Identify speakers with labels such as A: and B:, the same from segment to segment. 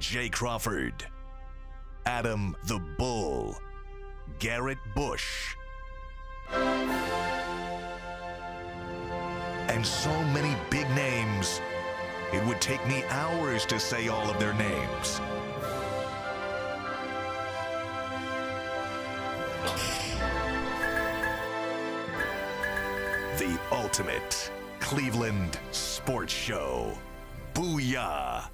A: Jay Crawford, Adam the Bull, Garrett Bush, and so many big names, it would take me hours to say all of their names. The ultimate Cleveland sports show. Booyah!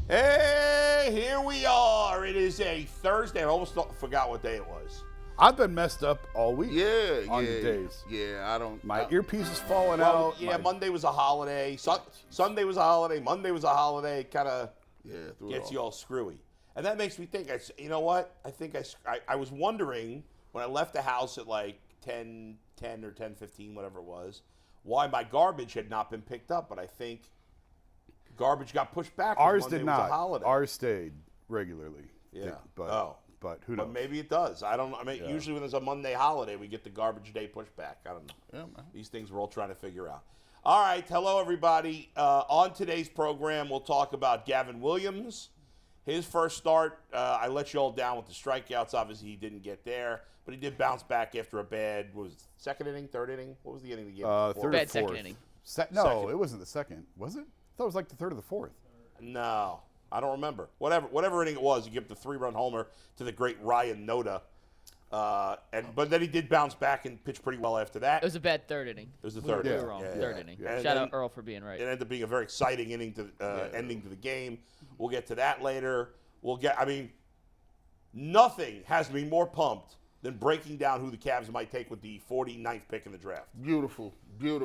B: Hey, here we are. It is a Thursday. I almost forgot what day it was.
C: I've been messed up all week.
B: On
C: the days.
B: Yeah, I don't.
C: My earpiece is falling out.
B: Yeah, Monday was a holiday. Sunday was a holiday. Monday was a holiday. Kind of gets you all screwy. And that makes me think, you know what? I think I was wondering when I left the house at like 10 or 10:15, whatever it was, why my garbage had not been picked up. But I think garbage got pushed back.
C: Ours
B: Monday
C: did not.
B: Was a holiday.
C: Ours stayed regularly.
B: Yeah.
C: But who knows?
B: But maybe it does. I don't know. I mean, usually when there's a Monday holiday, we get the garbage day pushed back. I don't know.
C: Yeah, man.
B: These things we're all trying to figure out. All right. Hello, everybody. On today's program, we'll talk about Gavin Williams. His first start, I let you all down with the strikeouts. Obviously, he didn't get there, but he did bounce back after a bad, what was it, second inning, third inning? What was the inning he gave?
C: Third
D: Bad
C: or fourth.
D: second inning.
C: No,
B: Second.
C: it wasn't the second. Was it? I thought it was like the third or the fourth.
B: No, I don't remember. Whatever inning it was, he gave the 3-run homer to the great Ryan Noda. But then he did bounce back and pitch pretty well after that.
D: It was a bad third inning.
B: It was the third
D: We
B: inning.
D: were wrong.
B: Yeah,
D: Third
B: yeah.
D: inning.
B: And
D: Shout
B: then
D: out Earl for being right.
B: It ended up being a very exciting inning ending to the game. We'll get to that later. Nothing has me more pumped than breaking down who the Cavs might take with the 49th pick in the draft.
E: Beautiful.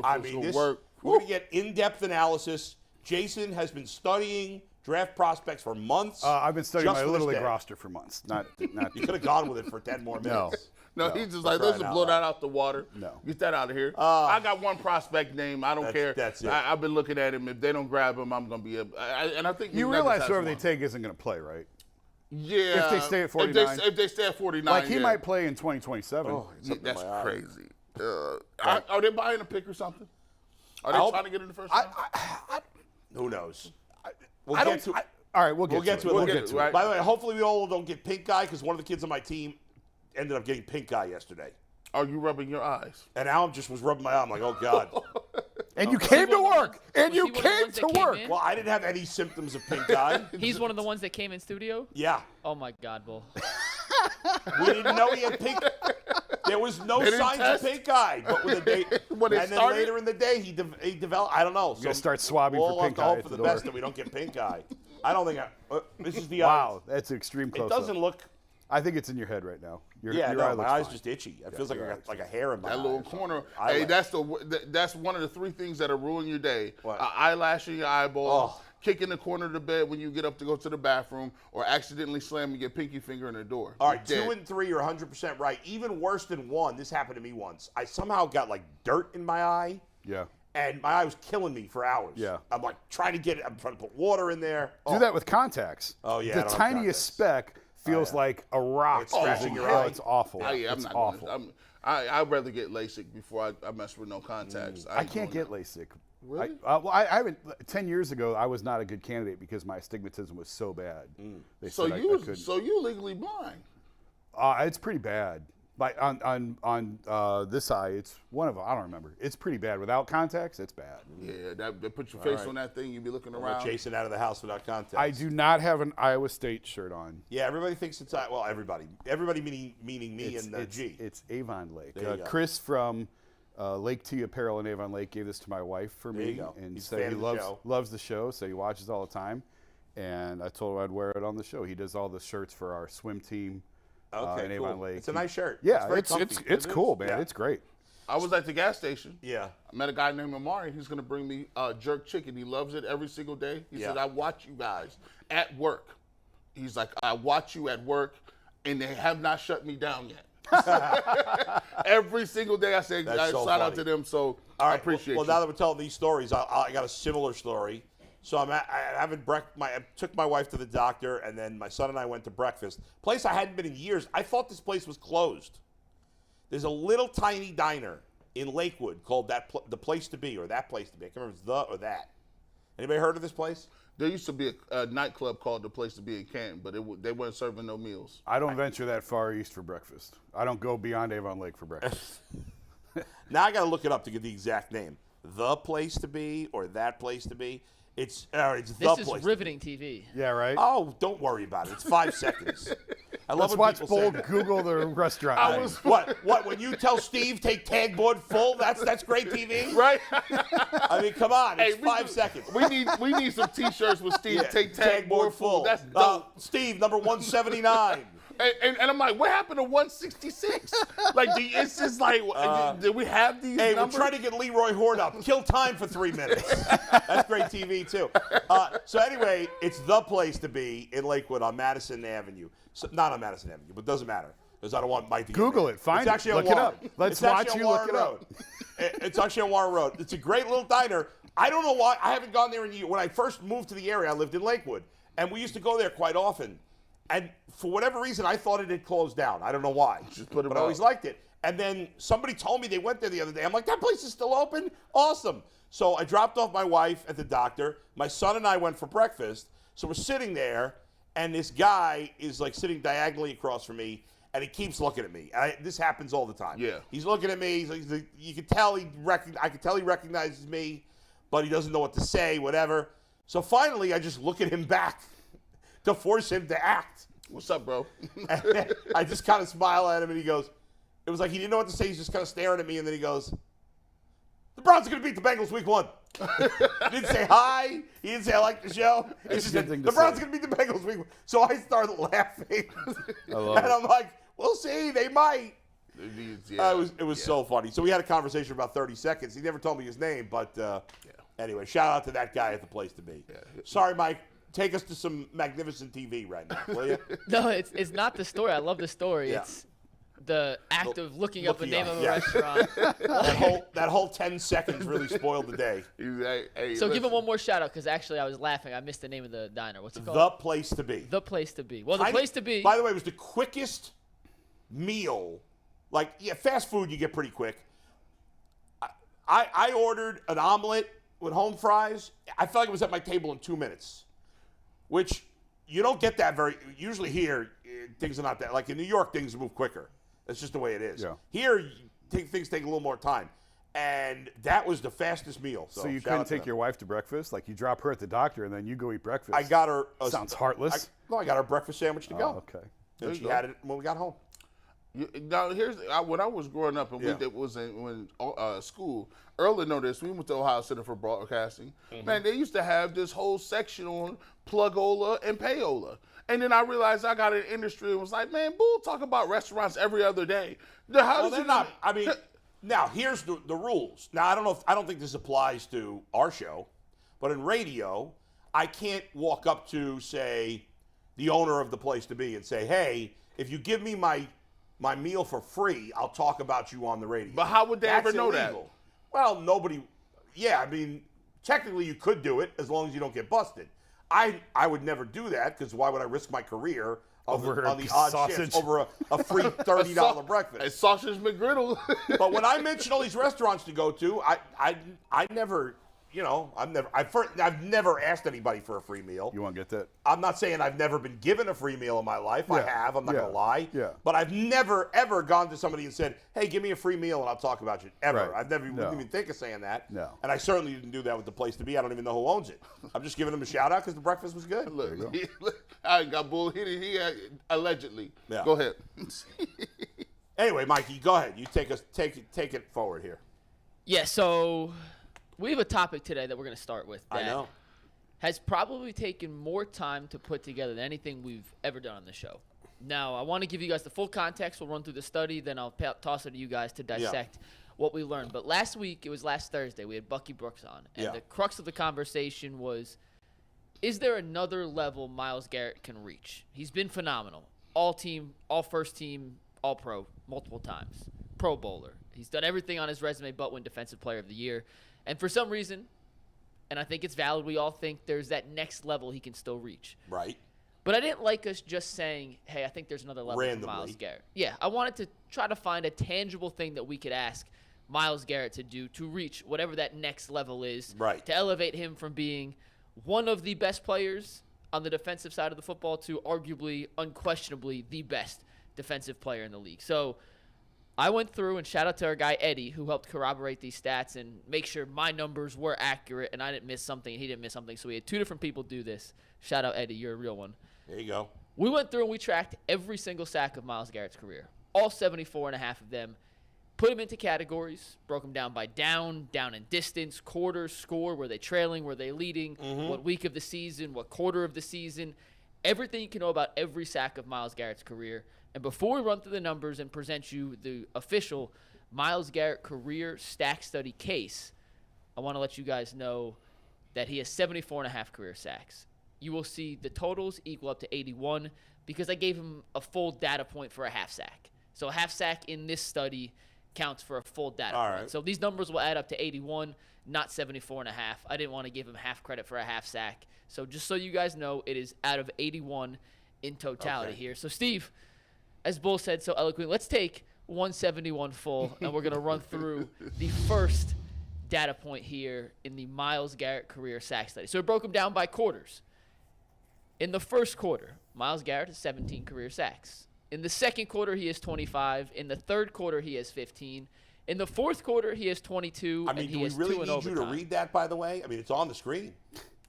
B: I mean, we're going to get in-depth analysis. Jason has been studying draft prospects for months.
C: I've been studying
B: just
C: my
B: for
C: Little
B: this
C: League
B: day.
C: roster for months. Not
B: You could have gone with it for 10 more minutes.
E: No, he's just like, let's blow that out the water.
C: No.
E: Get that out of here. I got one prospect name. I don't care.
B: That's it.
E: I've been looking at him. If they don't grab him, I'm going to be and I think
C: you
E: McNuggets
C: realize
E: has
C: whoever they
E: one.
C: take isn't going to play, right?
E: Yeah.
C: If they stay at 49.
E: If they stay at 49.
C: Like he might play in 2027.
B: Oh, it's up in
E: That's
B: my eye.
E: crazy. Are they buying a pick or something? Are they trying to get in the first round?
B: Who knows?
C: All right, we'll get to it.
B: We'll get to it. By the way, hopefully we all don't get pink eye because one of the kids on my team ended up getting pink eye yesterday.
E: Are you rubbing your eyes?
B: And Alan just was rubbing my eye. I'm like, oh, God.
C: And you came to work. And you
D: Was he one of the
C: came
D: ones
C: to
D: that came
C: work.
D: in?
B: Well, I didn't have any symptoms of pink eye.
D: He's one of the ones that came in studio?
B: Yeah.
D: Oh, my God, Bull.
B: We didn't know he had pink. There was no
E: didn't
B: signs
E: test?
B: of pink eye. But with the day,
E: When it
B: and then
E: started?
B: later in the day, he developed. I don't know.
C: You're gonna start swabbing
B: we'll
C: for
B: have
C: pink
B: to
C: eye
B: hope
C: at
B: for
C: the
B: the
C: door.
B: best that we don't get pink eye. I don't think. This is the
C: Wow, that's an extreme
B: It
C: close-up.
B: doesn't look.
C: I think it's in your head right now. Your eye
B: My
C: looks
B: eye's
C: fine.
B: just itchy. It feels like I got like a hair in my
E: That
B: eye.
E: little corner.
B: Eyelash.
E: Hey, that's one of the three things that'll ruin your day.
B: What?
E: An eyelash in your eyeball,
B: Oh.
E: kick in the corner of the bed when you get up to go to the bathroom, or accidentally slamming your pinky finger in the door.
B: All right,
E: You're
B: 2
E: dead.
B: and 3 are 100% right. Even worse than 1. This happened to me once. I somehow got like dirt in my eye,
C: Yeah.
B: and my eye was killing me for hours.
C: Yeah.
B: I'm like trying to get it. I'm trying to put water in there.
C: Do that with contacts.
B: Oh, yeah, I
C: The
B: don't have
C: tiniest speck feels like a rock.
B: It's scratching
C: in
B: your
C: your
B: eye.
C: eye. It's awful.
E: I'm
C: it's
E: not
C: awful.
E: I'd rather get LASIK before I mess with no contacts.
C: I
E: ain't
C: can't
E: doing
C: get LASIK.
E: Really?
C: I haven't. 10 years ago, I was not a good candidate because my astigmatism was so bad. They
E: So
C: said I
E: you
C: couldn't.
E: you legally blind.
C: It's pretty bad. Like on this eye, it's one of them. I don't remember. It's pretty bad. Without contacts, it's bad.
E: Yeah, they put your face on that thing, you be looking
B: Let
E: around.
B: Jason out of the house without contacts.
C: I do not have an Iowa State shirt on.
B: Yeah, everybody thinks it's well. Everybody meaning me
C: It's,
B: and
C: it's,
B: G.
C: it's Avon Lake.
B: There you go.
C: Chris from Lake T Apparel in Avon Lake gave this to my wife for
B: There
C: me,
B: you go.
C: and
B: He's a
C: said
B: fan
C: he
B: of the show.
C: loves the show, so he watches all the time. And I told him I'd wear it on the show. He does all the shirts for our swim team.
B: Okay,
C: in
B: cool.
C: Avon Lake.
B: It's a nice shirt.
C: Yeah,
B: very
C: it's
B: comfy.
C: it's
B: It
C: cool,
B: is.
C: man.
B: Yeah.
C: It's great.
E: I was at the gas station.
B: Yeah.
E: I met a guy named Amari. He's going to bring me jerk chicken. He loves it every single day. He said, I watch you guys at work. He's like, I watch you at work, and they have not shut me down yet. Every single day I say,
B: That's so
E: shout out
B: funny.
E: to them. So
B: All right.
E: I appreciate
B: well,
E: you.
B: now that we're telling these stories, I got a similar story. So I took my wife to the doctor, and then my son and I went to breakfast. Place I hadn't been in years. I thought this place was closed. There's a little tiny diner in Lakewood called the Place to Be, or That Place to Be. I can't remember if it's the or that. Anybody heard of this place?
E: There used to be a nightclub called The Place to Be in Canton, but they weren't serving no meals.
C: I don't venture that far east for breakfast. I don't go beyond Avon Lake for breakfast.
B: Now I got to look it up to get the exact name. The Place to Be or That Place to Be. It's the
D: This
B: place.
D: is riveting TV.
C: Yeah, right?
B: Oh, don't worry about it. It's 5 seconds. I love
C: Let's
B: when
C: watch
B: people say-
C: Bold Google the restaurant.
E: I
C: name.
E: was
B: What? When you tell Steve take tag board full, that's great TV.
E: right.
B: I mean, come on, it's
E: Hey,
B: 5 seconds.
E: We need some T-shirts with Steve
B: Yeah,
E: take tag board full. That's dope.
B: Steve, number 179.
E: And I'm like, what happened to 166? Like, it's just like, did we have these
B: Hey,
E: numbers?
B: we're trying to get Leroy Horn up. Kill time for 3 minutes. That's great TV, too. So anyway, it's The Place to Be in Lakewood on Madison Avenue. So, not on Madison Avenue, but doesn't matter because I don't want Mike to get
C: Google
B: mad.
C: it. Find
B: it's
C: it.
B: actually
C: Look
B: on
C: it up.
B: Warren.
C: Let's
B: It's actually
C: watch
B: on
C: you look
B: Warren
C: it up.
B: Road. It's actually on Warren Road. It's a great little diner. I don't know why. I haven't gone there in years. When I first moved to the area, I lived in Lakewood, and we used to go there quite often. And for whatever reason, I thought it had closed down. I don't know why.
E: put it
B: but I always
E: out.
B: liked it. And then somebody told me they went there the other day. I'm like, that place is still open? Awesome. So I dropped off my wife at the doctor. My son and I went for breakfast. So we're sitting there, and this guy is like sitting diagonally across from me, and he keeps looking at me. This happens all the time.
E: Yeah.
B: He's looking at me. You can tell I can tell he recognizes me, but he doesn't know what to say, whatever. So finally, I just look at him back to force him to act.
E: What's up, bro?
B: And I just kind of smile at him, and he goes, it was like he didn't know what to say. He's just kind of staring at me, and then he goes, the Browns are going to beat the Bengals week 1. He didn't say hi. He didn't say I like the show. He just said,
C: thing to
B: the Browns
C: say.
B: are going to beat the Bengals week 1. So I started laughing.
C: I love
B: And
C: it.
B: I'm like, we'll see. They might.
E: Yeah.
B: It was so funny. So we had a conversation for about 30 seconds. He never told me his name, but anyway, shout out to that guy at The Place to Be. Sorry, Mike. Take us to some magnificent TV right now, will you?
D: No, it's not the story. I love the story.
B: Yeah.
D: It's the act of looking up the
B: Looking
D: name
B: up,
D: of a
B: yeah.
D: restaurant.
B: that whole 10 seconds really spoiled the day.
E: Hey,
D: So give
E: listen.
D: him one more shout out because actually I was laughing. I missed the name of the diner. What's it called?
B: The Place to Be.
D: The Place to Be. Well, the
B: Tiny-
D: Place to Be.
B: By the way, it was the quickest meal. Like, yeah, fast food you get pretty quick. I ordered an omelet with home fries. I felt like it was at my table in 2 minutes, which you don't get that usually here, things are not that. Like in New York, things move quicker. That's just the way it is.
C: Yeah.
B: Here, things take a little more time. And that was the fastest meal.
C: So you
B: shout
C: couldn't
B: out to
C: take
B: them.
C: your wife to breakfast? Like you drop her at the doctor and then you go eat breakfast?
B: I got her.
C: Sounds heartless.
B: I got her breakfast sandwich to go.
C: Okay.
B: And
E: you
B: she
E: go.
B: had it when we got home.
E: Now when I was growing up and
B: Yeah.
E: we was in school. Early know this. We went to Ohio Center for Broadcasting. Man, they used to have this whole section on plugola and payola. And then I realized I got in the industry and was like, man, bull talk about restaurants every other day. How
B: Well,
E: does
B: they're
E: it
B: not. I mean, now here's the rules. Now I don't think this applies to our show, but in radio, I can't walk up to say the owner of the Place to Be and say, hey, if you give me my meal for free, I'll talk about you on the radio.
E: But how would they
B: That's
E: ever know
B: illegal. Well, nobody. Yeah, I mean, technically you could do it as long as you don't get busted. I would never do that because why would I risk my career
C: Over
B: on the
C: a
B: odd
C: sausage.
B: shifts over a free $30 breakfast?
E: A sausage McGriddle.
B: But when I mention all these restaurants to go to, I never, I've never asked anybody for a free meal.
C: You want to get that?
B: I'm not saying I've never been given a free meal in my life. I
C: Yeah.
B: have. I'm not
C: Yeah.
B: gonna lie.
C: Yeah.
B: But I've never ever gone to somebody and said, "Hey, give me a free meal and I'll talk about you." Ever.
C: Right.
B: I've never
C: No.
B: wouldn't even think of saying that.
C: No.
B: And I certainly didn't do that with the Place to Be. I don't even know who owns it. I'm just giving them a shout out because the breakfast was good.
E: Look, I got bullhit. He allegedly.
B: Yeah.
E: Go ahead.
B: Anyway, Mikey, go ahead. You take it forward here.
D: Yeah, so we have a topic today that we're going to start with
B: I
D: that
B: know.
D: has probably taken more time to put together than anything we've ever done on the show. Now, I want to give you guys the full context. We'll run through the study, then I'll toss it to you guys to dissect what we learned. But last week, it was last Thursday, we had Bucky Brooks on. And the crux of the conversation was, is there another level Myles Garrett can reach? He's been phenomenal. All team, all first team, all pro, multiple times. Pro bowler. He's done everything on his resume but win Defensive Player of the Year. And for some reason, and I think it's valid, we all think there's that next level he can still reach.
B: Right.
D: But I didn't like us just saying, hey, I think there's another level for
B: Randomly.
D: Myles Garrett. Yeah, I wanted to try to find a tangible thing that we could ask Myles Garrett to do to reach whatever that next level is.
B: Right.
D: To elevate him from being one of the best players on the defensive side of the football to arguably, unquestionably, the best defensive player in the league. So I went through, and shout out to our guy Eddie, who helped corroborate these stats and make sure my numbers were accurate and I didn't miss something and he didn't miss something. So we had 2 different people do this. Shout out Eddie, you're a real one.
B: There you go.
D: We went through and we tracked every single sack of Myles Garrett's career, all 74 and a half of them, put them into categories, broke them down by down in distance, quarters, score, were they trailing, were they leading, what week of the season, what quarter of the season, everything you can know about every sack of Myles Garrett's career. And before we run through the numbers and present you the official Myles Garrett career stack study case, I want to let you guys know that he has 74 and a half career sacks. You will see the totals equal up to 81 because I gave him a full data point for a half sack. So a half sack in this study counts for a full data point.
B: Right.
D: So these numbers will add up to 81, not 74 and a half. I didn't want to give him half credit for a half sack. So just so you guys know, it is out of 81 in totality here. So Steve, as Bull said so eloquently, let's take 171 full, and we're going to run through the first data point here in the Myles Garrett career sack study. So it broke them down by quarters. In the first quarter, Myles Garrett has 17 career sacks. In the second quarter, he has 25. In the third quarter, he has 15. In the fourth quarter, he has 22.
B: I mean, do we really need you to read that, by the way? I mean, it's on the screen.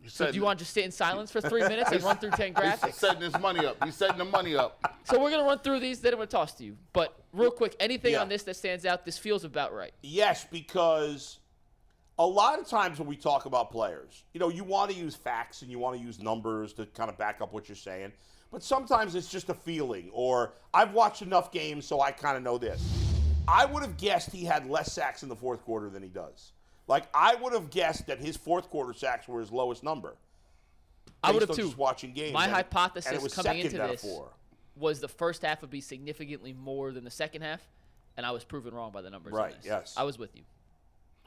D: So do you want to just sit in silence for 3 minutes and run through 10 graphics?
E: He's setting his money up. He's setting the money up.
D: So we're going to run through these, then I'm going to toss to you. But real quick, anything on this that stands out? This feels about right.
B: Yes, because a lot of times when we talk about players, you know, you want to use facts and you want to use numbers to kind of back up what you're saying. But sometimes it's just a feeling, or I've watched enough games, so I kind of know this. I would have guessed he had less sacks in the fourth quarter than he does. Like, I would have guessed that his fourth quarter sacks were his lowest number.
D: I would have too.
B: Just watching games.
D: My hypothesis coming into this
B: four.
D: Was the first half would be significantly more than the second half, and I was proven wrong by the numbers.
B: Right,
D: on this.
B: yes.
D: I was with you.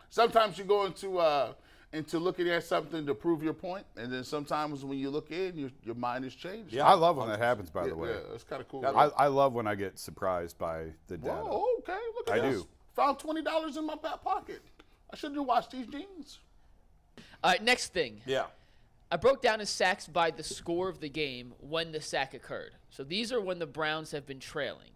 E: Sometimes you go into looking at something to prove your point, and then sometimes when you look in, your mind is changed.
C: Yeah, I love when that happens, by the way.
E: Yeah, it's kind of cool.
C: I love when I get surprised by the data.
E: Whoa, okay, look at
C: I
E: this.
C: do.
E: Found $20 in my back pocket. I should have washed these jeans.
D: All right, next thing.
B: Yeah.
D: I broke down his sacks by the score of the game when the sack occurred. So these are when the Browns have been trailing.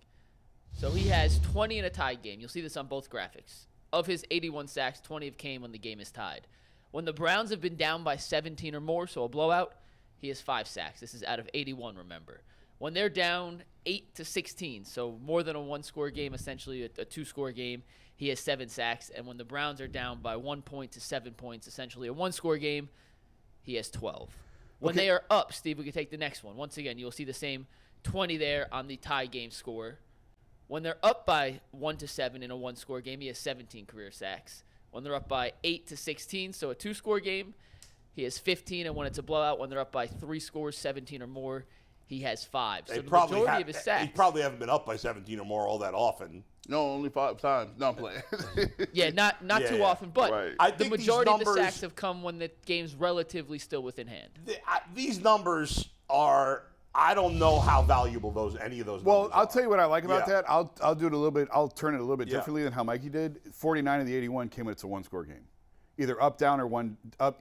D: So he has 20 in a tied game. You'll see this on both graphics. Of his 81 sacks, 20 have came when the game is tied. When the Browns have been down by 17 or more, so a blowout, he has 5 sacks. This is out of 81, remember. When they're down 8-16, so more than a one-score game, essentially a two-score game, he has 7 sacks. And when the Browns are down by 1 point to 7 points, essentially a one-score game, he has 12. When they are up, Steve, we can take the next one. Once again, you'll see the same 20 there on the tie game score. When they're up by 1-7 in a one-score game, he has 17 career sacks. When they're up by 8-16, so a two-score game, he has 15. And when it's a blowout, when they're up by 3 scores, 17 or more, he has 5. So the majority of his sacks.
B: He probably haven't been up by 17 or more all that often.
E: No, only 5 times. No, I'm playing.
D: Yeah, not too often. But
E: Right.
B: I
D: the
B: think
D: majority
B: these
D: of the
B: numbers-
D: sacks have come when the game's relatively still within hand.
B: These numbers are, I don't know how valuable any of those
C: Well,
B: numbers
C: I'll
B: are.
C: tell you what I like about
B: Yeah.
C: that. I'll do it a little bit. I'll turn it a little bit
B: Yeah.
C: differently than how Mikey did. 49 of the 81 came when it's a one-score game, either up, down, or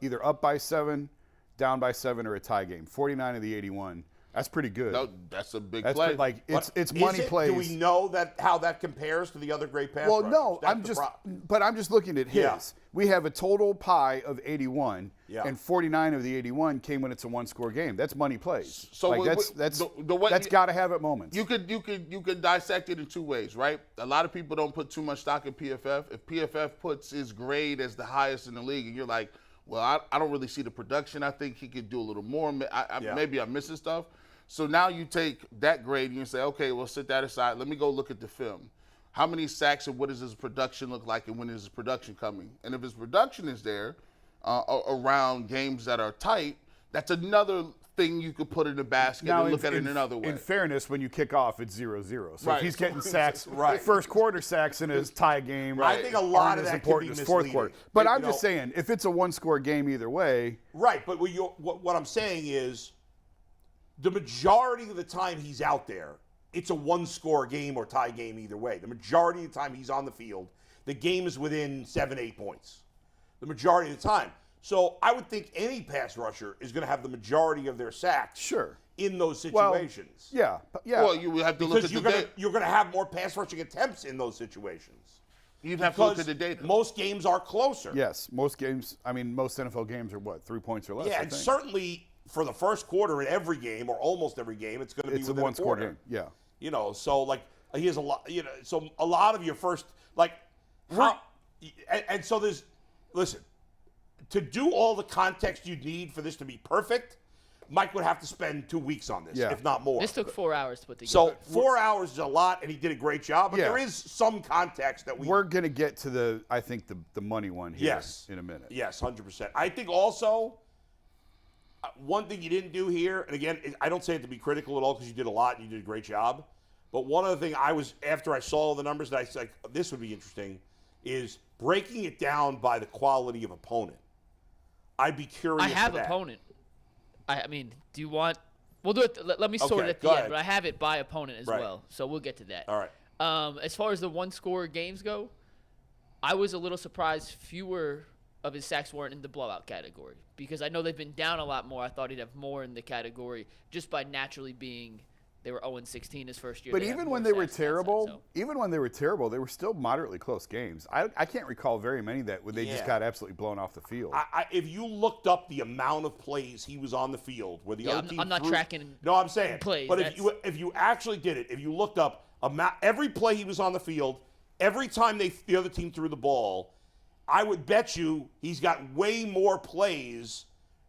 C: either up by 7, down by 7, or a tie game. 49 of the 81. That's pretty good.
E: No, that's a big
C: That's
E: play.
C: like it's
B: Is
C: money
B: it?
C: plays.
B: Do we know how that compares to the other great pass
C: Well,
B: rushers?
C: no,
B: That's
C: I'm just looking at his.
B: Yeah.
C: We have a total pie of 81,
B: Yeah.
C: and 49 of the 81 came when it's a one-score game. That's money plays.
E: So
C: like that's got to have at moments.
E: You could dissect it in 2 ways, right? A lot of people don't put too much stock in PFF. If PFF puts his grade as the highest in the league, and you're like, well, I don't really see the production. I think he could do a little more. Maybe I'm missing stuff. So now you take that grade and you say, okay, well, set that aside. Let me go look at the film. How many sacks and what does his production look like, and when is his production coming? And if his production is there around games that are tight, that's another thing you could put in the basket and look at it in another way.
C: In fairness, when you kick off, it's 0-0. So
E: Right.
C: if he's getting sacks, first quarter sacks in his tie game,
B: I think a lot
C: aren't
B: of
C: as
B: that
C: important
B: could be
C: as fourth
B: misleading.
C: quarter. But
B: You
C: I'm
B: know-
C: just saying, if it's a one-score game either way,
B: Right, but what I'm saying is the majority of the time he's out there, it's a one-score game or tie game either way. The majority of the time he's on the field, the game is within 7-8 points the majority of the time. So I would think any pass rusher is going to have the majority of their sacks in those situations.
C: Well, yeah.
E: Well, you would have to look at the data.
B: You're going to have more pass rushing attempts in those situations.
E: You'd have to look at the data.
B: Most games are closer.
C: Yes, most games. I mean, most NFL games are what, 3 points or less.
B: Yeah,
C: I
B: and
C: think.
B: certainly for the first quarter in every game or almost every game, it's going to be
C: It's a
B: within
C: one-score
B: quarter.
C: game. Yeah.
B: You know, so like he has a lot. You know, so a lot of your first and so there's listen. To do all the context you need for this to be perfect, Mike would have to spend 2 weeks on this, if not more.
D: This took 4 hours to put together.
B: So 4 hours is a lot, and he did a great job. But there is some context that
C: we're going to get to the money one here in a minute.
B: Yes, 100%. I think also one thing you didn't do here, and again, I don't say it to be critical at all because you did a lot and you did a great job. But one other thing after I saw all the numbers that I said this would be interesting is breaking it down by the quality of opponent. I'd be curious.
D: I have
B: for that.
D: opponent. I mean, do you want? We'll do it. Let me sort it at the end, but I have it by opponent as well, so we'll get to that.
B: All right.
D: As far as the one-score games go, I was a little surprised fewer of his sacks weren't in the blowout category because I know they've been down a lot more. I thought he'd have more in the category just by naturally being. They were 0-16 his first year.
C: But even when they were terrible, they were still moderately close games. I can't recall very many that they just got absolutely blown off the field.
B: If you looked up the amount of plays he was on the field, where the other team
D: I'm not tracking.
B: No, I'm saying
D: plays.
B: But if you actually did it, if you looked up every play he was on the field, every time the other team threw the ball, I would bet you he's got way more plays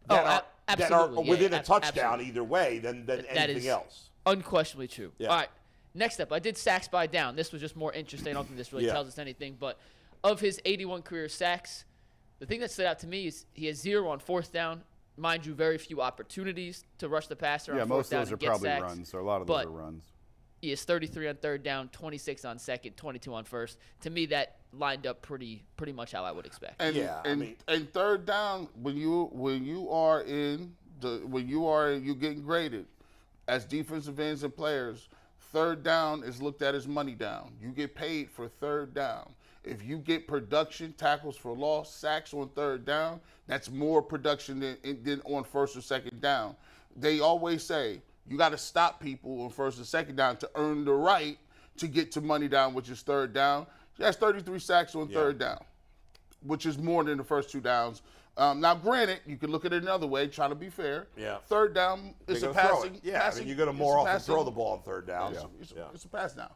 B: that are within a touchdown either way than anything else.
D: Unquestionably true. Yeah. All right. Next up, I did sacks by down. This was just more interesting. I don't think this really tells us anything. But of his 81 career sacks, the thing that stood out to me is he has 0 on fourth down. Mind you, very few opportunities to rush the passer on fourth down and get sacks.
C: Yeah, most of those are probably runs, or a lot of those are runs.
D: He has 33 on third down, 26 on second, 22 on first. To me, that lined up pretty much how I would expect.
E: And third down, when you're getting graded as defensive ends and players, third down is looked at as money down. You get paid for third down. If you get production, tackles for loss, sacks on third down, that's more production than on first or second down. They always say you got to stop people on first and second down to earn the right to get to money down, which is third down. He has 33 sacks on third down, which is more than the first 2 downs. Now, granted, you can look at it another way, try to be fair.
B: Yeah.
E: Third down is a passing.
B: You're going to more often throw the ball on third down.
E: It's a pass down.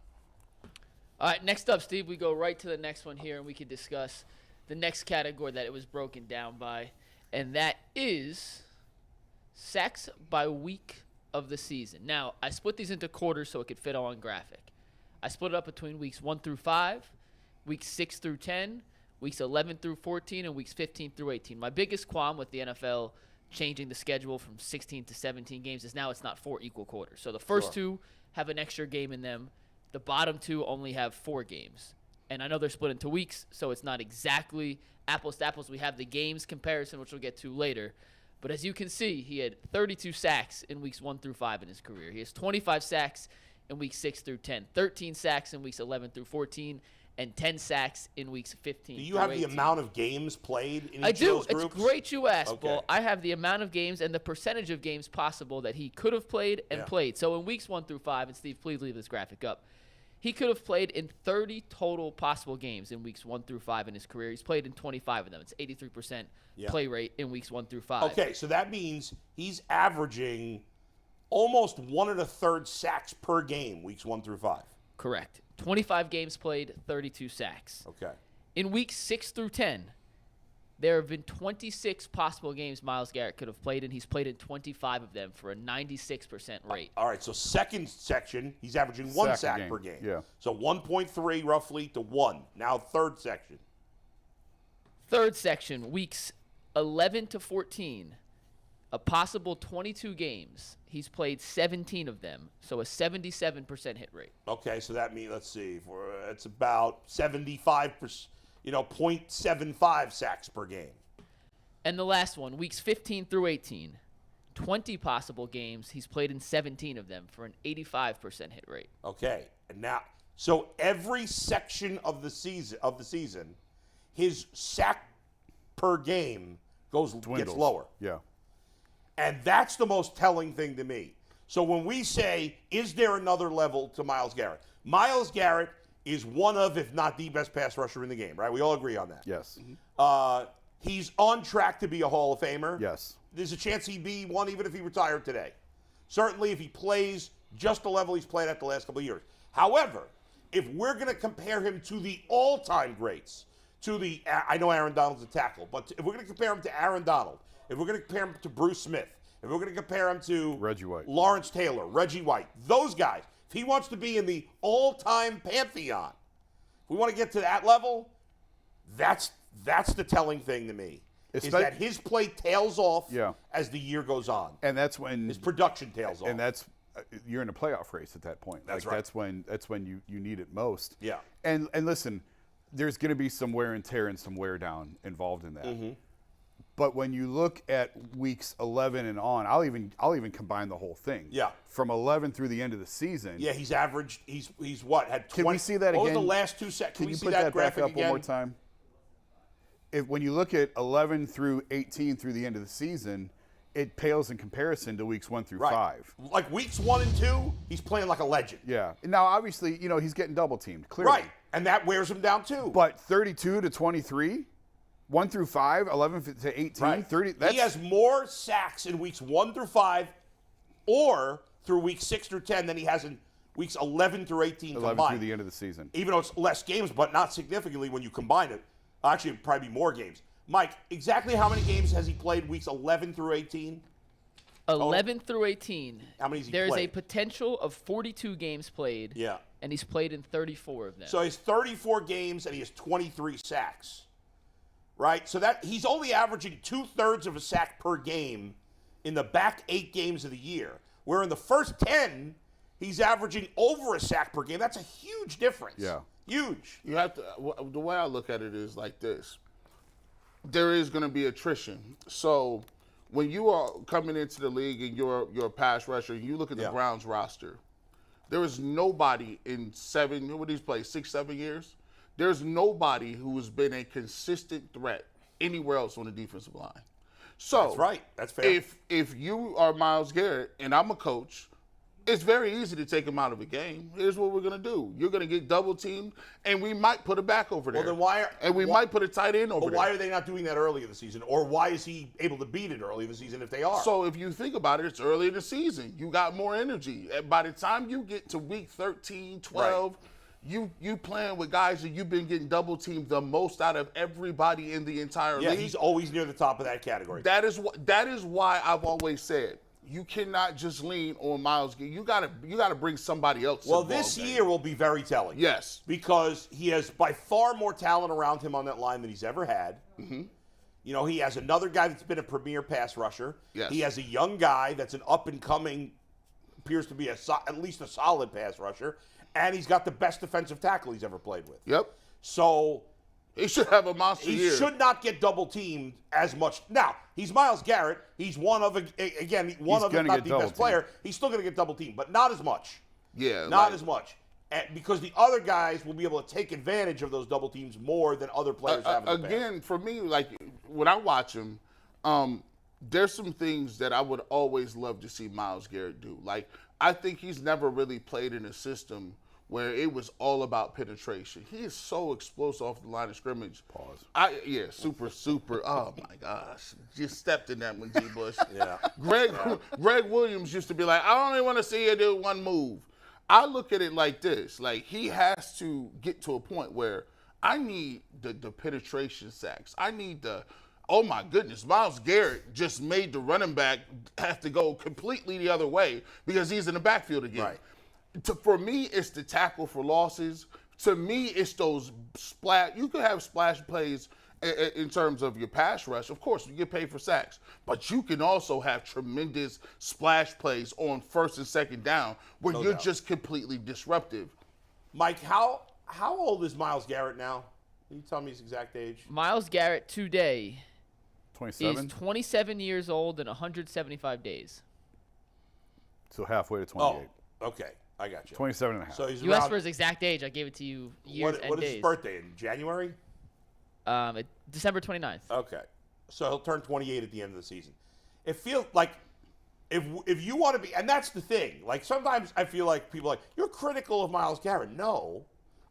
D: All right, next up, Steve, we go right to the next one here, and we can discuss the next category that it was broken down by, and that is sacks by week of the season. Now, I split these into quarters so it could fit on graphic. I split it up between weeks 1 through 5, weeks 6 through 10, weeks 11 through 14, and weeks 15 through 18. My biggest qualm with the NFL changing the schedule from 16 to 17 games is now it's not 4 equal quarters. So the first 2 have an extra game in them. The bottom 2 only have 4 games. And I know they're split into weeks, so it's not exactly apples to apples. We have the games comparison, which we'll get to later. But as you can see, he had 32 sacks in weeks 1 through 5 in his career. He has 25 sacks in weeks 6 through 10, 13 sacks in weeks 11 through 14, and 10 sacks in weeks 15
B: Do you have 18. The amount of games played in each
D: of
B: those groups?
D: It's great you asked, Bull. I have the amount of games and the percentage of games possible that he could have played and played. So in weeks 1 through 5, and Steve, please leave this graphic up, he could have played in 30 total possible games in weeks 1 through 5 in his career. He's played in 25 of them. It's 83% play rate in weeks 1 through 5.
B: Okay, so that means he's averaging almost 1 1/3 sacks per game, weeks 1 through 5.
D: Correct. 25 games played, 32 sacks.
B: Okay.
D: In weeks 6 through 10, there have been 26 possible games Myles Garrett could have played in. He's played in 25 of them for a 96% rate.
B: All right, so second section, he's averaging 1 sack per game.
C: Yeah.
B: So 1.3 roughly to 1. Now third section.
D: Third section, weeks 11 to 14, a possible 22 games. He's played 17 of them, so a 77% hit rate.
B: Okay, so that means, let's see, it's about 75%, 0.75 sacks per game.
D: And the last one, weeks 15 through 18, 20 possible games. He's played in 17 of them for an 85% hit rate.
B: Okay, and now So every section of the season, his sack per game gets lower.
C: Yeah.
B: And that's the most telling thing to me. So when we say, is there another level to Myles Garrett? Myles Garrett is one of, if not the best pass rusher in the game, right? We all agree on that.
C: Yes.
B: He's on track to be a Hall of Famer.
C: Yes.
B: There's a chance he'd be one even if he retired today. Certainly if he plays just the level he's played at the last couple of years. However, if we're going to compare him to the all-time greats, I know Aaron Donald's a tackle, but if we're going to compare him to Aaron Donald, if we're going to compare him to Bruce Smith, if we're going to compare him to
C: Reggie White,
B: Lawrence Taylor, Reggie White, those guys, if he wants to be in the all-time pantheon, if we want to get to that level, that's the telling thing to me. Is that his play tails off as the year goes on.
C: And that's when
B: his production tails off.
C: And that's you're in a playoff race at that point.
B: That's right.
C: That's when you need it most.
B: Yeah.
C: And listen, there's going to be some wear and tear and some wear down involved in that. Mm-hmm. But when you look at weeks 11 and on, I'll even combine the whole thing.
B: Yeah.
C: From 11 through the end of the season.
B: Yeah, he's averaged. He's what had 20.
C: Can we see that again?
B: What was the last 2 seconds?
C: Can you put that back up one more time? When you look at 11 through 18 through the end of the season, it pales in comparison to weeks 1 through 5.
B: Like weeks 1 and 2, he's playing like a legend.
C: Yeah. Now, obviously, he's getting double teamed, clearly.
B: Right. And that wears him down too.
C: But 32 to 23, 1 through 5, 11 to 18, 30.
B: He has more sacks in weeks 1 through 5 or through weeks 6 through 10 than he has in weeks 11 through 18
C: 11
B: combined.
C: through the end of the season.
B: Even though it's less games, but not significantly when you combine it. Actually, it'd probably be more games. Mike, exactly how many games has he played weeks 11 through 18?
D: 11 through 18.
B: How many has he
D: There's
B: played?
D: a potential of 42 games played.
B: Yeah.
D: And he's played in 34 of them.
B: So he's 34 games and he has 23 sacks. Right? So that he's only averaging 2/3 of a sack per game in the back 8 games of the year. Where in the first 10, he's averaging over a sack per game. That's a huge difference.
C: Yeah.
B: Huge.
E: You have to. The way I look at it is like this: there is going to be attrition. So when you are coming into the league and you're a pass rusher, and you look at the Browns roster, there is nobody in 7. What did he play? 6, 7 years. There's nobody who has been a consistent threat anywhere else on the defensive line. So
B: that's right. That's fair.
E: If you are Myles Garrett and I'm a coach, it's very easy to take him out of a game. Here's what we're going to do. You're going to get double teamed, and we might put a back over there.
B: Well, then
E: might put a tight end over there.
B: But why are they not doing that early in the season? Or why is he able to beat it early in the season if they are?
E: So if you think about it, it's early in the season. You got more energy. By the time you get to week 13, 12, you playing with guys that you've been getting double teamed the most out of everybody in the entire league.
B: Yeah, he's always near the top of that category.
E: That is why I've always said, you cannot just lean on Myles Garrett. You gotta bring somebody else.
B: Well, this year will be very telling.
E: Yes,
B: because he has by far more talent around him on that line than he's ever had. Mm-hmm. He has another guy that's been a premier pass rusher.
E: Yes.
B: He has a young guy that's an up and coming, appears to be at least a solid pass rusher, and he's got the best defensive tackle he's ever played with.
E: Yep.
B: So
E: he should have a monster year.
B: He should not get double teamed as much. Now, he's Myles Garrett. He's one of not the best player. He's still going to get double teamed, but not as much.
E: Yeah.
B: Not as much. Because the other guys will be able to take advantage of those double teams more than other players have in the past.
E: For me, like when I watch him, there's some things that I would always love to see Myles Garrett do. Like, I think he's never really played in a system where it was all about penetration. He is so explosive off the line of scrimmage. Super. Oh my gosh, just stepped in that one, G. Bush.
B: Yeah.
E: Greg Williams used to be like, I only want to see you do one move. I look at it like this: like he has to get to a point where I need the penetration sacks. I need the. Oh my goodness, Myles Garrett just made the running back have to go completely the other way because he's in the backfield again.
B: Right.
E: For me, it's the tackle for losses. To me, it's those splash. You could have splash plays in terms of your pass rush. Of course, you get paid for sacks. But you can also have tremendous splash plays on first and second down where you're just completely disruptive.
B: Mike, how old is Myles Garrett now? Can you tell me his exact age?
D: Myles Garrett today
C: 27?
D: is 27 years old and 175 days.
C: So halfway to 28.
B: Oh, okay. I got you.
C: 27 and a half.
B: So he's
D: You asked
B: around,
D: for his exact age. I gave it to you years and
B: what is
D: days.
B: his birthday, in January?
D: December 29th.
B: Okay. So he'll turn 28 at the end of the season. It feels like if you want to be, and that's the thing. Like sometimes I feel like people are like, you're critical of Myles Garrett. No,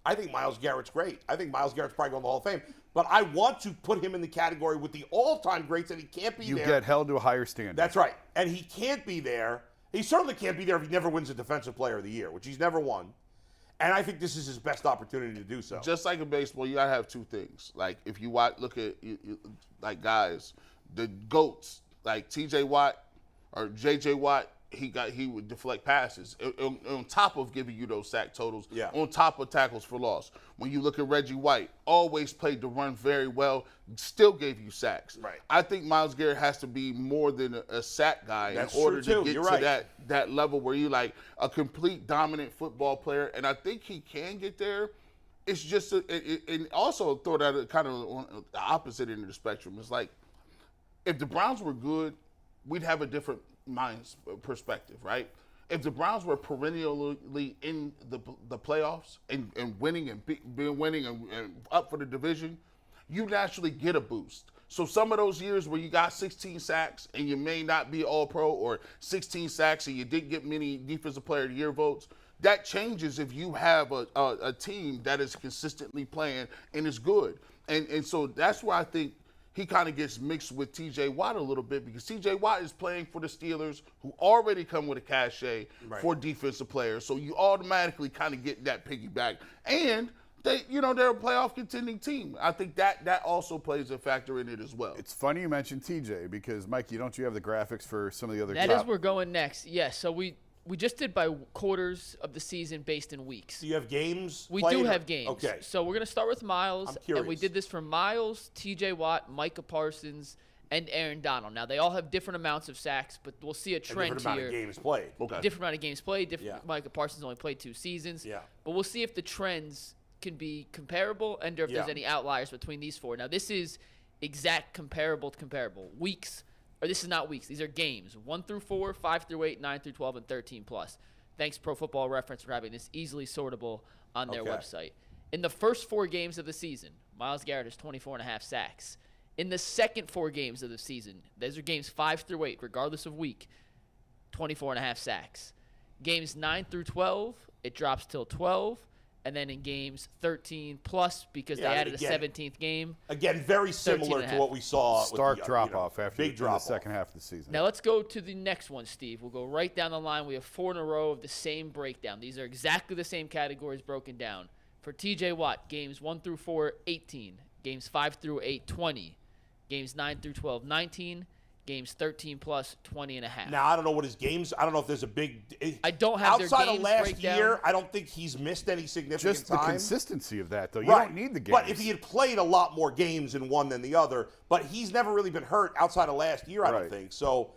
B: I think Myles Garrett's great. I think Myles Garrett's probably going to the Hall of Fame. But I want to put him in the category with the all-time greats, and he can't be there.
C: You get held to a higher standard.
B: That's right. And he can't be there. He certainly can't be there if he never wins a Defensive Player of the Year, which he's never won. And I think this is his best opportunity to do so.
E: Just like in baseball, you gotta have two things. Like if you look at like guys, the GOATs like T.J. Watt or J.J. Watt, he would deflect passes on top of giving you those sack totals.
B: Yeah.
E: On top of tackles for loss. When you look at Reggie White, always played the run very well, still gave you sacks.
B: Right.
E: I think Myles Garrett has to be more than a sack guy in order to get to that level where you like a complete dominant football player, and I think he can get there. It's just and also throw that kind of on the opposite end of the spectrum. It's like if the Browns were good, we'd have a different perspective, right? If the Browns were perennially in the playoffs and winning and winning and up for the division, you naturally get a boost. So some of those years where you got 16 sacks and you may not be All-Pro, or 16 sacks and you didn't get many Defensive Player of the Year votes, that changes if you have a team that is consistently playing and is good. And so that's where I think he kind of gets mixed with T.J. Watt a little bit, because T.J. Watt is playing for the Steelers, who already come with a cachet for defensive players. So you automatically kind of get that piggyback. And they're a playoff contending team. I think that also plays a factor in it as well.
C: It's funny you mentioned T.J. because, Mikey, don't you have the graphics for some of the other
D: That
C: teams?
D: is where we're going next. Yes, so we just did by quarters of the season based in weeks.
B: Do you have games?
D: We do have games.
B: Okay.
D: So we're going to start with Myles.
B: I'm curious.
D: And we did this for Myles, T.J. Watt, Micah Parsons, and Aaron Donald. Now, they all have different amounts of sacks, but we'll see a trend
B: different
D: here.
B: amount of games played.
E: Okay.
D: Different amount of games played.
B: Yeah.
D: Micah Parsons only played 2 seasons.
B: Yeah.
D: But we'll see if the trends can be comparable and if there's any outliers between these 4. Now, this is exact comparable to comparable. Weeks, or this is not weeks. These are games. 1 through 4, 5 through 8, 9 through 12, and 13 plus. Thanks, Pro Football Reference, for having this easily sortable on their website. In the first 4 games of the season, Myles Garrett has 24.5 sacks. In the second 4 games of the season, those are games 5 through 8, regardless of week, 24.5 sacks. Games 9 through 12, it drops till 12. And then in games 13 plus, because they added a 17th game.
B: Again, very similar to what we saw.
C: Stark
B: with the,
C: drop-off after
B: big drop
C: the second half of the season.
D: Now let's go to the next one, Steve. We'll go right down the line. We have 4 in a row of the same breakdown. These are exactly the same categories broken down. For T.J. Watt, games 1 through 4, 18. Games 5 through 8, 20. Games 9 through 12, 19. Games 13 plus, 20.5.
B: Now, I don't know what his games. I don't know if there's a big.
D: I don't have their
B: outside
D: games
B: of last
D: breakdown.
B: year. I don't think he's missed any significant
C: Just
B: time.
C: the consistency of that, though. You
B: Right.
C: don't need the games.
B: But if he had played a lot more games in one than the other, but he's never really been hurt outside of last year, I don't
C: Right.
B: think. So,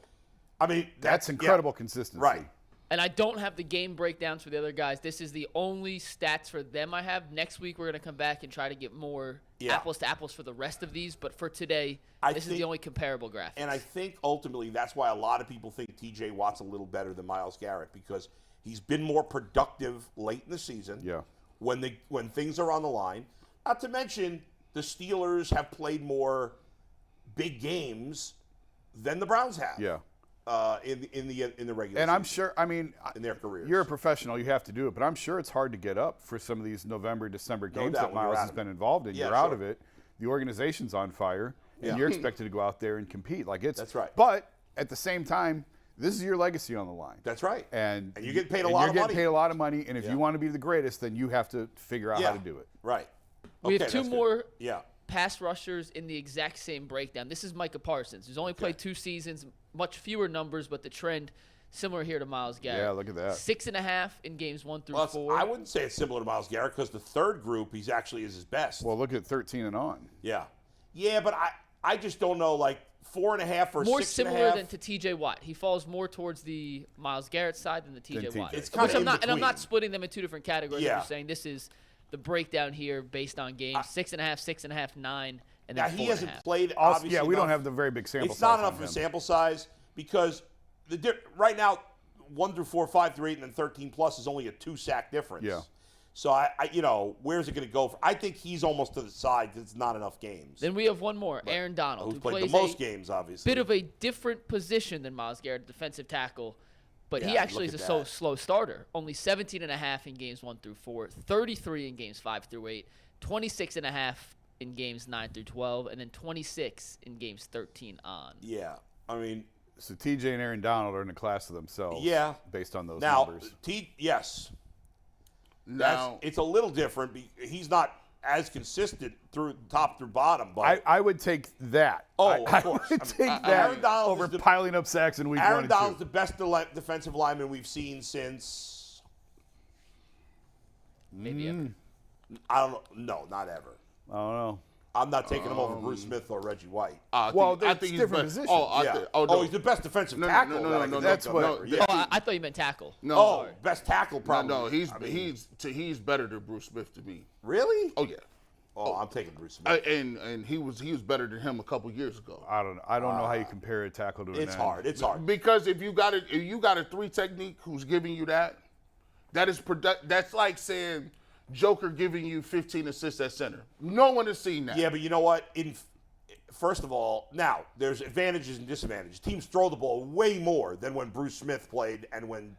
B: I mean,
C: that's incredible consistency.
B: Right.
D: And I don't have the game breakdowns for the other guys. This is the only stats for them I have. Next week, we're going to come back and try to get more apples to apples for the rest of these. But for today, this is the only comparable graphics.
B: And I think ultimately that's why a lot of people think T.J. Watt's a little better than Myles Garrett, because he's been more productive late in the season.
C: Yeah.
B: When things are on the line. Not to mention the Steelers have played more big games than the Browns have.
C: Yeah.
B: In the regular
C: And I'm
B: season,
C: sure, I mean,
B: in their careers.
C: You're a professional, you have to do it, but I'm sure it's hard to get up for some of these November, December games
B: doubt
C: that
B: when you're
C: Myles
B: out
C: has
B: of
C: been
B: it.
C: involved in.
B: Yeah,
C: You're out
B: sure.
C: of it. The organization's on fire, and you're expected to go out there and compete.
B: That's right.
C: But at the same time, this is your legacy on the line.
B: That's right.
C: And
B: you're getting paid a lot of money.
C: You're getting paid a lot of money, and if you want to be the greatest, then you have to figure out how to do it.
B: Right.
D: We have
B: Okay,
D: 2
B: that's good.
D: more
B: Yeah.
D: pass rushers in the exact same breakdown. This is Micah Parsons, who's only played 2 seasons, much fewer numbers, but the trend similar here to Myles Garrett.
C: Yeah, look at that.
D: 6.5 in games 1 through
B: Well,
D: 4.
B: I wouldn't say it's similar to Myles Garrett, because the third group he's actually is his best.
C: Well, look at 13 and on.
B: Yeah, but I just don't know, like 4.5 or
D: more
B: 6.5.
D: similar than to T.J. Watt. He falls more towards the Myles Garrett side than the T.J. Watt.
B: It's kind of
D: I'm not
B: between.
D: splitting them in 2 different categories.
B: Yeah.
D: I'm just saying this is the breakdown here based on games 6.5, 6.5, 9, and then
B: Now,
D: 4.5.
B: he hasn't played,
C: Also,
B: obviously.
C: yeah, we don't
B: enough.
C: have the very big sample size.
B: It's not
C: on
B: enough of a
C: him.
B: sample size, because right now 1 through 4, 5 through 8, and then 13 plus is only a 2-sack difference.
C: Yeah.
B: So I where's it going to go? I think he's almost to the side because it's not enough games.
D: Then we have one more, Aaron Donald,
B: who's
D: who
B: played
D: plays
B: the most games, obviously.
D: bit of a different position than Myles Garrett, defensive tackle. But he actually is a slow starter. Only 17.5 in games 1 through 4, 33 in games 5 through 8, 26.5 in games 9 through 12, and then 26 in games 13 on.
B: Yeah, I mean.
C: So TJ and Aaron Donald are in a class of themselves.
B: Yeah.
C: Based on those
B: now,
C: numbers.
B: Yes.
E: Now
B: it's a little different. He's not as consistent through top through bottom. But
C: I would take that.
B: Oh, of
C: I
B: course.
C: would take that
B: Aaron Donald
C: over piling up sacks in week 1
B: Aaron
C: and
B: Donald's
C: 2.
B: the best defensive lineman we've seen since.
D: Maybe ever.
B: I don't know. No, not ever.
C: I don't know.
B: I'm not taking him over Bruce Smith or Reggie White.
E: I think
C: it's
E: he's
C: different
E: best.
C: positions.
B: He's the best defensive tackle.
E: No,
C: that's what.
D: Oh, I thought you meant tackle.
E: No,
B: best tackle probably.
E: No, he's better than Bruce Smith to me.
B: Really?
E: Oh yeah.
B: Oh, I'm taking Bruce Smith.
E: And he was better than him a couple years ago.
C: I don't know how you compare a tackle to an
B: It's
C: end.
B: hard. It's hard.
E: Because if you got a 3 technique who's giving you that is that's like saying Joker giving you 15 assists at center. No one has seen that.
B: Yeah, but you know what? First of all, now there's advantages and disadvantages. Teams throw the ball way more than when Bruce Smith played and when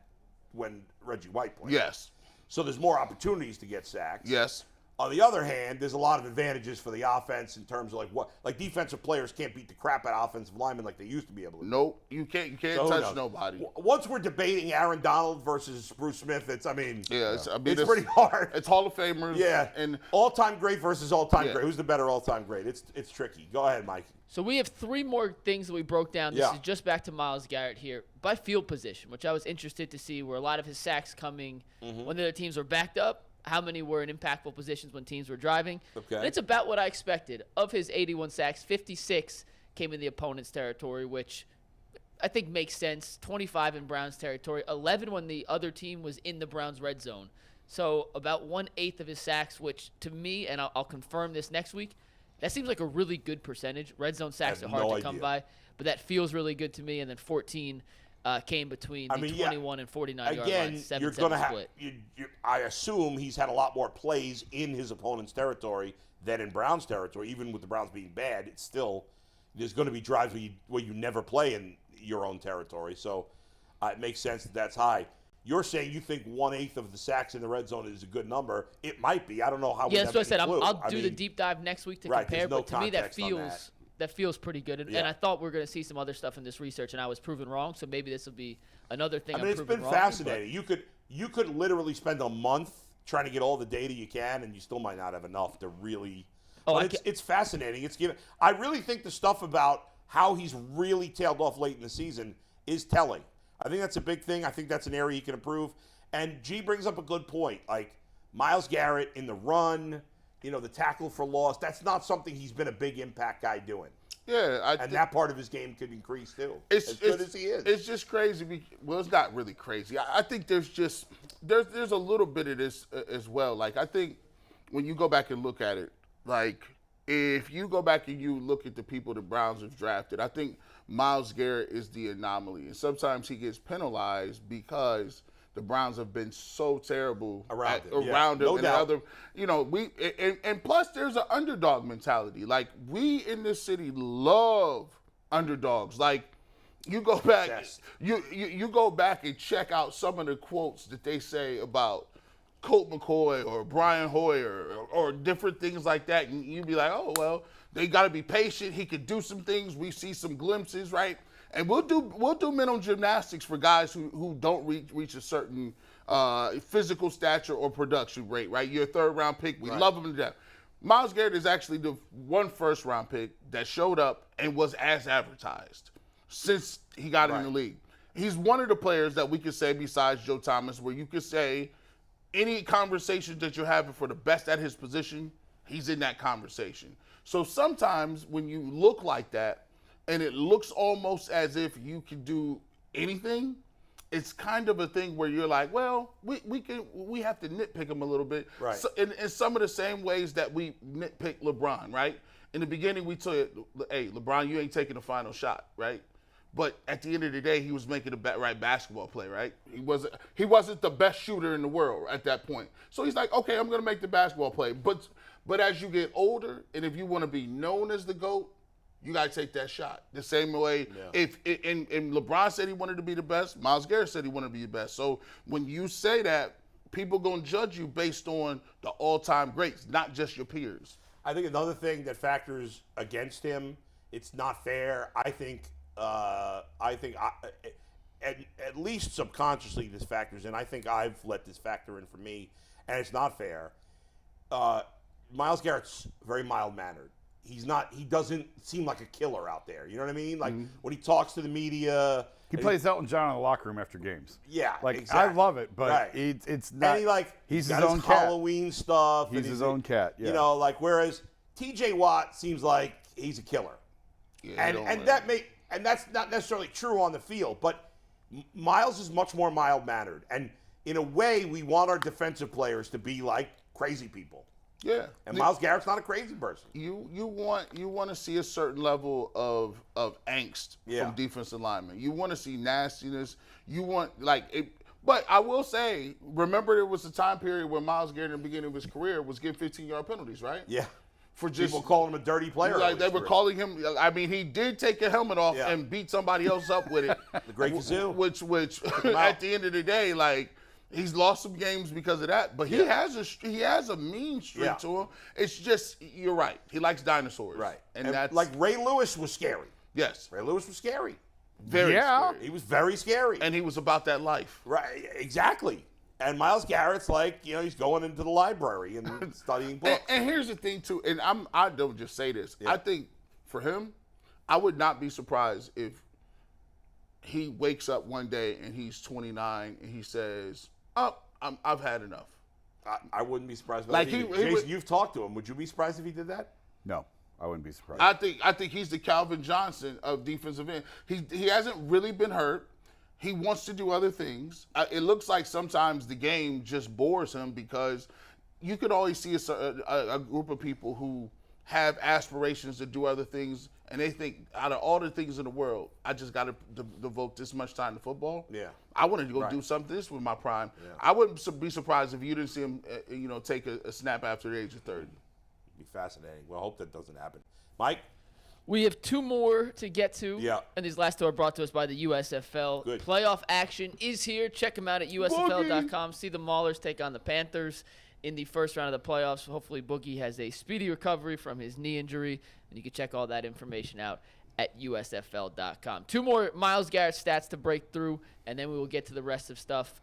B: Reggie White played.
E: Yes.
B: So there's more opportunities to get sacks.
E: Yes.
B: On the other hand, there's a lot of advantages for the offense in terms of like defensive players can't beat the crap out of offensive linemen like they used to be able to.
E: Nope, you can't. You can't touch nobody.
B: Once we're debating Aaron Donald versus Bruce Smith, it's pretty hard.
E: It's Hall of Famers.
B: Yeah,
E: and
B: all-time great versus all-time great. Who's the better all-time great? It's tricky. Go ahead, Mike.
D: So we have 3 more things that we broke down. This is just back to Myles Garrett here by field position, which I was interested to see where a lot of his sacks coming when the other teams were backed up. How many were in impactful positions when teams were driving.
B: Okay.
D: And it's about what I expected. Of his 81 sacks, 56 came in the opponent's territory, which I think makes sense. 25 in Browns territory, 11 when the other team was in the Browns red zone. So about 1/8 of his sacks, which to me, and I'll confirm this next week, that seems like a really good percentage. Red zone sacks are hard to come by, but that feels really good to me. And then 14 came between the 21 and 49-yard line, 7-7 split.
B: I assume he's had a lot more plays in his opponent's territory than in Browns territory. Even with the Browns being bad, it's still there's going to be drives where you never play in your own territory. So it makes sense that's high. You're saying you think 1/8 of the sacks in the red zone is a good number. It might be. I don't know how.
D: Yeah, that's what I said. I'll do the deep dive next week to compare.
B: No,
D: but to me, that feels pretty good. And I thought we were going to see some other stuff in this research, and I was proven wrong. So maybe this will be another thing.
B: It's been fascinating. You could literally spend a month trying to get all the data you can, and you still might not have enough to really. It's fascinating. I really think the stuff about how he's really tailed off late in the season is telling. I think that's a big thing. I think that's an area he can improve. And G brings up a good point. Like Myles Garrett in the run, the tackle for loss. That's not something he's been a big impact guy doing.
E: Yeah,
B: that part of his game could increase too. As good as he is.
E: It's just crazy. Well, it's not really crazy. I think there's a little bit of this as well. Like I think when you go back and look at it, like if you go back and you look at the people the Browns have drafted, I think Myles Garrett is the anomaly, and sometimes he gets penalized because the Browns have been so terrible around him.
B: No
E: and
B: doubt.
E: And plus there's an underdog mentality. Like we in this city love underdogs. Like you go back, you go back and check out some of the quotes that they say about Colt McCoy or Brian Hoyer or different things like that, and you'd be like, oh well, they got to be patient. He could do some things. We see some glimpses, right? And we'll do mental gymnastics for guys who don't reach a certain physical stature or production rate, right? You're a 3rd-round pick. We love him to death. Myles Garrett is actually the one 1st-round pick that showed up and was as advertised since he got in the league. He's one of the players that we could say, besides Joe Thomas, where you could say any conversation that you're having for the best at his position, he's in that conversation. So sometimes when you look like that, and it looks almost as if you can do anything, it's kind of a thing where you're like, well, we have to nitpick him a little bit.
B: Right.
E: So, in some of the same ways that we nitpick LeBron, right? In the beginning, we told, hey, LeBron, you ain't taking the final shot, right? But at the end of the day, he was making the right basketball play, right? He wasn't the best shooter in the world at that point. So he's like, okay, I'm going to make the basketball play. But as you get older, and if you want to be known as the GOAT, you got to take that shot. The same way, if LeBron said he wanted to be the best, Myles Garrett said he wanted to be the best. So when you say that, people going to judge you based on the all-time greats, not just your peers.
B: I think another thing that factors against him, it's not fair. I think at least subconsciously this factors in. I think I've let this factor in for me, and it's not fair. Myles Garrett's very mild-mannered. He doesn't seem like a killer out there. You know what I mean? Like when he talks to the media.
C: He plays Elton John in the locker room after games.
B: Yeah,
C: like
B: exactly.
C: I love it, but it's not.
B: And
C: he's
B: got
C: his own cat.
B: Halloween stuff.
C: He's his own cat. Yeah.
B: You know, like whereas T.J. Watt seems like he's a killer.
E: Yeah,
B: and that's not necessarily true on the field, but Myles is much more mild-mannered, and in a way, we want our defensive players to be like crazy people.
E: Yeah,
B: and Myles Garrett's not a crazy person.
E: You want to see a certain level of angst from defensive linemen. You want to see nastiness. You want But I will say, remember there was a time period where Myles Garrett in the beginning of his career was getting 15-yard penalties, right?
B: Yeah.
E: For just
B: people calling him a dirty player.
E: Like they were calling him. I mean, he did take a helmet off and beat somebody else up with it.
B: The Great Kazoo.
E: Which at the end of the day, like. He's lost some games because of that, but he has a mean streak to him. It's just you're right. He likes dinosaurs,
B: right?
E: And that's
B: like Ray Lewis was scary.
E: Yes,
B: Ray Lewis was scary.
E: Very scary.
B: He was very scary,
E: and he was about that life.
B: Right, exactly. And Myles Garrett's like he's going into the library and studying books.
E: And here's the thing too, and I don't just say this. I think for him, I would not be surprised if he wakes up one day and he's 29 and he says, I've had enough.
B: I wouldn't be surprised.
E: Like
B: Jason, you've talked to him. Would you be surprised if he did that?
C: No, I wouldn't be surprised.
E: I think he's the Calvin Johnson of defensive end. He hasn't really been hurt. He wants to do other things. It looks like sometimes the game just bores him because you could always see a group of people who have aspirations to do other things, and they think out of all the things in the world, I just got to devote this much time to football.
B: Yeah,
E: I wanted to go do something this with my prime. Yeah. I wouldn't be surprised if you didn't see him, take a snap after the age of 30. It'd
B: be fascinating. Well, I hope that doesn't happen. Mike?
D: We have two more to get to.
B: Yeah.
D: And these last two are brought to us by the USFL.
B: Good.
D: Playoff action is here. Check them out at USFL.com. See the Maulers take on the Panthers in the first round of the playoffs. Hopefully Boogie has a speedy recovery from his knee injury, and you can check all that information out at USFL.com. Two more Myles Garrett stats to break through, and then we will get to the rest of stuff.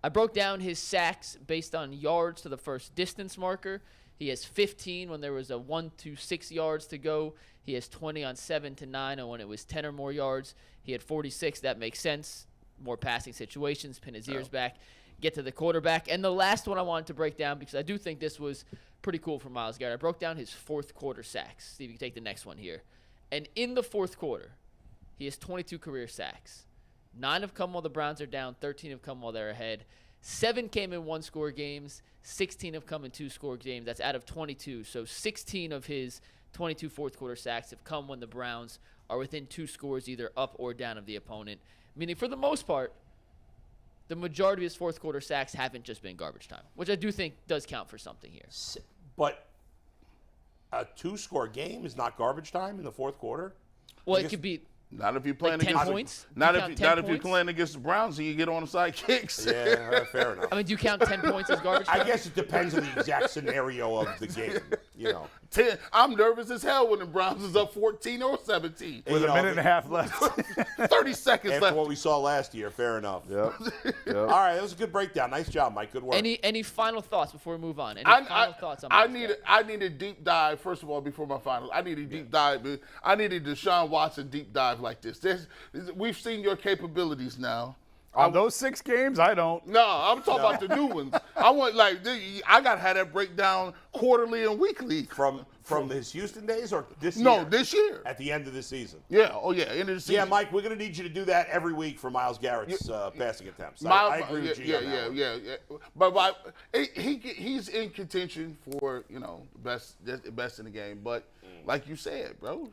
D: I broke down his sacks based on yards to the first distance marker. He has 15 when there was a 1 to 6 yards to go. He has 20 on 7 to 9, and when it was 10 or more yards, he had 46. That makes sense. More passing situations, pin his ears back, get to the quarterback. And the last one I wanted to break down, because I do think this was pretty cool for Myles Garrett, I broke down his fourth quarter sacks. Steve, you can take the next one here. And in the fourth quarter, he has 22 career sacks. 9 have come while the Browns are down. 13 have come while they're ahead. 7 came in one-score games. 16 have come in two-score games. That's out of 22. So 16 of his 22 fourth-quarter sacks have come when the Browns are within 2 scores, either up or down of the opponent. Meaning, for the most part, the majority of his fourth-quarter sacks haven't just been garbage time, which I do think does count for something here.
B: But a 2-score game is not garbage time in the fourth quarter?
D: Well, it could be...
E: Not if you're playing
D: like 10
E: against
D: points.
E: Not if you're playing against the Browns and you get on the side kicks.
B: Yeah, fair enough.
D: I mean, do you count 10 points as garbage time?
B: I guess it depends on the exact scenario of the game.
E: 10. I'm nervous as hell when the Browns is up 14 or 17
C: with a minute and a half left.
E: 30 seconds
B: after
E: left.
B: what we saw last year. Fair enough.
C: Yep.
B: All right, that was a good breakdown. Nice job, Mike. Good work.
D: Any final thoughts before we move on? Final thoughts on
E: I need a deep dive. First of all, before my final, I need a deep dive. I need a Deshaun Watson deep dive like this. We've seen your capabilities now.
C: On those 6 games, I don't.
E: No, I'm talking about the new ones. I want I got to have that breakdown quarterly and weekly.
B: From his Houston days or this year?
E: No, this year.
B: At the end of the season.
E: Yeah. Oh, yeah. End of the season.
B: Yeah, Mike, we're going to need you to do that every week for Myles Garrett's passing attempts. I agree with you.
E: Yeah. But he's in contention for best in the game. But like you said, bro,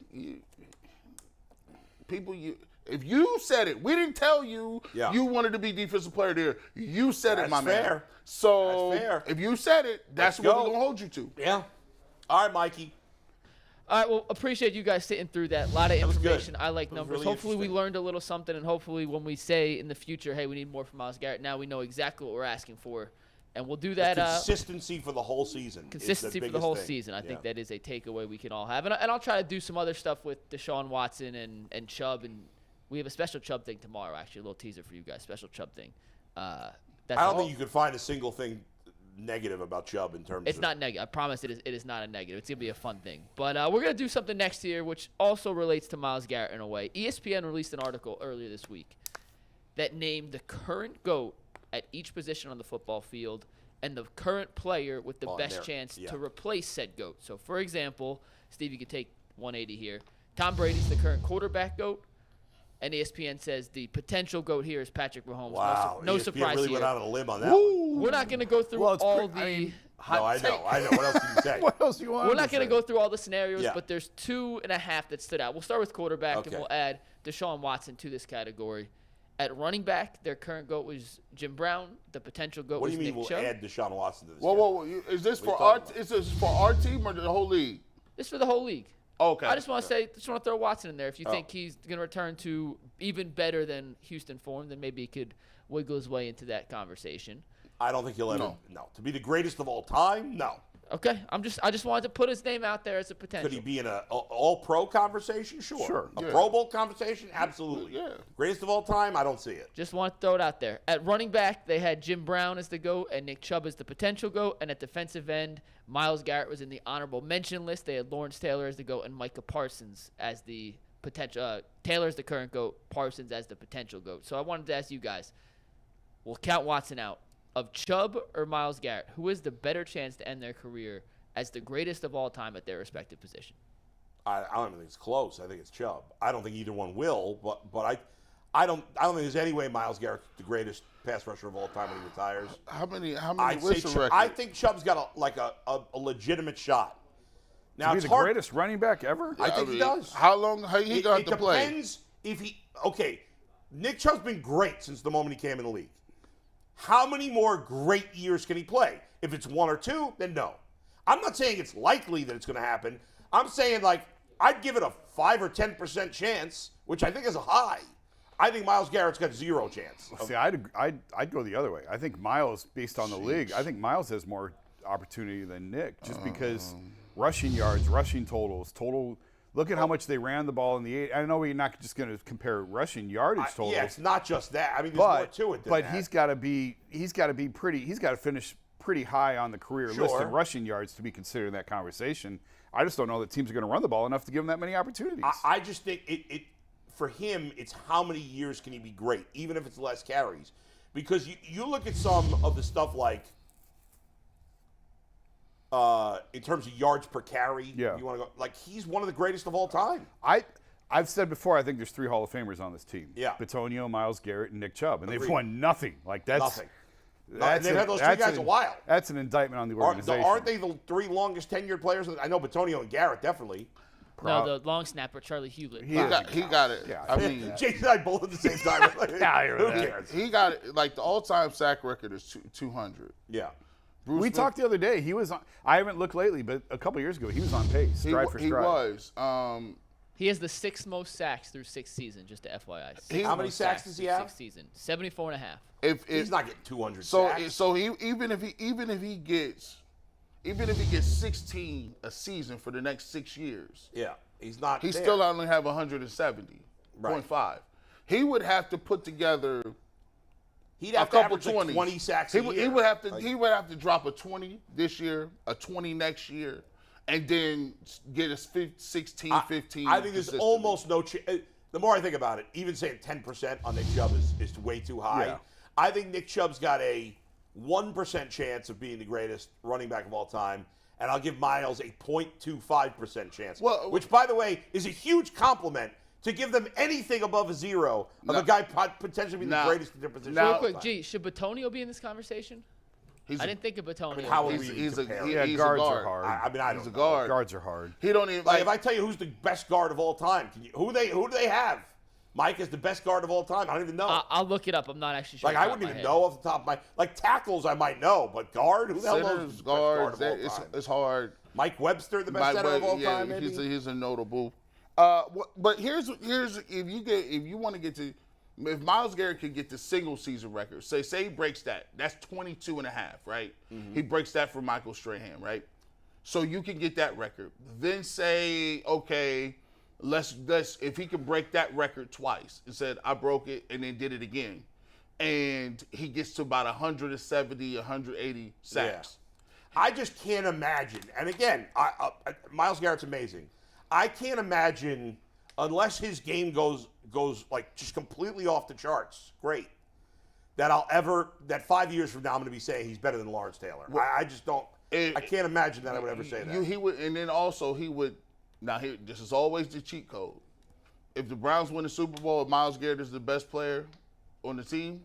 E: If you said it, we didn't tell you you wanted to be defensive player of the year. You said it, my man. So
B: that's fair.
E: If you said it, that's what we're going to hold you to.
B: Yeah. All right, Mikey.
D: All right, well, appreciate you guys sitting through that. A lot of information. I like numbers.
B: Really
D: hopefully we learned a little something, and hopefully when we say in the future, hey, we need more from Myles Garrett, now we know exactly what we're asking for. And we'll do that.
B: Consistency for the whole season.
D: Consistency for the whole season. I think that is a takeaway we can all have. And I'll try to do some other stuff with Deshaun Watson and Chubb. And we have a special Chubb thing tomorrow, actually. A little teaser for you guys. Special Chubb thing. I
B: don't think you could find a single thing negative about Chubb in terms of.
D: It's not negative. I promise it is not a negative. It's going to be a fun thing. But we're going to do something next year, which also relates to Myles Garrett in a way. ESPN released an article earlier this week that named the current GOAT at each position on the football field and the current player with the best chance to replace said GOAT. So, for example, Steve, you could take 180 here. Tom Brady's the current quarterback GOAT, and ESPN says the potential GOAT here is Patrick Mahomes.
B: Wow.
D: No
B: ESPN
D: surprise
B: really
D: here.
B: went out on a limb on that one.
D: We're not going to go through all the
B: No, I know. What else can you say?
C: What else you want?
D: We're not going to go through all the scenarios, but there's 2.5 that stood out. We'll start with quarterback, and we'll add Deshaun Watson to this category. At running back, their current GOAT was Jim Brown. The potential GOAT was Nick Chubb.
B: What do you mean we'll add Deshaun Watson to this?
E: Whoa. Is this for our team or the whole league?
D: This is for the whole league.
E: Okay.
D: I just want to throw Watson in there. If you think he's going to return to even better than Houston form, then maybe he could wiggle his way into that conversation.
B: I don't think he'll ever. No. To be the greatest of all time, no.
D: Okay. I just wanted to put his name out there as a potential.
B: Could he be in an all-pro conversation? Sure. A Pro Bowl conversation? Absolutely.
E: Yeah.
B: Greatest of all time? I don't see it.
D: Just want to throw it out there. At running back, they had Jim Brown as the GOAT and Nick Chubb as the potential GOAT. And at defensive end, Myles Garrett was in the honorable mention list. They had Lawrence Taylor as the GOAT and Micah Parsons as the potential. Taylor's the current GOAT, Parsons as the potential GOAT. So I wanted to ask you guys, we'll count Watson out. Of Chubb or Myles Garrett, who has the better chance to end their career as the greatest of all time at their respective position?
B: I don't think it's close. I think it's Chubb. I don't think either one will, but I don't think there's any way Myles Garrett's the greatest pass rusher of all time when he retires.
E: How many
B: I think Chubb's got a legitimate shot. Now
C: to be the greatest running back ever?
B: I think he does.
E: How long he got to play?
B: It depends if he. Okay, Nick Chubb's been great since the moment he came in the league. How many more great years can he play? If it's 1 or 2, then no. I'm not saying it's likely that it's going to happen. I'm saying, I'd give it a 5 or 10% chance, which I think is a high. I think Myles Garrett's got 0 chance.
C: See, I'd go the other way. I think Myles, based on the league, I think Myles has more opportunity than Nick, just because rushing yards, rushing totals, look at how much they ran the ball in the 8. I know we're not just going to compare rushing yardage totals.
B: Yeah, it's not just that. I mean, there's more to it than that.
C: But he's got to finish pretty high on the career list in rushing yards to be considered in that conversation. I just don't know that teams are going to run the ball enough to give him that many opportunities.
B: I just think it for him, it's how many years can he be great, even if it's less carries. Because you look at some of the stuff like in terms of yards per carry, you want to go he's one of the greatest of all time.
C: I've said before, I think there's 3 Hall of Famers on this team.
B: Yeah.
C: Bitonio, Myles Garrett, and Nick Chubb. And they've won nothing.
B: Nothing. They've had those 3 guys a while.
C: That's an indictment on the organization.
B: Aren't they the 3 longest tenured players? I know Bitonio and Garrett definitely.
D: No, the long snapper, Charlie Hewlett.
E: He got it. Yeah. I mean,
B: Jason and I both at the same time. Who cares?
E: He got it. The all-time sack record is 200.
B: Yeah.
C: We talked the other day. He was on. I haven't looked lately, but a couple years ago, he was on pace, stride for stride.
E: He was.
D: He has the 6th most sacks through 6 seasons, just to FYI.
B: How many sacks does he have?
D: 6 seasons, 74.5.
B: He's not getting 200 sacks.
E: So even if he gets 16 a season for the next 6 years,
B: he's not.
E: He still only have 170.5. He would have to put together.
B: He'd have to average 20 sacks a year.
E: He would have to drop a 20 this year, a 20 next year, and then get us 16, 15.
B: I think there's almost no chance. The more I think about it, even saying 10% on Nick Chubb is way too high. Yeah. I think Nick Chubb's got a 1% chance of being the greatest running back of all time, and I'll give Myles a 0.25% chance, which, by the way, is a huge compliment to give them anything above a 0 of a guy potentially being the greatest in their position.
D: Real quick, should Bitonio be in this conversation? I didn't think of Bitonio.
E: He's a
C: guards
E: guard.
C: are hard.
B: I mean,
E: he's a guard.
C: Guards are hard.
E: He don't even
B: if I tell you who's the best guard of all time, who do they have? Mike is the best guard of all time. I don't even know.
D: I'll look it up. I'm not actually sure.
B: Like, I wouldn't even know off the top of my like tackles. I might know, but guard, who the hell knows?
E: Centers, guards, it's hard.
B: Mike Webster, the best center of all time. Maybe
E: he's a notable. But here's if Myles Garrett could get the single season record, say he breaks that, that's 22 and a half, right? He breaks that for Michael Strahan, right? So you can get that record. Then say, okay, let's if he can break that record twice and said I broke it and then did it again, and he gets to about 170, 180 sacks.
B: Yeah. I just can't imagine. And again, Myles Garrett's amazing. I can't imagine unless his game goes like just completely off the charts. Great. That 5 years from now I'm going to be saying he's better than Lawrence Taylor.
E: Well,
B: I just don't. I can't imagine that I would ever say that.
E: He would, and then also he would. Now, this is always the cheat code. If the Browns win the Super Bowl, if Myles Garrett is the best player on the team,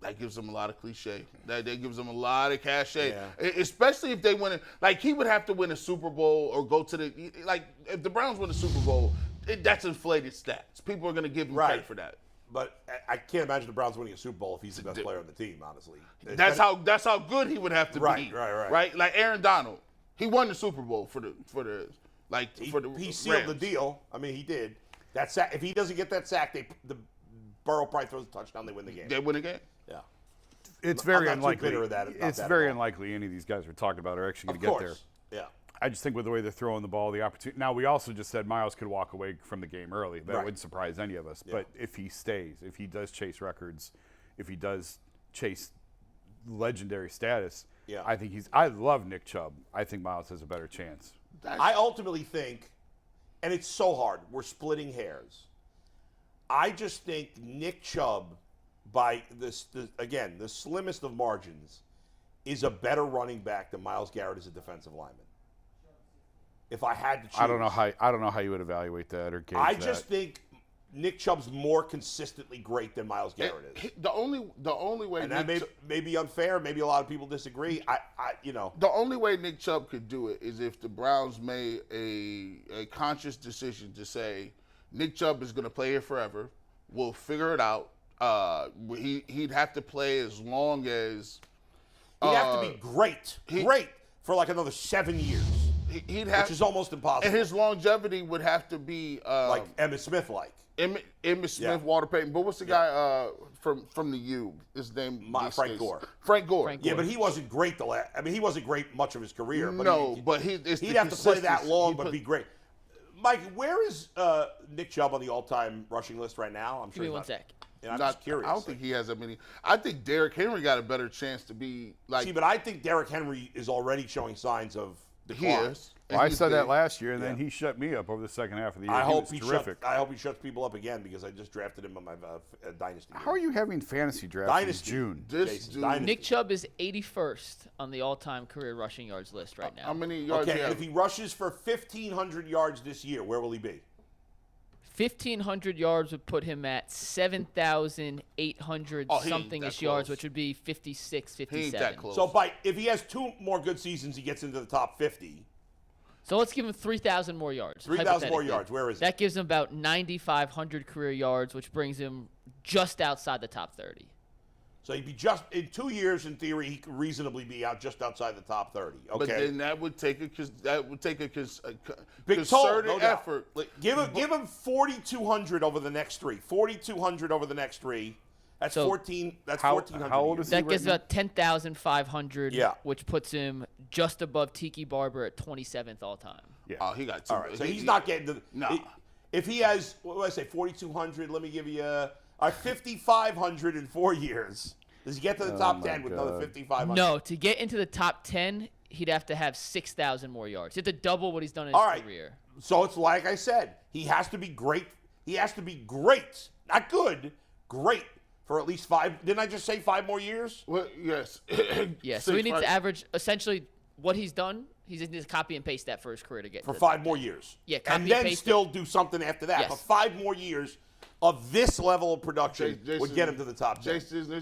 E: that gives them a lot of cliche. That gives them a lot of cachet. Yeah. Especially if they win it. Like, he would have to win a Super Bowl or go to the – like, if the Browns win the Super Bowl, that's inflated stats. People are going to give him credit for that.
B: But I can't imagine the Browns winning a Super Bowl if he's the best player on the team, honestly.
E: That's how good he would have to be.
B: Right.
E: Like Aaron Donald. He won the Super Bowl for the
B: he sealed
E: Rams.
B: the deal. I mean, he did. That sack, if he doesn't get that sack, the Burrow probably throws a touchdown. They win the game.
E: They win the game.
B: Yeah.
C: It's very
B: I'm not
C: unlikely.
B: too bitter of that,
C: It's very unlikely any of these guys we're talking about are actually going to get there.
B: Yeah.
C: I just think with the way they're throwing the ball, the opportunity. Now, we also just said Myles could walk away from the game early. That wouldn't surprise any of us. Yeah. But if he stays, if he does chase records, if he does chase legendary status, I think I love Nick Chubb. I think Myles has a better chance.
B: I ultimately think, and it's so hard, we're splitting hairs. I just think Nick Chubb, by the slimmest of margins, is a better running back than Myles Garrett as a defensive lineman. If I had to choose.
C: I don't know how you would evaluate that or gauge that.
B: I just think Nick Chubb's more consistently great than Myles Garrett is.
E: The only way,
B: and that may be unfair. Maybe a lot of people disagree.
E: The only way Nick Chubb could do it is if the Browns made a conscious decision to say Nick Chubb is going to play here forever. We'll figure it out. He'd have to play as long as
B: he'd have to be great for like another 7 years. Which is almost impossible.
E: And his longevity would have to be
B: like Emmitt Smith,
E: Emmitt Smith, Walter Payton. But what's the guy from the U? His name
B: Frank Gore.
E: Frank Gore.
B: Yeah, but he wasn't great he wasn't great much of his career. But
E: he'd
B: have to play that long, but be great. Mike, where is Nick Chubb on the all-time rushing list right now? I'm sure.
D: Give me 1 sec.
B: And I'm just curious.
E: I don't think he has that many. I think Derrick Henry got a better chance to be like.
B: See, but I think Derrick Henry is already showing signs of decline.
C: Well, I said that last year, and then he shut me up over the second half of the year. I hope he
B: shuts people up again because I just drafted him on my dynasty.
C: How are you having fantasy drafts in June?
D: Nick Chubb is 81st on the all-time career rushing yards list right now.
E: How many yards?
B: Okay, and if he rushes for 1,500 yards this year, where will he be?
D: 1,500 yards would put him at 7,800 something-ish yards, which would be 56, 57.
E: He ain't that close.
B: So if he has 2 more good seasons, he gets into the top 50.
D: So let's give him 3,000 more yards.
B: 3,000 more yards. Where is
D: that? Gives him about 9,500 career yards, which brings him just outside the top 30.
B: So he'd be in 2 years, in theory, he could reasonably be just outside the top 30. Okay.
E: But then that would take a
B: big
E: concerted
B: toll, no
E: effort.
B: Give him 4,200 over the next 3. 4,200 over the next 3. That's 14. That's 1,400.
C: How old is he?
D: That gives about 10,500.
B: Yeah.
D: Which puts him just above Tiki Barber at 27th all time.
C: Yeah.
E: Oh, he got 2.
B: All right. So he's not getting to.
E: No.
B: If he has, what did I say, 4,200? Let me give you 5,500 in 4 years. Does he get to the top 10 with another 5,500?
D: No. To get into the top 10, he'd have to have 6,000 more yards. He'd have to double what he's done in his career.
B: So it's like I said, he has to be great. He has to be great, not good, great for at least 5. Didn't I just say 5 more years?
E: Well, yes.
D: Yeah. So he needs to average essentially what he's done. He just needs to copy and paste that for his career to get
B: for 5 more years.
D: Yeah.
B: And then still do something after that.
D: Yes.
B: But 5 more years of this level of production would get him to the top 10.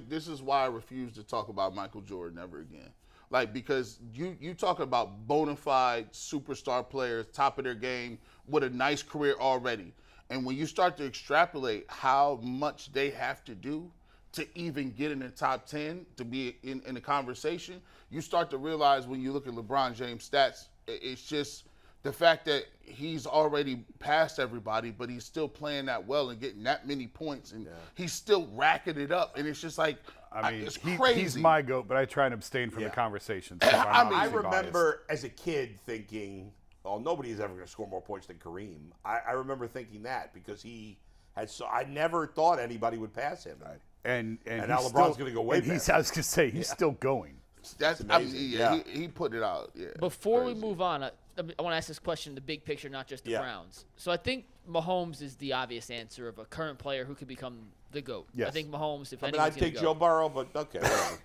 E: This is why I refuse to talk about Michael Jordan ever again. Like, because you talk about bona fide superstar players, top of their game, with a nice career already. And when you start to extrapolate how much they have to do to even get in the top 10, to be in the conversation, you start to realize when you look at LeBron James' stats, it's just the fact that he's already passed everybody, but he's still playing that well and getting that many points, and he's still racking it up. And it's just like,
C: I mean,
E: it's crazy.
C: He's my GOAT, but I try and abstain from the conversation. So
B: I remember as a kid thinking, oh, nobody's ever going to score more points than Kareem. I remember thinking that because he had I never thought anybody would pass him.
C: Right. And
B: now LeBron's going to go way back.
C: I was going to say, he's still going.
E: That's amazing. He put it out. Yeah.
D: Before we move on, I want to ask this question, the big picture, not just the Browns. So I think Mahomes is the obvious answer of a current player who could become the GOAT.
C: Yes.
D: I think Mahomes, if
B: I mean, I'd take Joe Burrow, but okay, whatever.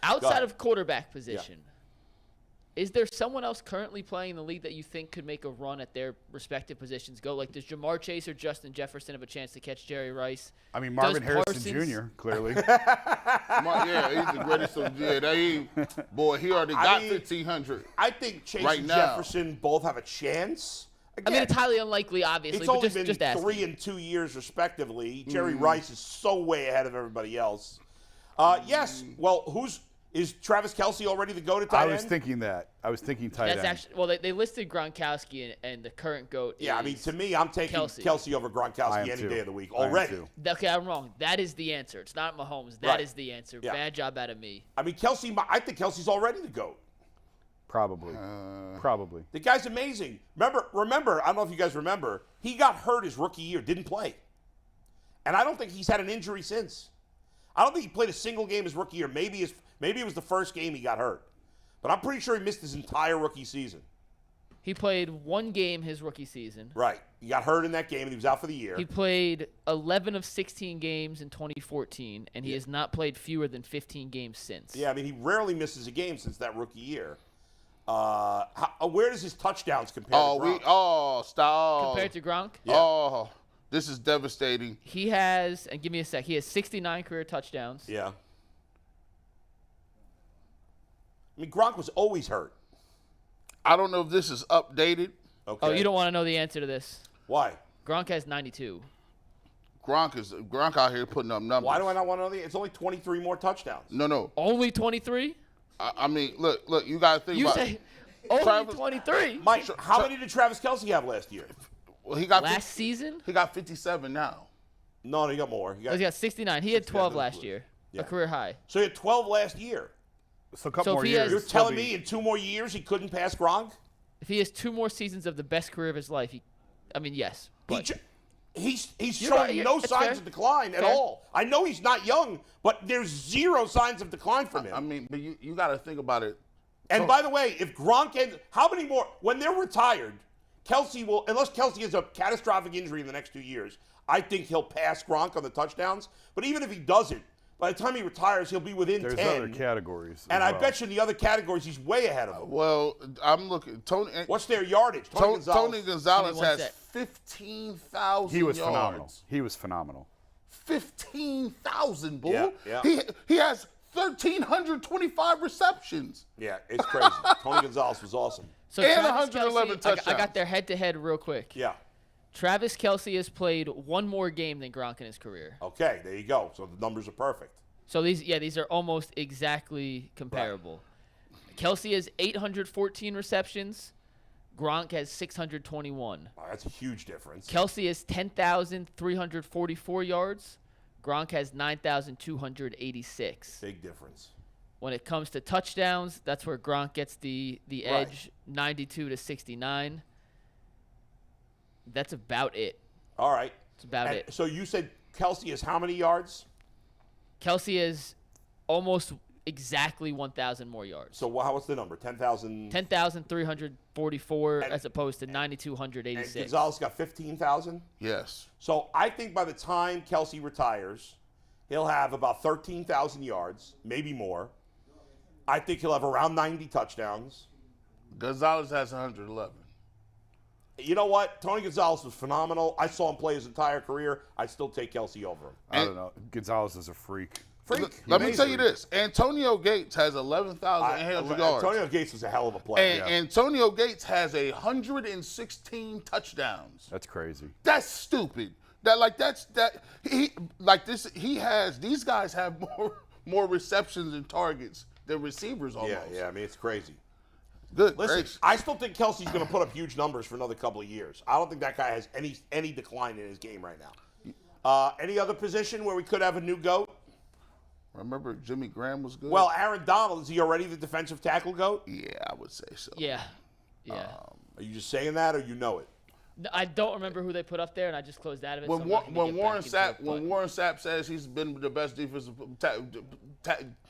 D: Outside of quarterback position, is there someone else currently playing in the league that you think could make a run at their respective positions go? Like, does Jamar Chase or Justin Jefferson have a chance to catch Jerry Rice?
C: I mean, Marvin Harrison Jr., clearly.
E: He's the greatest of he already got 1,500.
B: I think Chase and Jefferson both have a chance. Again,
D: I mean, it's highly unlikely, obviously,
B: it's
D: but
B: only
D: just
B: been
D: asking.
B: 3 and 2 years, respectively. Jerry Rice is so way ahead of everybody else. Yes. Well, is Travis Kelce already the GOAT at tight end?
C: I was thinking that. I was thinking tight end.
D: That's actually, well, they listed Gronkowski and the current GOAT.
B: Yeah, I mean, to me, I'm taking Kelce over Gronkowski any day of the week already.
D: Okay, I'm wrong. That is the answer. It's not Mahomes. That is the answer.
B: Yeah.
D: Bad job out of me.
B: I mean, I think Kelce's already the GOAT.
C: Probably. Probably.
B: The guy's amazing. Remember, I don't know if you guys remember, he got hurt his rookie year, didn't play. And I don't think he's had an injury since. I don't think he played a single game his rookie year. Maybe it was the first game he got hurt. But I'm pretty sure he missed his entire rookie season.
D: He played one game his rookie season.
B: Right. He got hurt in that game, and he was out for the year.
D: He played 11 of 16 games in 2014, and he has not played fewer than 15 games since.
B: Yeah, I mean, he rarely misses a game since that rookie year. Where does his touchdowns compare to Gronk?
E: Stop.
D: Compared to Gronk?
B: Yeah.
E: Oh, this is devastating.
D: He has, and give me a sec, he has 69 career touchdowns.
B: Yeah. I mean, Gronk was always hurt.
E: I don't know if this is updated.
B: Okay.
D: Oh, you don't want to know the answer to this?
B: Why?
D: Gronk has 92.
E: Gronk out here putting up numbers.
B: Why do I not want to know It's only 23 more touchdowns.
E: No.
D: Only 23?
E: I mean, look, you got to think
D: You
E: about
D: say only 23?
B: Mike, how many did Travis Kelce have last year?
E: Well, he got
D: Last season?
E: He got 57 now.
B: No, he got more.
D: He got 69. He had 12 last year, a career high.
B: So he had 12 last year.
C: So a couple more years.
B: You're telling me in 2 more years he couldn't pass Gronk?
D: If he has 2 more seasons of the best career of his life, yes. But
B: He's showing no signs of decline at all. I know he's not young, but there's 0 signs of decline from him.
E: I mean, but you got to think about it.
B: And by the way, if Gronk ends, how many more? When they're retired, Kelce will, unless Kelce has a catastrophic injury in the next 2 years, I think he'll pass Gronk on the touchdowns. But even if he doesn't, by the time he retires, he'll be within 10.
C: There's other categories.
B: And I bet you in the other categories, he's way ahead of him.
E: Well, I'm looking.
B: What's their yardage?
E: Tony Gonzalez has 15,000
C: He was
E: yards.
C: phenomenal. He was phenomenal.
E: 15,000, bull.
B: Yeah.
E: He has 1,325 receptions.
B: Yeah, it's crazy. Tony Gonzalez was awesome.
D: So
E: And
D: Travis
E: 111
D: Kelce,
E: touchdowns.
D: I got their head-to-head real quick.
B: Yeah.
D: Travis Kelce has played 1 more game than Gronk in his career.
B: Okay, there you go. So the numbers are perfect.
D: So these are almost exactly comparable. Right. Kelce has 814 receptions. Gronk has 621.
B: Oh, that's a huge difference.
D: Kelce has 10,344 yards. Gronk has 9,286.
B: Big difference.
D: When it comes to touchdowns, that's where Gronk gets the edge, 92 to 69. That's about it.
B: All right.
D: That's about it.
B: So you said Kelce is how many yards?
D: Kelce is almost exactly 1,000 more yards.
B: So what's the number? 10,000?
D: 10,344 as opposed to 9,286.
B: And Gonzalez got 15,000?
E: Yes.
B: So I think by the time Kelce retires, he'll have about 13,000 yards, maybe more. I think he'll have around 90 touchdowns.
E: Gonzalez has 111.
B: You know what? Tony Gonzalez was phenomenal. I saw him play his entire career. I'd still take Kelce over him.
C: I don't know. Gonzalez is a freak. Freak.
E: Let me tell you this. Antonio Gates has 11,800 yards.
B: Antonio Gates was a hell of a player.
E: And Antonio Gates has 116 touchdowns.
C: That's crazy.
E: That's stupid. These guys have more receptions and targets than receivers almost.
B: Yeah, I mean, it's crazy.
E: Good.
B: Listen,
E: gracious.
B: I still think Kelsey's going to put up huge numbers for another couple of years. I don't think that guy has any decline in his game right now. Any other position where we could have a new GOAT?
E: Remember Jimmy Graham was good?
B: Well, Aaron Donald, is he already the defensive tackle GOAT?
E: Yeah, I would say so.
D: Yeah.
B: Are you just saying that or you know it?
D: I don't remember who they put up there, and I just closed out of it.
E: When Warren Sapp says he's been the best defensive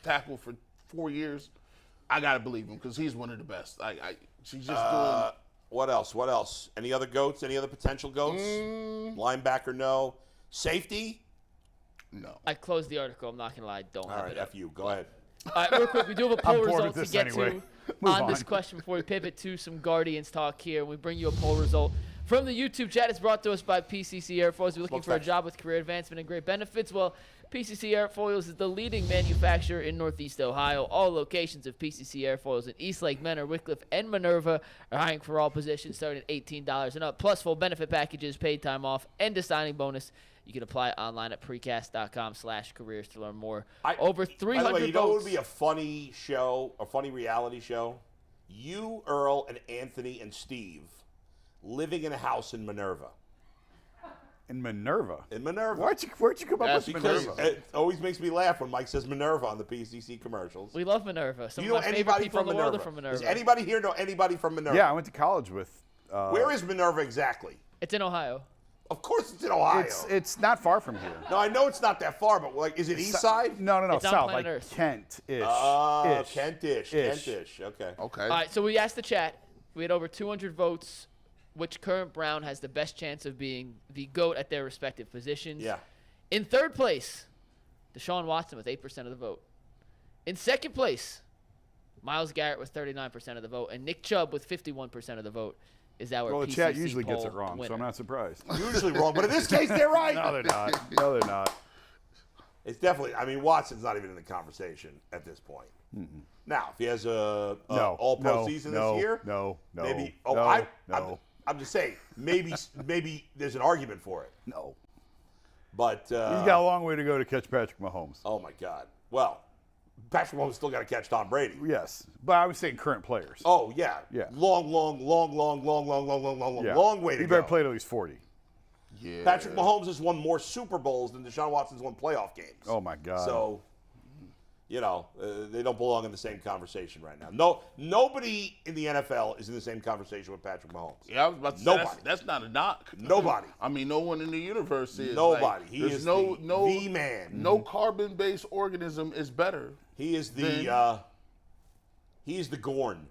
E: tackle for 4 years, I gotta believe him because he's one of the best. She's just doing.
B: What else? Any other GOATs? Any other potential GOATs? Linebacker, no. Safety?
E: No.
D: I closed the article. I'm not gonna lie. Don't
B: All
D: have
B: right,
D: it up.
B: F you. Go ahead.
D: All right, real quick, we do have a poll result to get
C: anyway.
D: to on this question before we pivot to some Guardians talk here. And we bring you a poll result from the YouTube chat. It's brought to us by PCC Airfoils. We're looking for a job with career advancement and great benefits. Well, PCC Airfoils is the leading manufacturer in Northeast Ohio. All locations of PCC Airfoils in Eastlake, Menor, Wickliffe, and Minerva are hiring for all positions starting at $18 and up, plus full benefit packages, paid time off, and a signing bonus. You can apply online at precast.com/careers to learn more. Over 300
B: By the way, you know what
D: votes.
B: would be a funny show, a funny reality show? You, Earl, and Anthony and Steve living in a house in Minerva.
C: In Minerva?
B: In Minerva.
C: Where'd you come up with
B: Because
C: Minerva?
B: it always makes me laugh when Mike says Minerva on the PCC commercials.
D: We love Minerva. Some
B: Do you know
D: of my favorite
B: anybody
D: people
B: from
D: in the world
B: Minerva?
D: are from Minerva.
B: Does anybody here know anybody from Minerva?
C: Yeah, I went to college with.
B: Where is Minerva exactly?
D: It's in Ohio.
B: Of course it's in Ohio.
C: It's not far from here.
B: No, I know it's not that far, but like, is it east side?
C: No,
D: It's on
C: south,
D: planet
C: like
D: Earth.
C: Kent-ish.
B: Oh,
C: Ish.
B: Kentish.
C: Ish.
B: Kentish. Okay.
E: Okay.
D: All right, so we asked the chat. We had over 200 votes. Which current Brown has the best chance of being the GOAT at their respective positions?
B: Yeah.
D: In third place, Deshaun Watson with 8% of the vote. In second place, Myles Garrett with 39% of the vote, and Nick Chubb with 51% of the vote is our
C: Well, the
D: PCC
C: chat usually gets it
D: poll
C: wrong, so
D: winner.
C: I'm not surprised.
B: Usually wrong, but in this case, they're right.
C: No, they're not. No, they're not.
B: It's definitely. I mean, Watson's not even in the conversation at this point. Now, if he has a all-pro season this year, maybe. Oh,
C: no.
B: I'm just saying, maybe there's an argument for it.
C: No.
B: But
C: He's got a long way to go to catch Patrick Mahomes.
B: oh my God. Well, Patrick Mahomes still got to catch Tom Brady.
C: Yes, but I was saying current players.
B: Oh yeah.
C: Yeah.
B: Long way to
C: He better
B: go.
C: play at least 40.
E: Yeah.
B: Patrick Mahomes has won more Super Bowls than Deshaun Watson's won playoff games.
C: Oh my God.
B: So, they don't belong in the same conversation right now. No, nobody in the NFL is in the same conversation with Patrick Mahomes.
E: Yeah, I was about to say
B: Nobody.
E: that's not a knock.
B: Nobody.
E: I mean, no one in the universe is.
B: Nobody.
E: Like,
B: He
E: there's
B: is
E: no
B: the man.
E: No carbon-based organism is better.
B: He is the Gorn.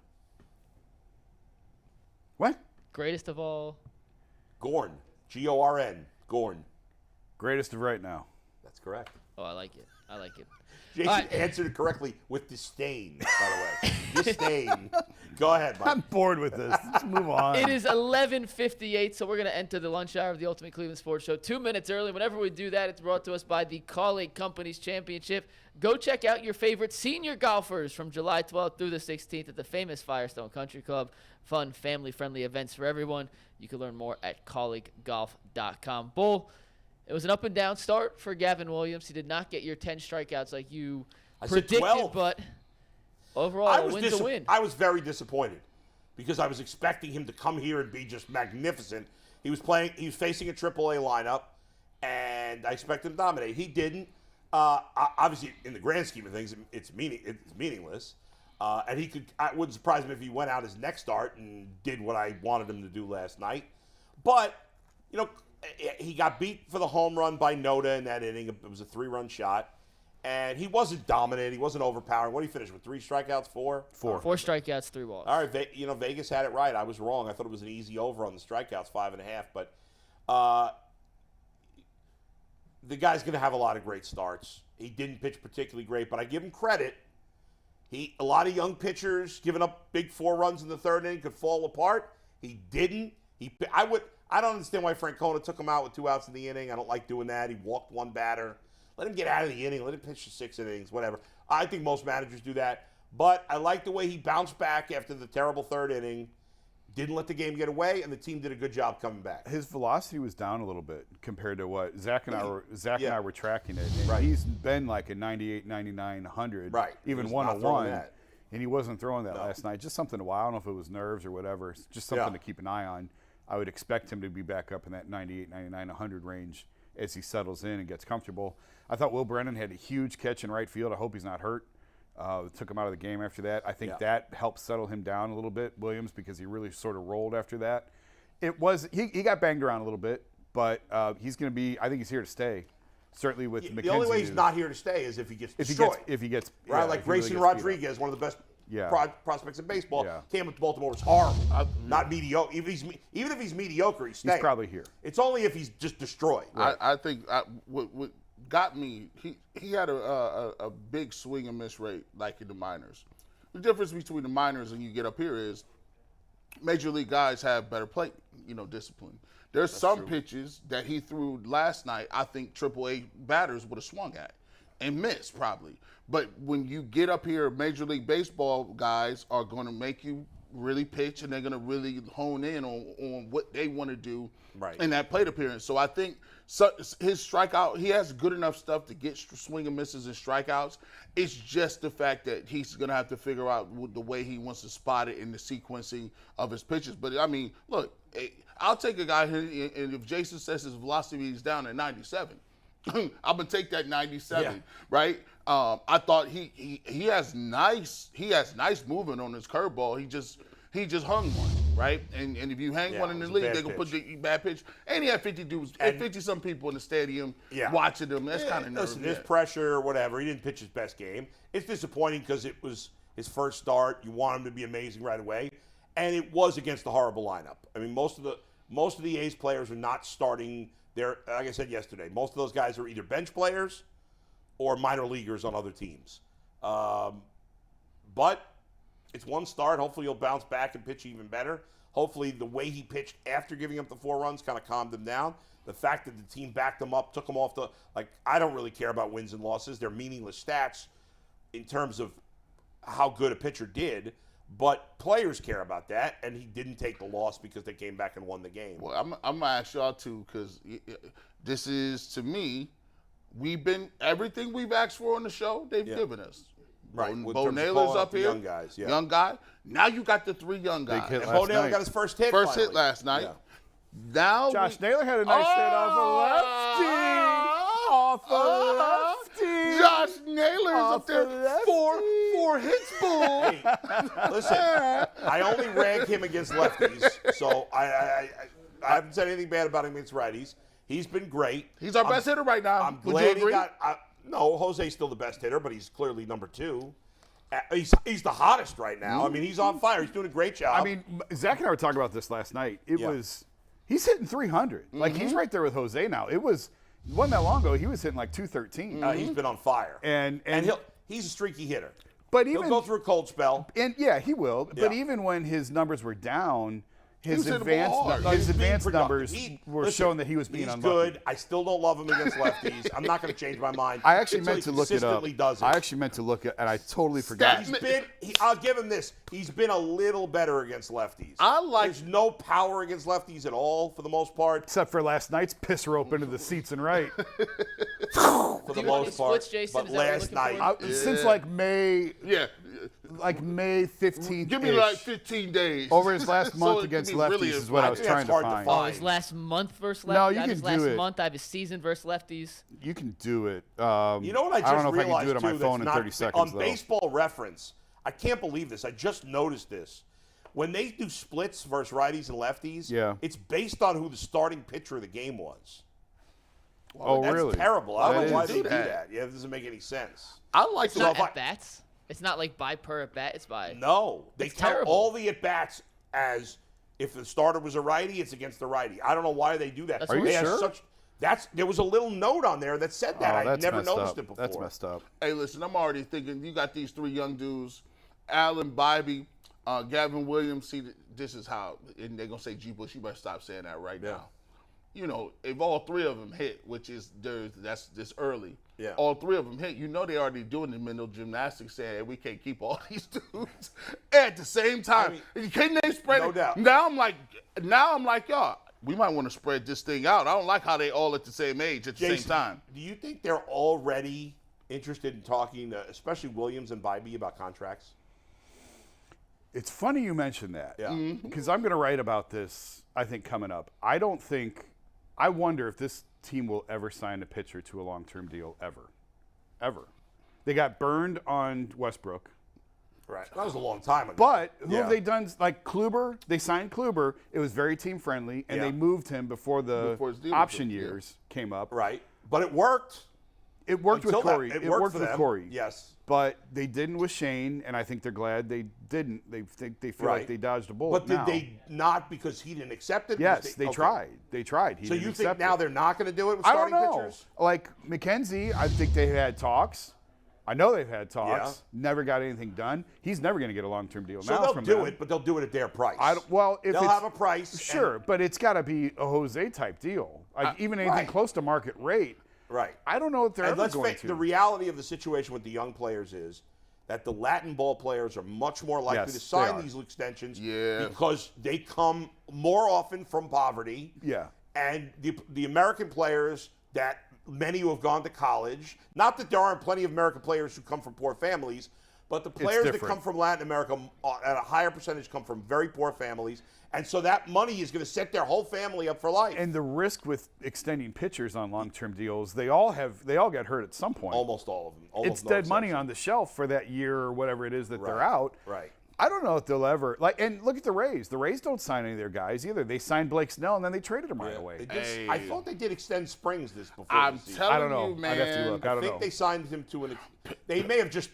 C: What?
D: Greatest of all.
B: Gorn. Gorn. Gorn.
C: Greatest of right now.
B: That's correct.
D: Oh, I like it. I like it.
B: Jason
D: All right.
B: answered it correctly with disdain, by the way. Disdain. Go ahead, Mike.
C: I'm bored with this. Let's move on.
D: It is 11:58, so we're going to enter the lunch hour of the Ultimate Cleveland Sports Show 2 minutes early. Whenever we do that, it's brought to us by the Colleague Companies Championship. Go check out your favorite senior golfers from July 12th through the 16th at the famous Firestone Country Club. Fun, family-friendly events for everyone. You can learn more at colleaguegolf.com. Bull, it was an up-and-down start for Gavin Williams. He did not get your 10 strikeouts like you predicted,
B: 12.
D: but overall, a win's a win.
B: I was very disappointed because I was expecting him to come here and be just magnificent. He was facing a AAA lineup, and I expected him to dominate. He didn't. Obviously, in the grand scheme of things, it's meaningless. And it wouldn't surprise me if he went out his next start and did what I wanted him to do last night. But, he got beat for the home run by Noda in that inning. It was a 3-run shot. And he wasn't dominant. He wasn't overpowering. What did he finish with? 3 strikeouts? 4?
D: 4 strikeouts, 3 balls.
B: All right. Vegas had it right. I was wrong. I thought it was an easy over on the strikeouts, 5.5. But the guy's going to have a lot of great starts. He didn't pitch particularly great, but I give him credit. A lot of young pitchers giving up big 4 runs in the third inning could fall apart. He didn't. I don't understand why Francona took him out with 2 outs in the inning. I don't like doing that. He walked 1 batter. Let him get out of the inning. Let him pitch for 6 innings, whatever. I think most managers do that. But I like the way he bounced back after the terrible 3rd inning. Didn't let the game get away, and the team did a good job coming back.
C: His velocity was down a little bit compared to what Zach and I were tracking it. And
B: Right.
C: he's been like a 98, 99, 100,
B: Right.
C: even
B: He's not throwing
C: 101.
B: that.
C: And he wasn't throwing that last night. Just something to I don't know if it was nerves or whatever. It's just something to keep an eye on. I would expect him to be back up in that 98, 99, 100 range as he settles in and gets comfortable. I thought Will Brennan had a huge catch in right field. I hope he's not hurt. Took him out of the game after that. I think that helped settle him down a little bit, Williams, because he really sort of rolled after that. It was he got banged around a little bit, but he's going to be. I think he's here to stay. Certainly with McKenzie.
B: The only way he's not here to stay is if he gets destroyed.
C: If he gets
B: right, like Grayson Rodriguez, one of the best prospects in baseball, came up to Baltimore, was horrible, not mediocre. Even if he's mediocre, he's staying.
C: He's probably here.
B: It's only if he's just destroyed.
E: Right. I think what got me, he had a big swing and miss rate like in the minors. The difference between the minors and you get up here is major league guys have better plate, discipline. There's some pitches that he threw last night I think AAA batters would have swung at and missed probably. But when you get up here, Major League Baseball guys are going to make you really pitch, and they're going to really hone in on what they want to do in that plate appearance. So I think his strikeout, he has good enough stuff to get swing and misses and strikeouts. It's just the fact that he's going to have to figure out the way he wants to spot it in the sequencing of his pitches. But, I mean, look, I'll take a guy here, and if Jason says his velocity is down at 97, I'm gonna take that 97, right? I thought he has nice movement on his curveball. He just hung one, right? And if you hang one in the league, they're gonna put the bad pitch. And he had 50 some people in the stadium watching him. That's kind of nervous.
B: Listen, there's pressure or whatever. He didn't pitch his best game. It's disappointing because it was his first start. You want him to be amazing right away, and it was against the horrible lineup. I mean, most of the A's players are not starting. They're, like I said yesterday, most of those guys are either bench players or minor leaguers on other teams. But it's one start. Hopefully he'll bounce back and pitch even better. Hopefully the way he pitched after giving up the 4 runs kind of calmed him down. The fact that the team backed him up, took him off I don't really care about wins and losses. They're meaningless stats in terms of how good a pitcher did. But players care about that, and he didn't take the loss because they came back and won the game.
E: Well, I'm going to ask y'all, too, because this is, to me, everything we've asked for on the show, they've given us.
B: Right.
E: Bo Naylor's up here.
B: Young guys,
E: Young guy. Now you got the 3 young guys.
C: Hit
B: and Bo Naylor got his first hit
E: hit last night.
B: Yeah.
E: Now
C: Josh Naylor had a nice hit off the lefty.
E: Josh Naylor is up there. Four hits, bull.
B: Hey, listen, I only rank him against lefties, so I haven't said anything bad about him against righties. He's been great.
E: He's our best hitter right now.
B: I'm glad he got. No, Jose's still the best hitter, but he's clearly number 2. He's the hottest right now. I mean, he's on fire. He's doing a great job.
C: I mean, Zach and I were talking about this last night. He's hitting 300. Like, he's right there with Jose now. It wasn't that long ago. He was hitting like 213.
B: He's been on fire.
C: And
B: he's a streaky hitter.
C: But
B: he'll go through a cold spell.
C: And he will.
B: Yeah.
C: But even when his numbers were down, his
E: hitting the ball hard.
C: advanced numbers were showing that he was being unlucky.
B: He's good. I still don't love him against lefties. I'm not going to change my mind.
C: I actually
B: until
C: meant
B: he
C: to look it up.
B: consistently does it.
C: I actually meant to look at, and I totally forgot.
B: I'll give him this. He's been a little better against lefties. There's no power against lefties at all for the most part.
C: Except for last night's piss rope into the seats and right.
B: For the
D: you want
B: most
D: any
B: part.
D: splits, Jason?
B: But
D: Is that what you're
B: last
D: looking
B: night.
D: for?
C: Since like May.
E: Yeah.
C: Like May 15th.
E: Give me like 15 days.
C: Over his last month
E: it
C: against
E: can be
C: lefties
E: really
C: is what I was
B: think
C: trying
B: that's
C: to
B: hard to
C: find.
B: find.
D: Oh, his last month versus lefties?
C: No, you
D: I have
C: can
D: his
C: do
D: last
C: it.
D: month. I have his season versus lefties.
C: You can do it.
B: You know what I just
C: don't know if I
B: realized
C: can do it on my
B: too,
C: phone in
B: that's
C: 30
B: not-
C: seconds,
B: On
C: though.
B: Baseball Reference, I can't believe this. I just noticed this. When they do splits versus righties and lefties, it's based on who the starting pitcher of the game was.
C: Oh,
B: That's
C: really?
B: terrible. I don't know why
E: is.
B: they do that. Yeah, it doesn't make any sense.
E: I like
D: It's
E: the
D: not at bats. It's not like by per at bat. It's by.
B: No, they
D: It's
B: count
D: terrible.
B: all the at-bats as if the starter was a righty, it's against the righty. I don't know why they do that.
D: That's Are you
B: They have
C: sure?
B: there was a little note on there that said that. I
C: that's
B: never
C: messed
B: noticed
C: up.
B: it before.
C: That's messed up.
E: Hey, listen, I'm already thinking you got these 3 young dudes, Allen Bybee, Gavin Williams. See, this is how, and they're going to say, G. Bush, you better stop saying that right now. if all three of them hit, which is that's this early.
B: Yeah.
E: All three of them hit. They already doing the mental gymnastics, saying hey, we can't keep all these dudes at the same time. Can they spread
B: no
E: it?
B: doubt.
E: Now I'm like, y'all, we might want to spread this thing out. I don't like how they all at the same age at the
B: Jason,
E: same time.
B: Do you think they're already interested in talking, especially Williams and Bybee, about contracts?
C: It's funny you mentioned that.
B: Yeah.
C: Because I'm going to write about this, I think, coming up. I wonder if this team will ever sign a pitcher to a long-term deal, ever. Ever. They got burned on Westbrook.
B: Right. That was a long time ago.
C: But who have they done? Like Kluber, they signed Kluber. It was very team-friendly, and they moved him before
E: his deal
C: option
E: was up,
C: years came up.
B: Right. But it worked.
C: It worked with Corey.
B: It worked
C: with Corey.
B: Yes.
C: But they didn't with Shane, and I think they're glad they didn't. They feel like they dodged a bullet.
B: But did they not because he didn't accept it?
C: Yes, they tried. They tried.
B: So you think now they're not going to do it with starting pitchers?
C: Like McKenzie, I think they had talks. I know they've had talks.
B: Yeah.
C: Never got anything done. He's never going to get a long-term deal
B: So
C: now
B: they'll
C: from
B: do
C: them.
B: it, but they'll do it at their price.
C: If
B: they'll have a price.
C: Sure, but it's got to be a Jose type deal. Like even anything close to market rate.
B: Right.
C: I don't know if they're ever going to.
B: The reality of the situation with the young players is that the Latin ball players are much more likely to sign these extensions because they come more often from poverty.
C: Yeah.
B: And the American players that many who have gone to college, not that there aren't plenty of American players who come from poor families, but the players that come from Latin America at a higher percentage come from very poor families. And so that money is going to set their whole family up for life.
C: And the risk with extending pitchers on long-term deals, they all get hurt at some point.
B: Almost all of them.
C: It's dead money on the shelf for that year or whatever it is that they're out.
B: Right.
C: I don't know if they'll ever and look at the Rays. The Rays don't sign any of their guys either. They signed Blake Snell and then they traded him right away.
B: I thought they did extend Springs before.
E: I'm telling
C: I don't know.
E: you, man.
C: I'd have to look. I don't know.
B: I think they signed him to they may have just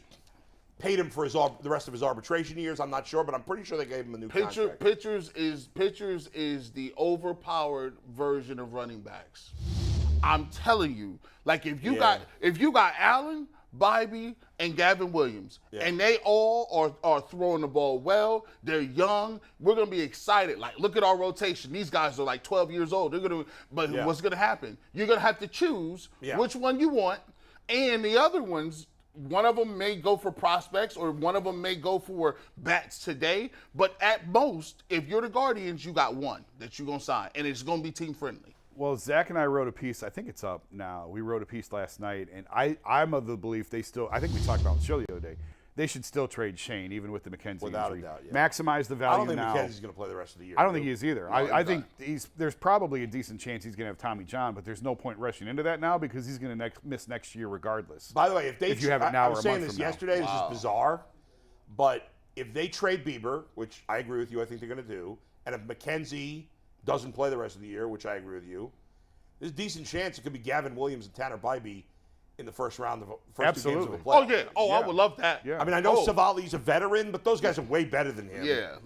B: paid him for the rest of his arbitration years. I'm not sure, but I'm pretty sure they gave him a new contract.
E: Pitchers is the overpowered version of running backs. I'm telling you, like if you got Allen, Bybee, and Gavin Williams, and they all are throwing the ball well. They're young. We're gonna be excited. Like, look at our rotation. These guys are like 12 years old. What's gonna happen? You're gonna have to choose which one you want, and the other ones. One of them may go for prospects or one of them may go for bats today. But at most, if you're the Guardians, you got one that you're going to sign, and it's going to be team friendly.
C: Well, Zach and I wrote a piece. I think it's up now. We wrote a piece last night, and I'm of the belief I think we talked about it on the show the other day. They should still trade Shane, even with the McKenzie
B: Without
C: injury.
B: a doubt,
C: Maximize the value now.
B: I don't think McKenzie's going to play the rest of the year.
C: I don't think he is either. I think there's probably a decent chance he's going to have Tommy John, but there's no point rushing into that now because he's going to miss next year regardless.
B: By the way,
C: if you have it now
B: I
C: or
B: was
C: a
B: saying
C: month
B: this
C: from now.
B: yesterday, this is bizarre, but if they trade Bieber, which I agree with you, I think they're going to do, and if McKenzie doesn't play the rest of the year, which I agree with you, there's a decent chance it could be Gavin Williams and Tanner Bybee in the first round of first 2 games of a playoff.
E: Oh, yeah. Oh, I would love that.
C: Yeah.
B: I mean, I know Savali's a veteran, but those guys are way better than him.
E: Yeah,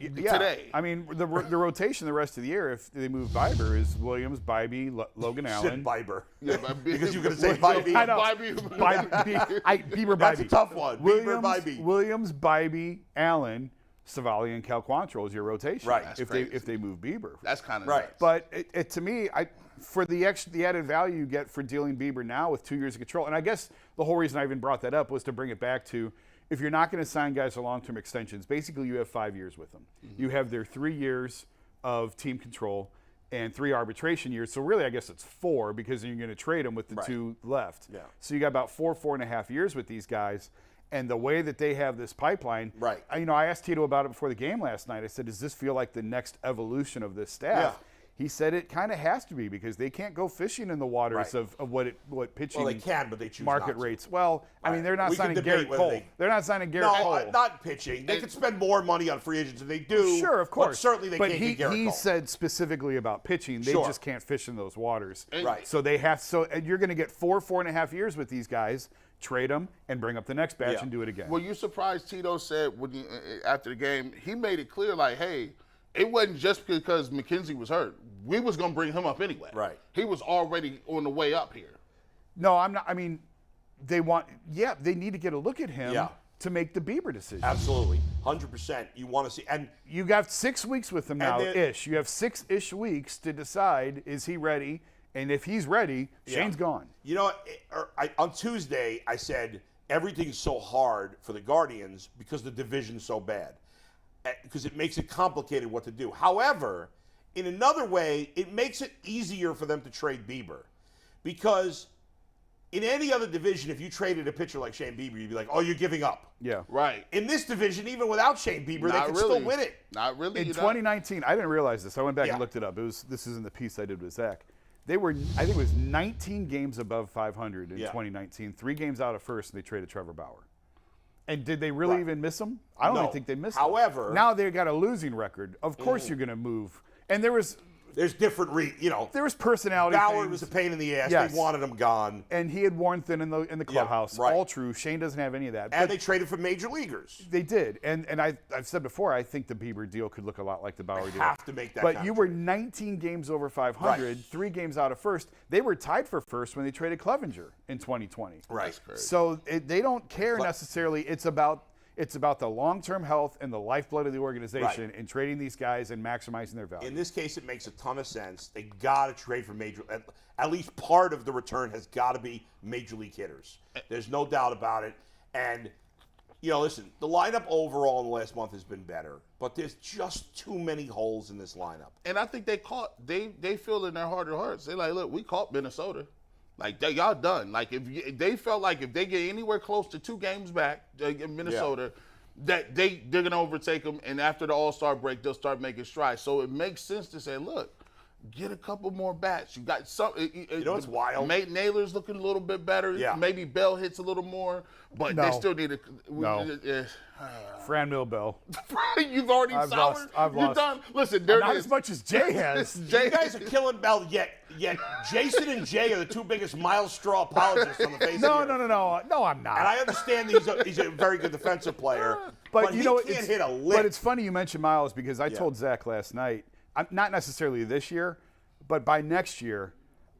E: today.
C: I mean, the rotation the rest of the year, if they move Bieber, is Williams, Bybee, Logan Allen.
B: Shit, Bieber.
E: Yeah,
B: Because you're going to say Bybee.
C: I know.
E: Bybee.
C: Bieber,
B: That's
C: Bybee.
B: a tough one. Bieber, Bybee.
C: Williams, Bybee, Allen, Savali, and Cal Quantrill is your rotation.
B: Right.
C: If they move Bieber.
E: That's kind of
B: right.
E: nuts.
C: But to me, for the added value you get for dealing Bieber now with 2 years of control, and I guess the whole reason I even brought that up was to bring it back to, if you're not going to sign guys to long-term extensions, basically you have 5 years with them. Mm-hmm. You have their 3 years of team control and 3 arbitration years. So really, I guess it's 4 because you're going to trade them with the 2 left. Yeah. So you got about 4.5 years with these guys. And the way that they have this pipeline, I asked Tito about it before the game last night. I said, does this feel like the next evolution of this staff? Yeah. He said it kind of has to be because they can't go fishing in the waters of what pitching.
B: Well, they can, but they choose
C: market
B: not to.
C: rates. Well, I mean, they're not signing Garrett Cole. They're not signing Garrett Cole.
B: No, not pitching. They could spend more money on free agents than they do.
C: Sure, of course.
B: But certainly they can't get Garrett Cole.
C: He said specifically about pitching. They just can't fish in those waters.
B: Right.
C: So and you're going to get 4.5 years with these guys. Trade them and bring up the next batch and do it again.
E: Were you surprised Tito said after the game, he made it clear like, hey, it wasn't just because McKenzie was hurt. We was going to bring him up anyway.
B: Right.
E: He was already on the way up here.
C: No, I'm not. I mean, they need to get a look at him to make the Bieber decision.
B: Absolutely, 100%. You want to see, and
C: You got 6 weeks with him now,
B: then-
C: ish. You have 6-ish weeks to decide, is he ready? And if he's ready, Shane's gone.
B: you know, on Tuesday I said everything's so hard for the Guardians because the division's so bad, because it makes it complicated what to do. However, in another way, it makes it easier for them to trade Bieber, because in any other division, if you traded a pitcher like Shane Bieber, you'd be like, oh, you're giving up.
C: Yeah.
E: Right.
B: In this division, even without Shane Bieber, they
E: Not
B: can
E: really.
B: still win it.
E: Not really.
C: In
E: you know?
C: 2019, I didn't realize this. I went back
B: Yeah.
C: and looked it up. This is in the piece I did with Zach. They were, I think it was 19 games above 500 in 2019, 3 games out of first, and they traded Trevor Bauer. And did they really even miss him? I don't
B: No.
C: even think they missed
B: However-
C: him. Now they've got a losing record. Of course you're going to move. And there was
B: There's
C: there was personality
B: Bauer
C: things.
B: was a pain in the ass.
C: Yes.
B: They wanted him gone.
C: And he had worn thin in the clubhouse.
B: right.
C: All true. Shane doesn't have any of that.
B: And
C: But
B: they traded for major leaguers.
C: they did. And I've said before, I think the Bieber deal could look a lot like the Bauer deal.
B: have to make that
C: But
B: kind
C: you
B: of
C: were
B: trade.
C: 19 games over 500, 3 games out of first. They were tied for first when they traded Clevenger in 2020.
B: Right.
C: So they don't care necessarily. It's about the long-term health and the lifeblood of the organization
B: Right.
C: and trading these guys and maximizing their value.
B: In this case, it makes a ton of sense. They got to trade for major. At least part of the return has got to be major league hitters. There's no doubt about it. And listen, the lineup overall in the last month has been better, but there's just too many holes in this lineup.
E: And I think they feel in their heart of hearts. They're like, look, we caught Minnesota. Like, y'all done. Like, if they felt like if they get anywhere close to 2 games back in Minnesota, that they're going to overtake them, and after the All-Star break, they'll start making strides. So it makes sense to say, look, get a couple more bats. You got some.
B: You know what's wild?
E: Naylor's looking a little bit better.
B: Yeah.
E: Maybe Bell hits a little more, but
C: No.
E: they still need
C: No. Franmil Bell.
E: You've already
C: I've
E: soured?
C: lost. I've
E: You're
C: lost.
E: done? Listen, there
C: Not
E: it
C: as
E: is.
C: much as Jay has.
B: You guys are killing Bell, yet Jason and Jay are the 2 biggest Myles Straw apologists on the face
C: No,
B: of the earth.
C: No, I'm not.
B: And I understand he's a very good defensive player, but
C: you
B: he
C: know,
B: can't hit a lick.
C: But it's funny you mentioned Myles because I told Zach last night, not necessarily this year, but by next year,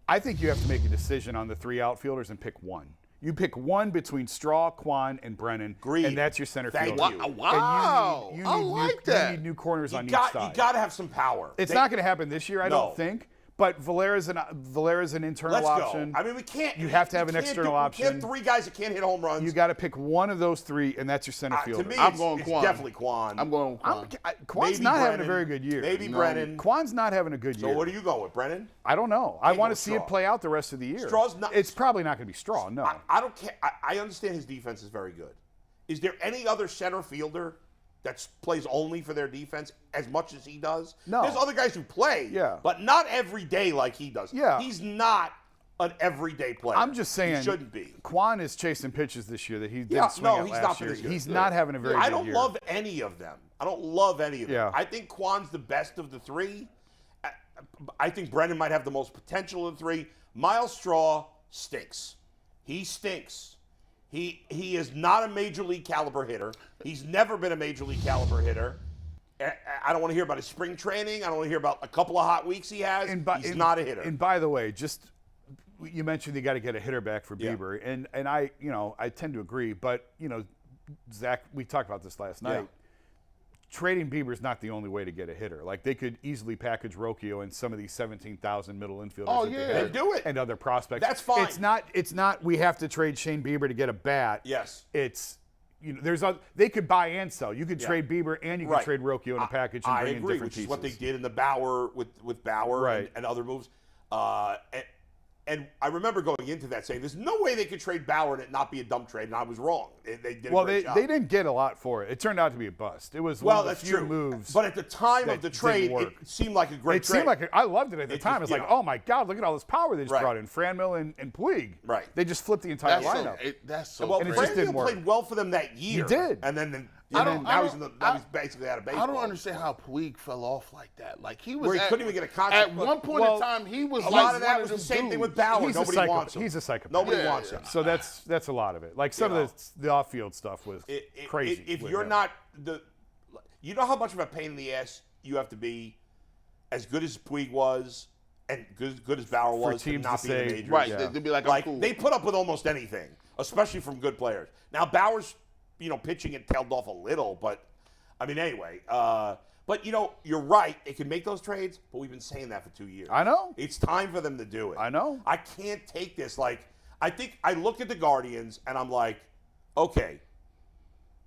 C: I think you have to make a decision on the 3 outfielders and pick one. You pick one between Straw, Quan, and Brennan,
B: Agreed.
C: and that's your center
B: Thank
C: fielder.
B: you.
E: Wow.
C: And you
E: I
C: need
E: like that.
C: You need new corners on each
B: You
C: side.
B: got to have some power.
C: It's not going to happen this year, I
B: No.
C: don't think. But Valera's an internal
B: Let's
C: option.
B: go. I mean, we can't.
C: You have to have an
B: we can't
C: external
B: We
C: option.
B: can't have 3 guys that can't hit home runs.
C: You got to pick one of those 3, and that's your center fielder.
B: To me,
E: I'm
B: it's,
E: going
B: it's
E: Quan.
B: definitely Quan.
E: I'm going Quan.
C: Quan's
B: Maybe
C: not having a
B: Brennan.
C: very good year.
B: Maybe Brennan.
C: Quan's not having a good
B: So
C: year.
B: what are you going with, Brennan?
C: I don't know. I
B: Can't
C: want
B: go
C: to see
B: Straw.
C: it play out the rest of the year.
B: Straw's not-
C: It's probably not going to be Straw. No.
B: I don't care. I understand his defense is very good. Is there any other center fielder that plays only for their defense as much as he does?
C: No.
B: There's other guys who play,
C: Yeah.
B: but not every day like he does.
C: Yeah.
B: He's not an everyday player.
C: I'm just saying.
B: He shouldn't be.
C: Quan is chasing pitches this year that he didn't
B: Yeah,
C: swing
B: no,
C: at
B: he's
C: last
B: not been
C: year.
B: as good.
C: He's not having a very
B: I
C: good
B: don't
C: year.
B: love any of them. I don't love any of them.
C: Yeah.
B: I think Quan's the best of the 3. I think Brennan might have the most potential of the 3. Myles Straw stinks. He stinks. He is not a major league caliber hitter. He's never been a major league caliber hitter. I don't want to hear about his spring training. I don't want to hear about a couple of hot weeks he has. He's not a hitter.
C: And by the way, you mentioned you got to get a hitter back for Bieber, and I tend to agree. But Zach, we talked about this last night. Trading Bieber is not the only way to get a hitter. Like they could easily package Rocchio and some of these 17,000 middle infielders.
E: Oh,
C: that they
E: yeah.
C: have
B: And do it.
C: and other prospects.
B: That's fine.
C: It's not. We have to trade Shane Bieber to get a bat.
B: Yes.
C: It's. They could buy and sell. You could trade Bieber and you could
B: Right.
C: trade Rocchio in a package and
B: I
C: bring in
B: agree,
C: different
B: which is
C: pieces.
B: what they did in the Bauer with Bauer
C: Right.
B: and other moves. And I remember going into that saying, "There's no way they could trade Bauer and it not be a dumb trade," and I was wrong. They did a great job.
C: They didn't get a lot for it. It turned out to be a bust. It was
B: Well,
C: one of the
B: that's
C: few
B: true.
C: moves.
B: But at the time
C: that
B: of the
C: didn't
B: trade,
C: work.
B: it seemed like a great
C: It
B: trade.
C: seemed like I loved it at the
B: It
C: time.
B: just,
C: It's like,
B: you know.
C: oh my God, look at all this power they just
B: Right.
C: brought in. Franmil and Puig.
B: Right.
C: They just flipped the entire
E: That's
C: lineup.
E: that's so
B: well,
C: and it
E: crazy.
C: just didn't
B: Franmil
C: work.
B: played well for them that year.
C: He did.
B: And then
E: I
B: now he's
E: don't-
B: basically out of baseball.
E: I don't understand how Puig fell off like that. Like he was
B: Where he couldn't even get a contract.
E: At one point
C: Well,
E: in time, he was
B: A
E: like
B: lot of
E: one
B: that was the
E: them
B: same thing with
E: dudes.
B: Bauer.
C: He's a
B: Nobody
C: psycho-
B: wants him.
C: he's a psychopath.
B: Nobody
E: Yeah,
B: wants him.
C: So that's a lot of it. Like some of the off-field stuff was crazy.
B: If
C: with
B: you're
C: him.
B: not you know how much of a pain in the ass you have to be, as good as Puig was and good as Bauer was,
C: teams
B: not
C: to
B: be in the
C: say-
B: majors.
E: Right,
C: Yeah.
E: they'd be like, I'm
B: Like
E: cool.
B: they put up with almost anything, especially from good players. Now Bauer's pitching it tailed off a little, but I mean, anyway. But you're right. It can make those trades, but we've been saying that for 2 years.
C: I know.
B: It's time for them to do it.
C: I know.
B: I can't take this. Like, I think I look at the Guardians and I'm like, okay,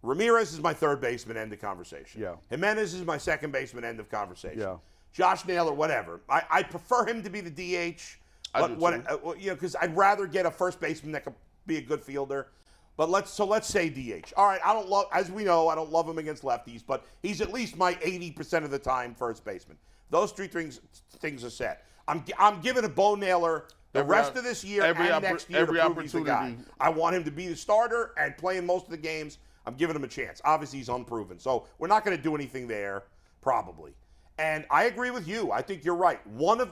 B: Ramirez is my third baseman, end of conversation.
C: Yeah.
B: Jimenez is my second baseman, end of conversation.
C: Yeah.
B: Josh Naylor, whatever. I prefer him to be the DH, but because I'd rather get a first baseman that could be a good fielder. But let's say DH. All right, as we know, I don't love him against lefties, but he's at least my 80% of the time first baseman. Those three things are set. I'm giving a Bo Naylor the rest of this year and next year to prove he's the guy. I want him to be the starter and play in most of the games. I'm giving him a chance. Obviously, he's unproven, so we're not going to do anything there, probably. And I agree with you. I think you're right.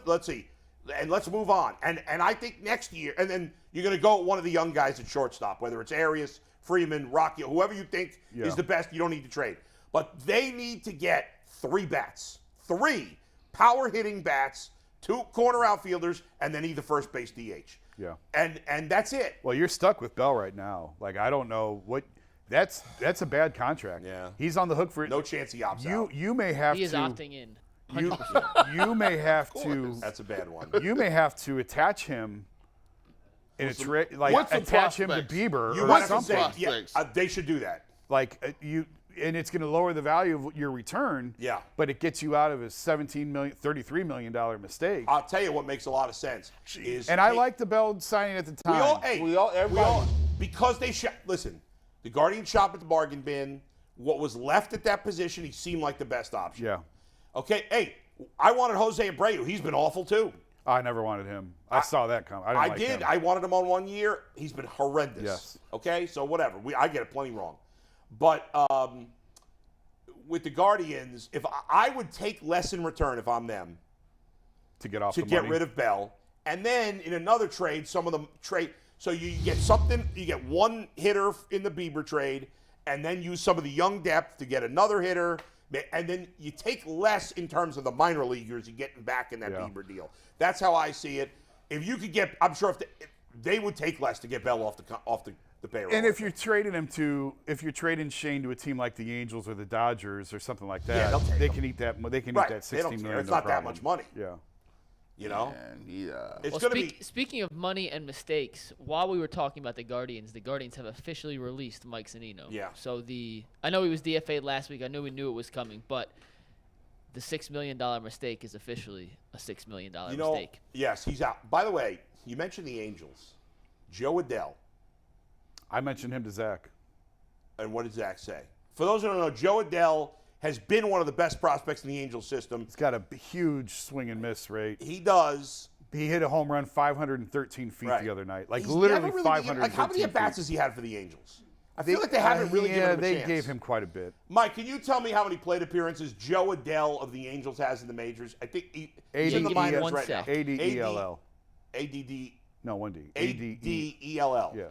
B: Let's see. And let's move on. And I think next year, and then you're going to go at one of the young guys at shortstop, whether it's Arias, Freeman, Rocky, whoever you think is the best, you don't need to trade. But they need to get 3 bats. 3 power-hitting bats, 2 corner outfielders, and then either first base DH.
C: Yeah.
B: And that's it.
C: Well, you're stuck with Bell right now. Like, I don't know what – that's a bad contract.
B: Yeah.
C: He's on the hook for –
B: No chance he opts out.
C: You may have to –
D: He is opting in.
C: You may have to.
B: That's a bad one.
C: You may have to attach him in a trade, like attach him to Bieber or something.
B: They should do that.
C: Like and it's going to lower the value of your return.
B: Yeah.
C: But it gets you out of a $33 million mistake.
B: I'll tell you what makes a lot of sense.
C: I like the Bell signing at the time.
B: Because they listen. The Guardians shop at the bargain bin. What was left at that position, he seemed like the best option.
C: Yeah.
B: Okay, hey, I wanted Jose Abreu. He's been awful too.
C: I never wanted him. I saw that come. I didn't like him.
B: I wanted him on 1 year. He's been horrendous.
C: Yes.
B: Okay, so whatever. I get it plenty wrong. But with the Guardians, if I would take less in return if I'm them
C: to get
B: rid of Bell, and then in another trade, some of them trade. So you get something. You get 1 hitter in the Bieber trade, and then use some of the young depth to get another hitter. And then you take less in terms of the minor leaguers you're getting back in that Bieber deal. That's how I see it. If you could get, I'm sure if they would take less to get Bell off the payroll.
C: And if you're trading Shane to a team like the Angels or the Dodgers or something like that, they can eat that. They can eat that $16 million.
B: It's not that much money.
C: Yeah.
B: You know?
D: It's speaking of money and mistakes, while we were talking about the Guardians have officially released Mike Zunino.
B: Yeah.
D: So I know he was DFA'd last week. I knew we knew it was coming, but the $6 million mistake is officially a $6 million mistake.
B: Yes, he's out. By the way, you mentioned the Angels. Joe Adell.
C: I mentioned him to Zach.
B: And what did Zach say? For those who don't know, Joe Adell has been one of the best prospects in the Angels system.
C: He's got a huge swing and miss rate.
B: He does.
C: He hit a home run 513 feet the other night. Like,
B: He's
C: literally
B: really
C: 513
B: feet. How many at-bats has he had for the Angels? I feel like they haven't really given him a chance.
C: They gave him quite a bit.
B: Mike, can you tell me how many plate appearances Joe Adell of the Angels has in the majors? I think he's in the minors right now.
C: ADELL.
B: ADD.
C: No, 1D.
B: ADELL.
C: Yeah.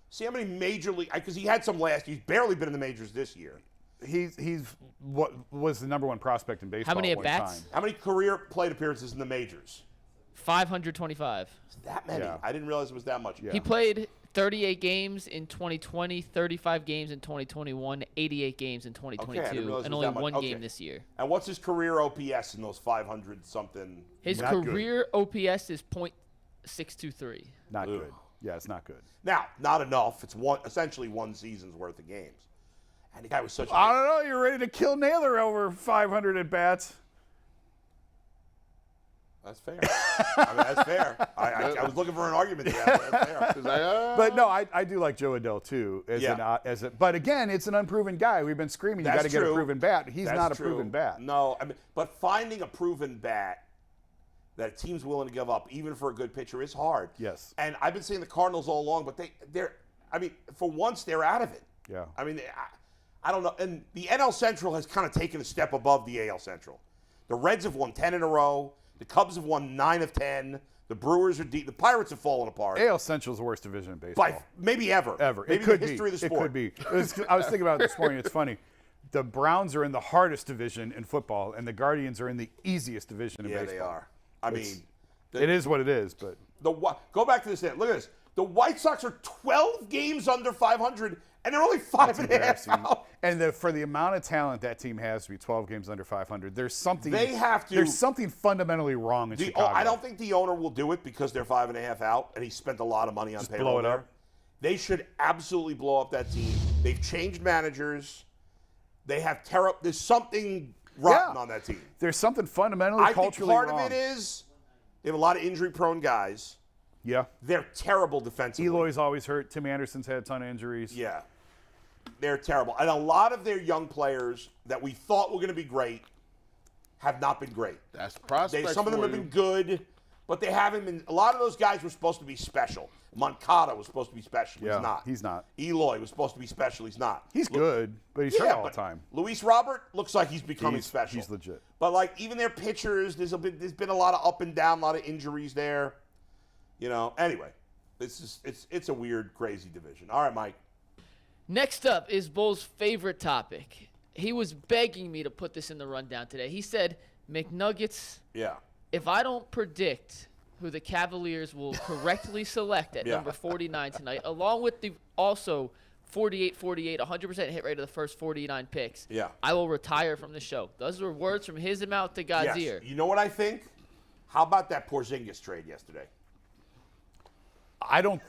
B: See how many major league, because he had some last year. He's barely been in the majors this year.
C: He's what was the number 1 prospect in baseball.
D: How many
C: at one
D: at-bats?
C: time.
B: How many career plate appearances in the majors?
D: 525.
B: That many?
C: Yeah.
B: I didn't realize it was that much.
C: Yeah.
D: He played 38 games in 2020, 35 games in 2021, 88 games in 2022, and only 1 game this year.
B: And what's his career OPS in those 500-something?
D: His career OPS is .623.
C: Not good. Yeah, it's not good.
B: Now, not enough. It's essentially 1 season's worth of games. And the guy was such a...
C: I don't know. You're ready to kill Naylor over 500 at-bats.
B: That's fair. I mean, that's fair. I was looking for an argument there. That's fair.
C: But no, I do like Joe Adell too. But again, it's an unproven guy. We've been screaming, you got to get a proven bat. He's not a proven bat.
B: No, I mean, but finding a proven bat that a team's willing to give up, even for a good pitcher, is hard.
C: Yes.
B: And I've been saying the Cardinals all along, but they're I mean, for once, they're out of it.
C: Yeah.
B: I mean, I don't know. And the NL Central has kind of taken a step above the AL Central. The Reds have won 10 in a row. The Cubs have won 9 of 10. The Brewers are deep. The Pirates have fallen apart.
C: AL Central is the worst division in baseball.
B: Maybe ever.
C: Maybe
B: it could in the history of the sport.
C: It could be. I was thinking about it this morning. It's funny. The Browns are in the hardest division in football, and the Guardians are in the easiest division in baseball.
B: Yeah, they are. I mean,
C: it is what it is. But
B: go back to this. Look at this. The White Sox are 12 games under 500, And they're only 5.5 out.
C: And for the amount of talent that team has to be 12 games under 500, there's something.
B: They have to.
C: There's something fundamentally wrong in Chicago.
B: I don't think the owner will do it because they're 5.5 out, and he spent a lot of money on payroll.
C: Blow it up.
B: They should absolutely blow up that team. They've changed managers. They have There's something rotten on that team.
C: There's something fundamentally culturally
B: wrong. I think
C: wrong.
B: part of it is they have a lot of injury-prone guys.
C: Yeah.
B: They're terrible defensively.
C: Eloy's always hurt. Tim Anderson's had a ton of injuries.
B: Yeah. They're terrible. And a lot of their young players that we thought were going to be great have not been great.
E: That's prospects.
B: Some of them have been good, but they haven't been. A lot of those guys were supposed to be special. Moncada was supposed to be special.
C: Yeah,
B: he's not.
C: He's not.
B: Eloy was supposed to be special. He's not.
C: He's good, but he's hurt all the time.
B: Luis Robert looks like he's becoming special.
C: He's legit.
B: But like even their pitchers, there's been a lot of up and down, a lot of injuries there. Anyway, it's a weird, crazy division. All right, Mike.
D: Next up is Bull's favorite topic. He was begging me to put this in the rundown today. He said, McNuggets, if I don't predict who the Cavaliers will correctly select at number 49 tonight, along with the also 48-48, 100% hit rate of the first 49 picks, I will retire from the show. Those were words from his mouth to God's ear.
B: You know what I think? How about that Porzingis trade yesterday?
C: I don't.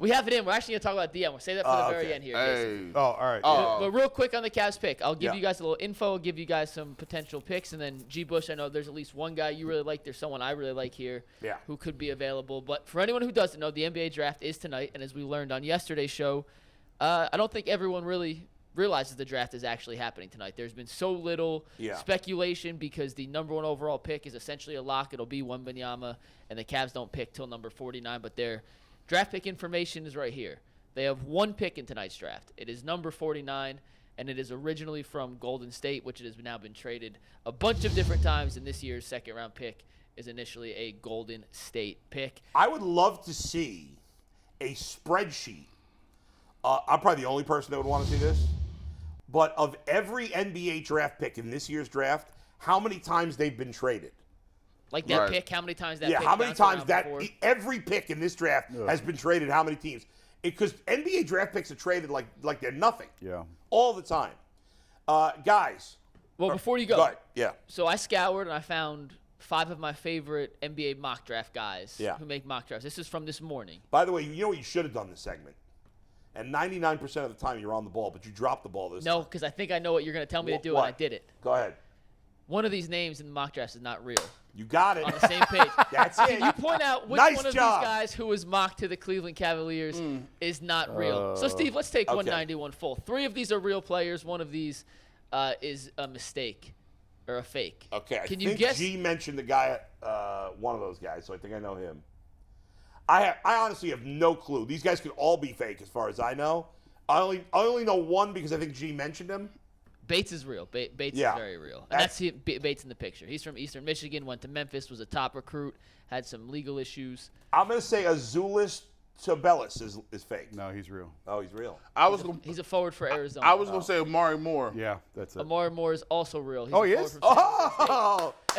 D: We have it in. We're actually going to talk about DM. We'll say that for the very end here. Jason.
C: Oh, all right.
D: But real quick on the Cavs pick, I'll give you guys a little info. I'll give you guys some potential picks. And then G. Bush, I know there's at least one guy you really like. There's someone I really like here who could be available. But for anyone who doesn't know, the NBA draft is tonight. And as we learned on yesterday's show, I don't think everyone really realizes the draft is actually happening tonight. There's been so little speculation because the number 1 overall pick is essentially a lock. It'll be Wembanyama, and the Cavs don't pick till number 49. But their draft pick information is right here. They have 1 pick in tonight's draft. It is number 49, and it is originally from Golden State, which has now been traded a bunch of different times, and this year's second-round pick is initially a Golden State pick.
B: I would love to see a spreadsheet. I'm probably the only person that would want to see this. But of every NBA draft pick in this year's draft, how many times they've been traded?
D: Like that pick, how many times that pick
B: how many times
D: before?
B: Every pick in this draft has been traded, how many teams? Because NBA draft picks are traded like they're nothing. Yeah. All the time. Guys.
D: Well, before you go.
B: Go ahead. Yeah.
D: So I scoured and I found 5 of my favorite NBA mock draft guys who make mock drafts. This is from this morning.
B: By the way, you know what you should have done this segment? And 99% of the time you're on the ball, but you dropped the ball this time.
D: No, because I think I know what you're going to tell me to do, and I did it.
B: Go ahead.
D: One of these names in the mock draft is not real.
B: You got it.
D: On the same page.
B: That's it.
D: Can you point out which one of these guys who was mocked to the Cleveland Cavaliers is not real? So, Steve, let's take 191 full. 3 of these are real players. One of these is a mistake or a fake.
B: Okay.
D: Can
B: I
D: you
B: think
D: guess?
B: G mentioned the guy, one of those guys, so I think I know him. I honestly have no clue. These guys could all be fake as far as I know. I only know one because I think G mentioned him.
D: Bates is real. Bates is very real. And that's Bates in the picture. He's from Eastern Michigan, went to Memphis, was a top recruit, had some legal issues.
B: I'm going to say Azuolas Tubelis is fake.
C: No, he's real.
B: Oh, he's real.
D: He's a forward for Arizona.
E: I was going to say Amari Moore.
C: Yeah, that's it.
D: Amari Moore is also real. He's
C: he is?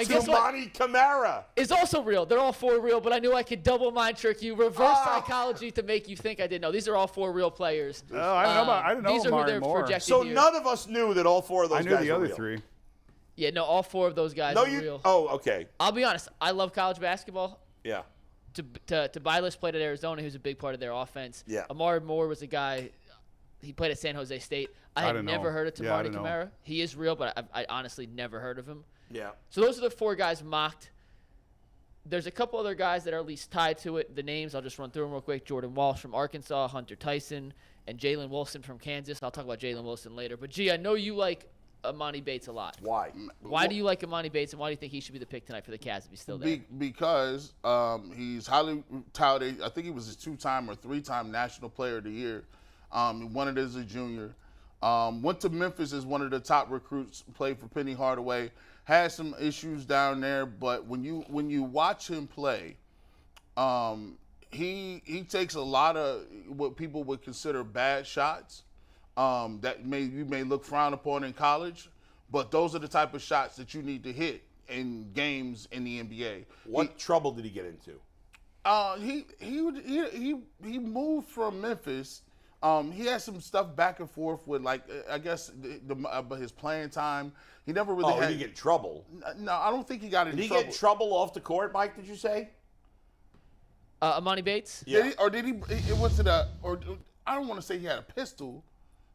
B: Tumani Camara
D: is also real. They're all 4 real, but I knew I could double mind trick you, reverse psychology to make you think I didn't know. These are all 4 real players.
C: I didn't know
D: these are who
C: Amari
D: they're
C: Moore.
D: projected
B: So
D: here.
B: none of us knew that all 4 of those guys were real.
C: I knew the other 3.
D: Yeah, no, all 4 of those guys are real.
B: Oh, okay.
D: I'll be honest. I love college basketball.
B: Yeah.
D: Tobias played at Arizona. He was a big part of their offense.
B: Yeah.
D: Amari Moore was a guy. He played at San Jose State. I had never heard of Tumani Camara. He is real, but I honestly never heard of him.
B: Yeah.
D: So those are the 4 guys mocked. There's a couple other guys that are at least tied to it. The names, I'll just run through them real quick. Jordan Walsh from Arkansas, Hunter Tyson, and Jalen Wilson from Kansas. I'll talk about Jalen Wilson later. But, G, I know you like Amani Bates a lot.
B: Why?
D: Why do you like Amani Bates, and why do you think he should be the pick tonight for the Cavs if he's still there?
E: Because he's highly touted. I think he was a 2-time or 3-time National Player of the Year. He won it as a junior. Went to Memphis as one of the top recruits, played for Penny Hardaway. Had some issues down there, but when you watch him play, he takes a lot of what people would consider bad shots that you may look frowned upon in college, but those are the type of shots that you need to hit in games in the NBA.
B: What trouble did he get into?
E: He moved from Memphis He had some stuff back and forth with, like, I guess, his playing time. He never really had.
B: Did he get in trouble?
E: No, I don't think he got in trouble.
B: Did he get in trouble off the court, Mike, did you say?
D: Amani Bates?
E: Yeah. Did he? I don't want to say he had a pistol.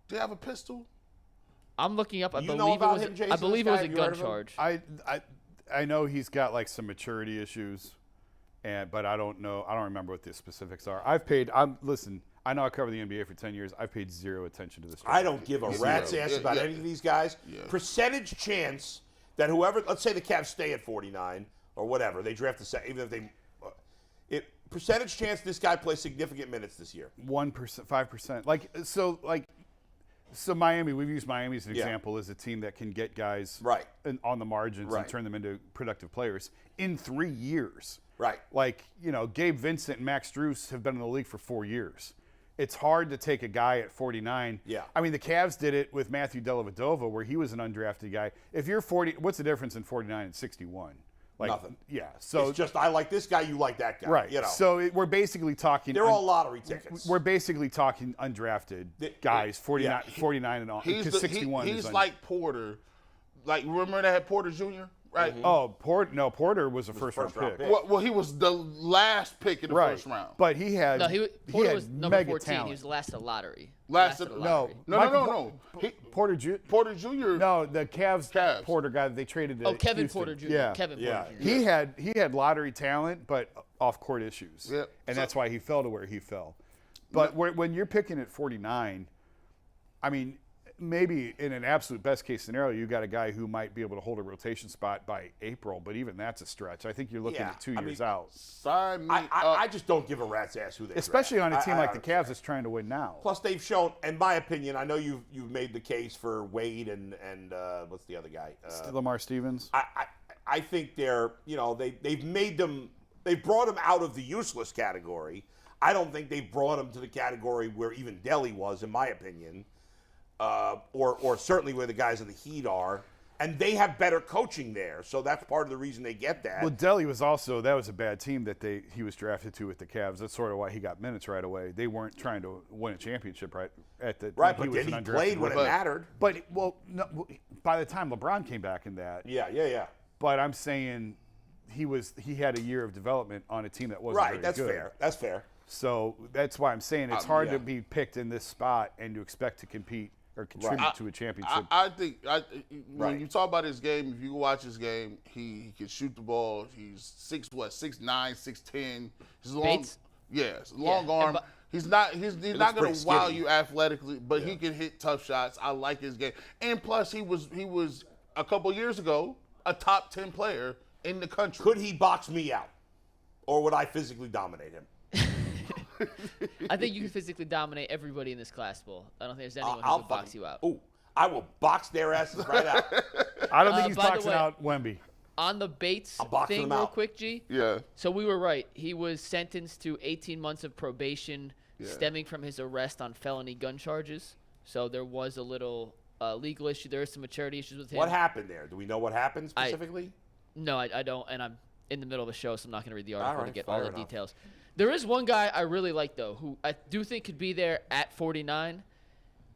E: Did he have a pistol?
D: I'm looking up. I
B: You know
D: believe
B: about
D: it was.
B: him, Jason,
D: I believe it
B: this
D: was
B: guy?
D: a
B: Have you heard
D: gun
B: of him?
D: charge.
C: I know he's got like some maturity issues, but I don't know. I don't remember what the specifics are. Listen. I know I covered the NBA for 10 years. I've paid zero attention to this.
B: I don't give a rat's ass about any of these guys.
E: Yeah.
B: Percentage chance that whoever, let's say the Cavs stay at 49 or whatever, they draft the second, even if they, percentage chance this guy plays significant minutes this year.
C: 1%, 5%. So Miami, we've used Miami as an
B: Yeah.
C: example as a team that can get guys
B: Right.
C: on the margins
B: Right.
C: and turn them into productive players in 3 years.
B: Right.
C: Gabe Vincent and Max Strus have been in the league for 4 years. It's hard to take a guy at 49.
B: Yeah.
C: I mean, the Cavs did it with Matthew Dellavedova, where he was an undrafted guy. If you're 40, what's the difference in 49 and 61?
B: Nothing.
C: Yeah. So
B: It's just I like this guy, you like that guy.
C: right.
B: You know.
C: So we're basically talking.
B: They're all lottery tickets.
C: We're basically talking undrafted guys, 49,
B: yeah.
C: 49 and all. Because 61
E: He's
C: is
E: like Porter. Like, remember they had Porter Jr., right?
C: Oh, Porter was a first-round
B: first-round
C: pick.
B: pick.
E: Well, he was the last pick in the
C: Right.
E: first round.
C: But he had
D: Porter
C: had
D: was number
C: mega
D: 14.
C: talent.
D: He was the last of the lottery.
E: Last
D: of
E: of-
D: the
C: No.
D: lottery.
E: No.
C: Porter Jr.
E: Porter Jr.
C: No, the Cavs.
E: Cavs.
C: Porter guy that they traded to
D: Oh, Kevin
C: Houston.
D: Porter Jr.
C: Yeah.
D: Kevin
B: Yeah.
D: Porter Jr.
C: He had lottery talent, but off-court issues.
E: Yep.
C: And that's why he fell to where he fell. But when you're picking at 49, I mean, maybe in an absolute best-case scenario, you got a guy who might be able to hold a rotation spot by April, but even that's a stretch. I think you're looking
B: Yeah,
C: at 2
B: I
C: years
B: mean,
C: out.
E: Sign me
B: I just don't give a rat's ass who they
C: Especially on
B: draft.
C: a team like the
B: I-
C: Cavs that's trying to win now.
B: Plus, they've shown, in my opinion, I know you've made the case for Wade and what's the other guy?
C: Lamar Stevens.
B: I think they've brought him out of the useless category. I don't think they've brought him to the category where even Delhi was, in my opinion, or certainly where the guys in the Heat are. And they have better coaching there, so that's part of the reason they get that.
C: Well, Delhi was also, that was a bad team that he was drafted to with the Cavs. That's sort of why he got minutes right away. They weren't trying to win a championship
B: Right,
C: he
B: but
C: was
B: then he
C: an undrafted
B: played when it
C: rookie.
B: mattered.
C: But no, by the time LeBron came back in that,
B: Yeah.
C: but I'm saying he had a year of development on a team that wasn't
B: Right,
C: very
B: that's
C: good.
B: fair. That's fair.
C: So that's why I'm saying it's hard
B: yeah.
C: to be picked in this spot and to expect to compete or contribute to a championship.
E: I think when
B: Right.
E: you talk about his game, if you watch his game, he can shoot the ball. He's 6'9", 6'10". He's long.
D: Bates?
E: Yeah, it's a long
D: Yeah,
E: arm.
D: and
E: He's not going
B: pretty
E: to wow
B: skinny.
E: you athletically, but he can hit tough shots. I like his game, and plus he was a couple years ago a top 10 player in the country.
B: Could he box me out, or would I physically dominate him?
D: I think you can physically dominate everybody in this class, Bull. I don't think there's anyone who
B: I'll
D: can box you out.
B: Ooh, I will box their asses right out.
C: I don't think he's
D: by the
C: boxing
D: way-
C: out Wemby.
D: On the Bates
B: I'm boxing
D: thing,
B: him
D: real
B: out.
D: quick, G.
E: Yeah.
D: So we were right. He was sentenced to 18 months of probation stemming from his arrest on felony gun charges. So there was a little legal issue. There is some maturity issues with him.
B: What happened there? Do we know what happened specifically?
D: No, I don't, and I'm in the middle of a show, so I'm not going to read the article
B: right,
D: to get all
B: fair
D: the
B: enough.
D: details. There is one guy I really like, though, who I do think could be there at 49,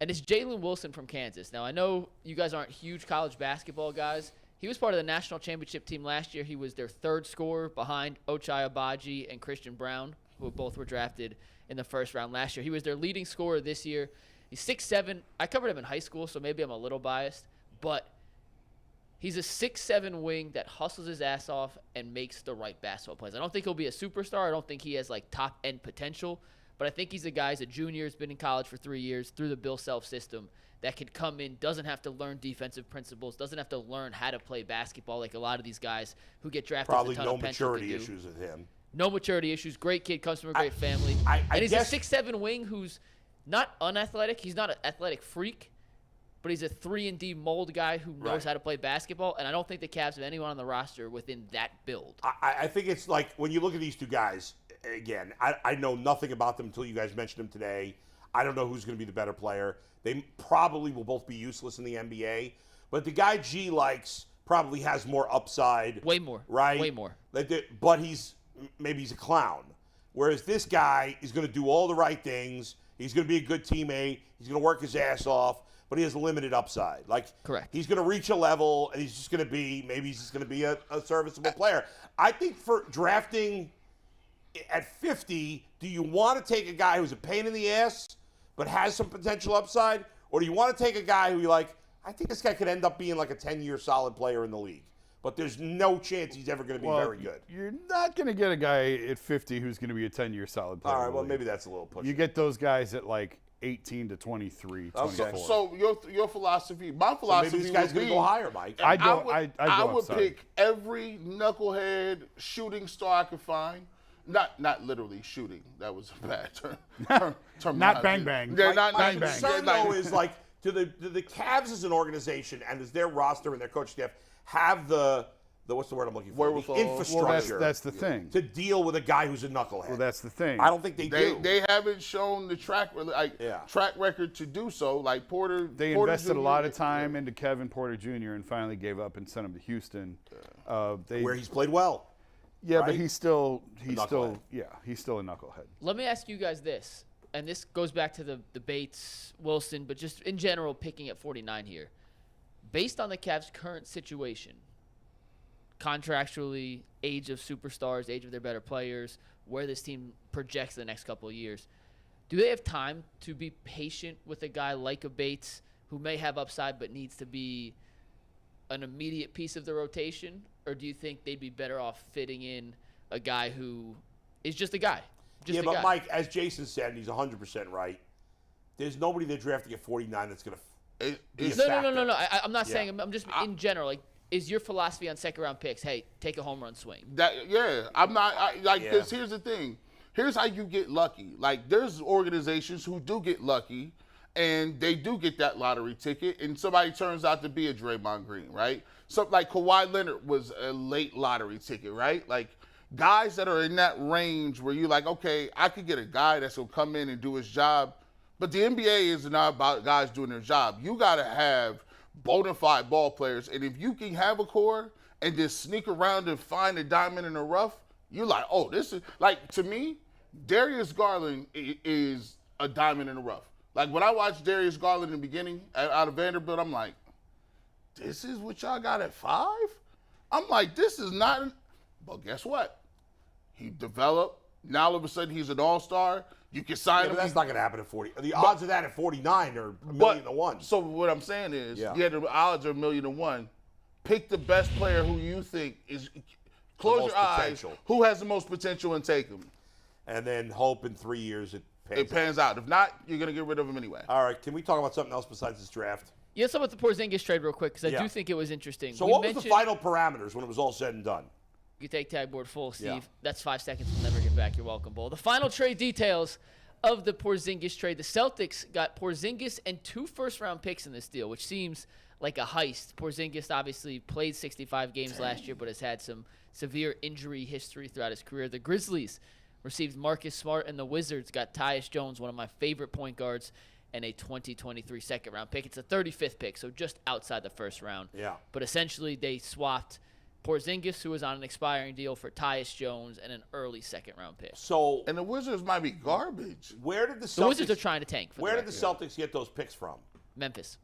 D: and it's Jalen Wilson from Kansas. Now, I know you guys aren't huge college basketball guys. He was part of the national championship team last year. He was their third scorer behind Ochai Agbaji and Christian Brown, who both were drafted in the first round last year. He was their leading scorer this year. He's 6'7". I covered him in high school, so maybe I'm a little biased, but he's a 6'7" wing that hustles his ass off and makes the right basketball plays. I don't think he'll be a superstar. I don't think he has like top end potential, but I think he's a guy. He's a junior. He's been in college for 3 years through the Bill Self system that could come in, doesn't have to learn defensive principles, doesn't have to learn how to play basketball like a lot of these guys who get drafted.
B: Probably
D: as a ton
B: no
D: of potential
B: maturity
D: could do.
B: issues with him.
D: No maturity issues. Great kid, comes from a great family.
B: I
D: and he's
B: guess-
D: a 6'7" wing who's not unathletic. He's not an athletic freak, but he's a 3-and-D mold guy who knows
B: Right.
D: how to play basketball. And I don't think the Cavs have anyone on the roster within that build.
B: I think it's like when you look at these two guys, again, I know nothing about them until you guys mentioned them today. I don't know who's going to be the better player. They probably will both be useless in the NBA. But the guy G likes probably has more upside.
D: Way more.
B: Right?
D: Way more.
B: But maybe he's a clown. Whereas this guy is going to do all the right things. He's going to be a good teammate. He's going to work his ass off, but he has limited upside. Like,
D: correct.
B: He's going to reach a level, and he's just going to be a serviceable player. I think for drafting at 50, do you want to take a guy who's a pain in the ass but has some potential upside, or do you want to take a guy who you're like, I think this guy could end up being like a 10-year solid player in the league, but there's no chance he's ever going to be very good?
C: You're not going to get a guy at 50 who's going to be a 10-year solid player.
B: All right, well, maybe that's a little push.
C: You get those guys at like 18 to 23, 24.
E: So your philosophy, my philosophy,
B: maybe this guy's going to go higher, Mike.
E: I would pick every knucklehead shooting star I could find. Not literally shooting. That was a bad term.
C: Not bang bang.
E: Yeah, not
B: My
E: bang bang.
B: concern, though, is like, do the Cavs as an organization and does their roster and their coaching staff have the what's the word I'm looking for?
E: Wherewithal.
B: The infrastructure.
C: Well, that's the thing.
B: To deal with a guy who's a knucklehead.
C: Well, that's the thing.
B: I don't think they do.
E: They haven't shown the track record to do so. Like Porter.
C: They
E: Porter
C: invested
E: Jr.
C: a lot of time into Kevin Porter Jr. and finally gave up and sent him to Houston.
B: Where he's played well.
C: Yeah,
B: right?
C: but he's still a knucklehead.
D: Let me ask you guys this, and this goes back to the Bates, Wilson, but just in general, picking at 49 here. Based on the Cavs' current situation, contractually, age of superstars, age of their better players, where this team projects the next couple of years, do they have time to be patient with a guy like a Bates who may have upside but needs to be an immediate piece of the rotation? Or do you think they'd be better off fitting in a guy who is just a guy?
B: Yeah, but Mike, as Jason said, and he's 100% right, there's nobody they're drafting at 49 that's going to be a factor.
D: No. I'm not saying. I'm just in general. Like, is your philosophy on second-round picks, hey, take a home run swing?
E: I'm not because here's the thing. Here's how you get lucky. Like, there's organizations who do get lucky, and they do get that lottery ticket, and somebody turns out to be a Draymond Green, right? So, like, Kawhi Leonard was a late lottery ticket, right? Like, guys that are in that range where you're like, okay, I could get a guy that's going to come in and do his job, but the NBA is not about guys doing their job. You got to have bona fide ball players, and if you can have a core and just sneak around and find a diamond in the rough, you're like, oh, this is, like, to me, Darius Garland is a diamond in the rough. Like, when I watched Darius Garland in the beginning out of Vanderbilt, I'm like, this is what y'all got at 5? I'm like, this is not. But guess what? He developed. Now all of a sudden he's an all-star. You can sign him.
B: But that's not going to happen at 40. The odds of that at 49 are a million to one.
E: So what I'm saying is, the odds are 1,000,000 to 1. Pick the best player who you think is. Close your eyes. Who has the most potential and take him.
B: And then hope in 3 years it
E: pans out. If not, you're going to get red of him anyway.
B: All right. Can we talk about something else besides this draft?
D: Yeah, let's talk about the Porzingis trade real quick because I do think it was interesting.
B: So what was the final parameters when it was all said and done?
D: You take tag board full, Steve. Yeah. That's 5 seconds. We'll never get back. You're welcome, Bull. The final trade details of the Porzingis trade. The Celtics got Porzingis and 2 first-round picks in this deal, which seems like a heist. Porzingis obviously played 65 games last year, but has had some severe injury history throughout his career. The Grizzlies received Marcus Smart, and the Wizards got Tyus Jones, one of my favorite point guards, and a 2023 second-round pick. It's a 35th pick, so just outside the first round.
B: Yeah.
D: But essentially, they swapped Porzingis, who was on an expiring deal, for Tyus Jones and an early second-round pick.
B: So,
E: and the Wizards might be garbage.
B: Where did the Celtics?
D: The Wizards are trying to tank.
B: Where did the Celtics get those picks from?
D: Memphis.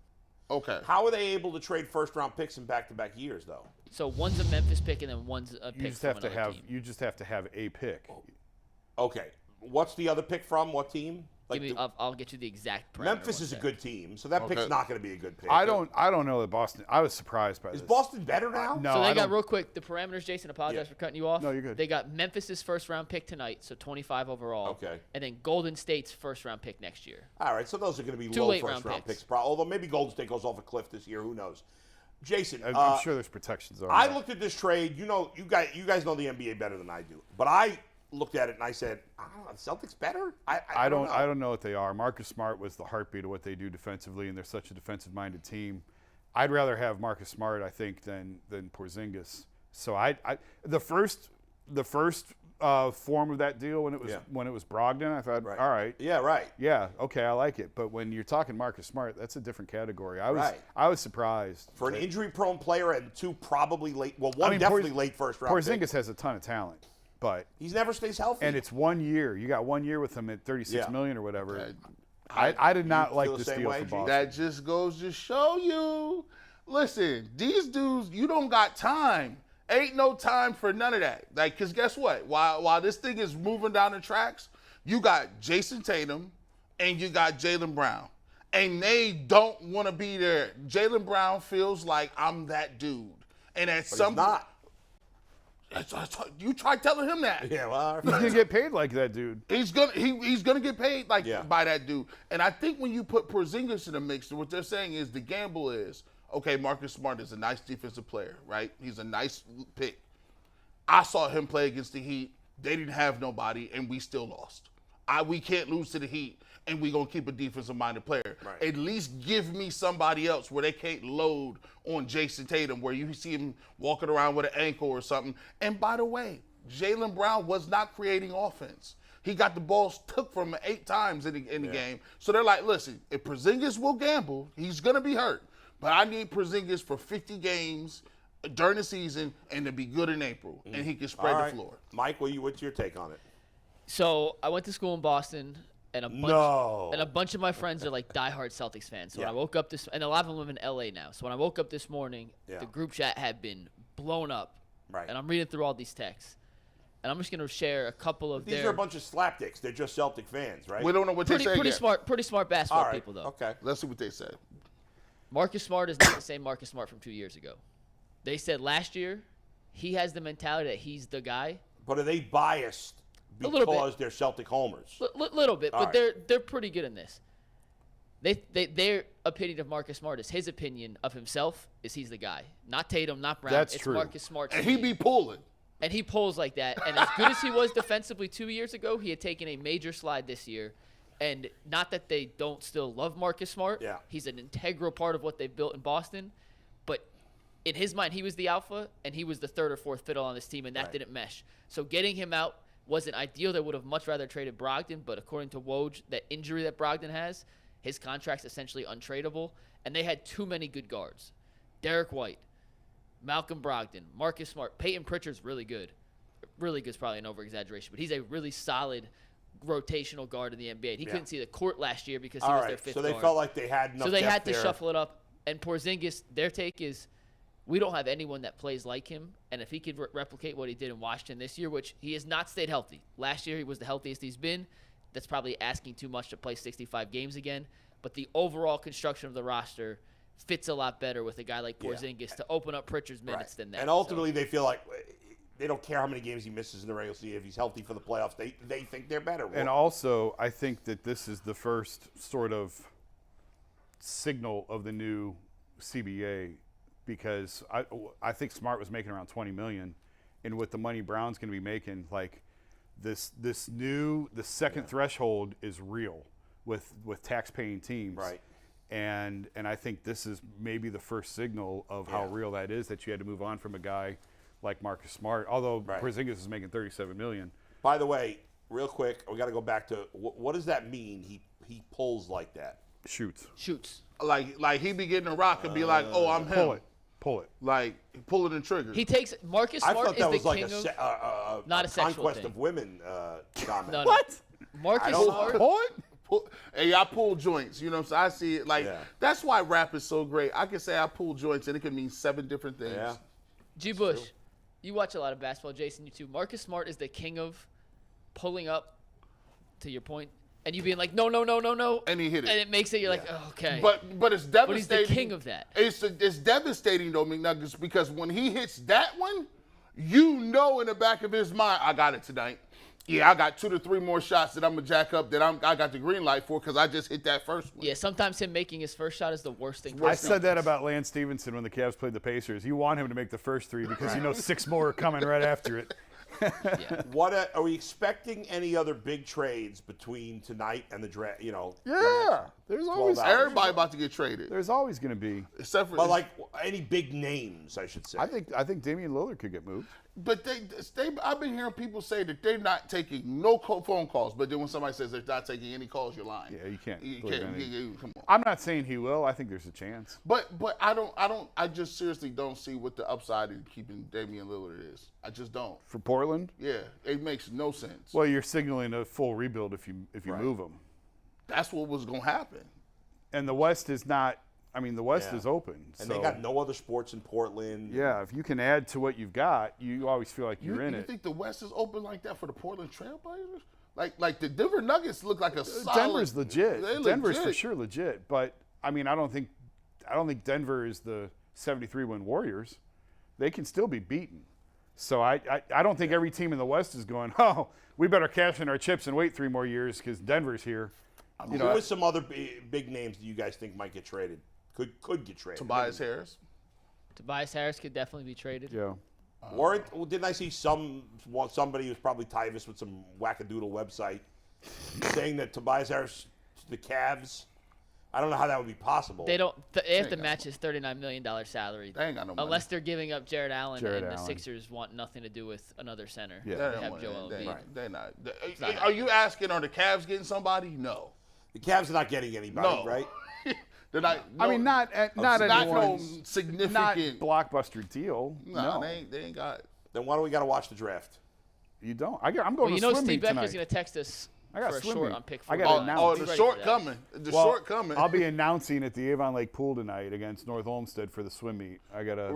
E: Okay.
B: How are they able to trade first-round picks in back-to-back years, though?
D: So one's a Memphis pick, and then one's a pick from another team.
C: You just have to have a pick.
B: Okay. What's the other pick from? What team?
D: I'll get you the exact parameter.
B: Memphis is a good team, so that pick's not going to be a good pick.
C: I don't know that Boston. I was surprised by this.
B: Is Boston better now?
C: No.
D: So they got real quick the parameters. Jason, apologize for cutting you off.
C: No, you're good.
D: They got Memphis's first-round pick tonight, so 25 overall.
B: Okay.
D: And then Golden State's first-round pick next year.
B: All right, so those are going to be
D: 2
B: low
D: late-round
B: first-round
D: picks.
B: picks. Although maybe Golden State goes off a cliff this year. Who knows? Jason,
C: I'm sure there's protections on
B: I
C: that.
B: looked at this trade. You guys know the NBA better than I do, but I looked at it and I said, I don't know, the Celtics better? I don't know
C: what they are. Marcus Smart was the heartbeat of what they do defensively, and they're such a defensive-minded team. I'd rather have Marcus Smart, I think, than Porzingis. So the first form of that deal when it was Brogdon, I thought, all right,
B: yeah, right,
C: yeah, okay, I like it. But when you're talking Marcus Smart, that's a different category. I was surprised
B: for an injury-prone player and 2 probably late. Well, one definitely late first-round.
C: Porzingis has a ton of talent. But
B: he never stays healthy.
C: And it's 1 year. You got 1 year with him at $36 million or whatever. I did not
B: You
C: like
B: feel
C: the
B: the same
C: steal
B: way,
C: for
B: G?
C: Boston.
E: That just goes to show you. Listen, these dudes, you don't got time. Ain't no time for none of that. Like, cause guess what? While this thing is moving down the tracks, you got Jason Tatum and you got Jaylen Brown. And they don't want to be there. Jaylen Brown feels like I'm that dude. And at
B: But
E: some
B: he's not.
E: You try telling him that.
B: Yeah, well,
C: He's gonna get paid like that, dude.
E: He's gonna get paid by that dude. And I think when you put Porzingis in the mix, what they're saying is the gamble is, okay, Marcus Smart is a nice defensive player, right? He's a nice pick. I saw him play against the Heat. They didn't have nobody, and we still lost. We can't lose to the Heat, and we're going to keep a defensive-minded player.
B: Right.
E: At least give me somebody else where they can't load on Jason Tatum, where you see him walking around with an ankle or something. And by the way, Jaylen Brown was not creating offense. He got the balls took from him 8 times in the game. So they're like, listen, if Porzingis will gamble, he's going to be hurt. But I need Porzingis for 50 games during the season and to be good in April, and he can spread the floor.
B: Mike, what's your take on it?
D: So I went to school in Boston, and a bunch of my friends are like diehard Celtics fans. So when I woke up and a lot of them live in LA now. So when I woke up this morning, the group chat had been blown up.
B: Right.
D: And I'm reading through all these texts. And I'm just going to share a couple of
B: These are a bunch of slapdicks. They're just Celtic fans, right?
E: We don't know what they say yet.
D: Pretty smart basketball
B: All right.
D: people, though.
B: Okay.
E: Let's see what they say.
D: Marcus Smart is not the same Marcus Smart from 2 years ago. They said last year he has the mentality that he's the guy.
B: But are they biased because they're Celtic homers?
D: Little bit, but
B: right.
D: they're pretty good in this. Their opinion of Marcus Smart is his opinion of himself is he's the guy. Not Tatum, not Brown.
C: That's
D: it's
C: true.
D: Marcus Smart.
E: And he be pulling.
D: And he pulls like that. And as good as he was defensively 2 years ago, he had taken a major slide this year. And not that they don't still love Marcus Smart.
B: Yeah.
D: He's an integral part of what they've built in Boston. But in his mind, he was the alpha, and he was the third or fourth fiddle on this team, and that didn't mesh. So getting him out wasn't ideal. They would have much rather traded Brogdon. But according to Woj, that injury that Brogdon has, his contract's essentially untradeable. And they had too many good guards. Derek White, Malcolm Brogdon, Marcus Smart. Peyton Pritchard's really good. Really good is probably an over-exaggeration, but he's a really solid rotational guard in the NBA. He couldn't see the court last year because he was their fifth
B: So they
D: guard.
B: felt like they had enough
D: So they
B: depth
D: had to
B: there.
D: shuffle it up. And Porzingis, their take is we don't have anyone that plays like him. And if he could replicate what he did in Washington this year, which he has not stayed healthy. Last year he was the healthiest he's been. That's probably asking too much to play 65 games again. But the overall construction of the roster fits a lot better with a guy like Porzingis to open up Pritchard's minutes than that.
B: And ultimately they feel like they don't care how many games he misses in the regular season. If he's healthy for the playoffs, they think they're better.
C: And also, I think that this is the first sort of signal of the new CBA because I think Smart was making around $20 million, and with the money Brown's going to be making, like the second threshold is real with tax-paying teams.
B: Right.
C: And I think this is maybe the first signal of how real that is, that you had to move on from a guy like Marcus Smart, although Porzingis is making $37 million.
B: By the way, real quick, we got to go back to what does that mean? He pulls like that.
C: Shoots.
E: Like he be getting a rock and be like, oh, I'm him.
C: Pull it.
E: Like pulling the trigger.
D: He takes Marcus
B: I
D: Smart
B: thought that
D: is
B: was
D: the
B: like
D: king of
B: not a
D: sexual
B: conquest
D: thing.
B: of women comment.
D: No.
C: What?
D: Marcus
B: don't
D: Smart.
E: Pull it? Hey, I pull joints. You know what I'm saying? I see it. Like that's why rap is so great. I can say I pull joints and it can mean 7 different things.
B: Yeah.
D: G. Bush, you watch a lot of basketball. Jason, you too. Marcus Smart is the king of pulling up, to your point, and you being like, no.
E: And he hit it.
D: And it makes it, you're like, oh, okay.
E: But it's devastating.
D: But he's the king of that.
E: It's devastating, though, McNuggets, because when he hits that one, you know in the back of his mind, I got it tonight. Yeah, I got 2 to 3 more shots that I'm going to jack up that I got the green light for because I just hit that first one.
D: Yeah, sometimes him making his first shot is the worst thing.
C: I said that about Lance Stevenson when the Cavs played the Pacers. You want him to make the first 3 because you know 6 more are coming right after it.
B: What are we expecting? Any other big trades between tonight and the draft? You know,
C: There's always
E: Everybody about to get traded.
C: There's always going to be.
E: Except for
B: but like any big names, I should say.
C: I think Damian Lillard could get moved.
E: But I've been hearing people say that they're not taking no phone calls. But then when somebody says they're not taking any calls, you're lying.
C: Yeah, you can't.
E: Come on.
C: I'm not saying he will. I think there's a chance.
E: But I just seriously don't see what the upside in keeping Damian Lillard is. I just don't.
C: For Portland?
E: Yeah, it makes no sense.
C: Well, you're signaling a full rebuild if you move him.
E: that's what was going to happen.
C: And the West is not. I mean, the West is open.
B: And
C: so,
B: they got no other sports in Portland.
C: Yeah, if you can add to what you've got, you always feel like you're in it.
E: You think the West is open like that for the Portland Trailblazers? Like the Denver Nuggets look like a solid.
C: Denver's legit. Denver's for
E: legit.
C: sure legit. But I mean, I don't think Denver is the 73-win Warriors. They can still be beaten. So I don't think every team in the West is going, oh, we better cash in our chips and wait 3 more years because Denver's here.
B: Who are some other big names that you guys think might get traded? Could get traded?
E: Tobias Harris.
D: Tobias Harris could definitely be traded.
C: Yeah.
B: Didn't I see somebody who's probably Tyvus with some wackadoodle website saying that Tobias Harris to the Cavs? I don't know how that would be possible.
D: They don't. They have to match his $39 million salary.
E: They ain't got no money.
D: Unless they're giving up Jared Allen, the Sixers want nothing to do with another center.
C: Yeah.
D: They have Joel Embiid.
E: They're not. Are you asking, are the Cavs getting somebody? No.
B: The Cavs are not getting anybody, right?
E: They're not.
C: I mean, not
E: no
C: anyone's
E: significant.
C: not blockbuster deal. No.
E: They ain't got.
B: Then why do we got to watch the draft?
C: You don't. I'm going to swim
D: Steve
C: meet
D: Becker's
C: tonight.
D: going to text us
C: I got
D: for a
C: swim
D: short
C: meet.
D: on pick
C: I
D: 4.
C: got announce.
E: Oh,
D: Be
E: the
D: ready
E: short
D: for that.
E: coming. The short coming.
C: I'll be announcing at the Avon Lake Pool tonight against North Olmsted for the swim meet. I got a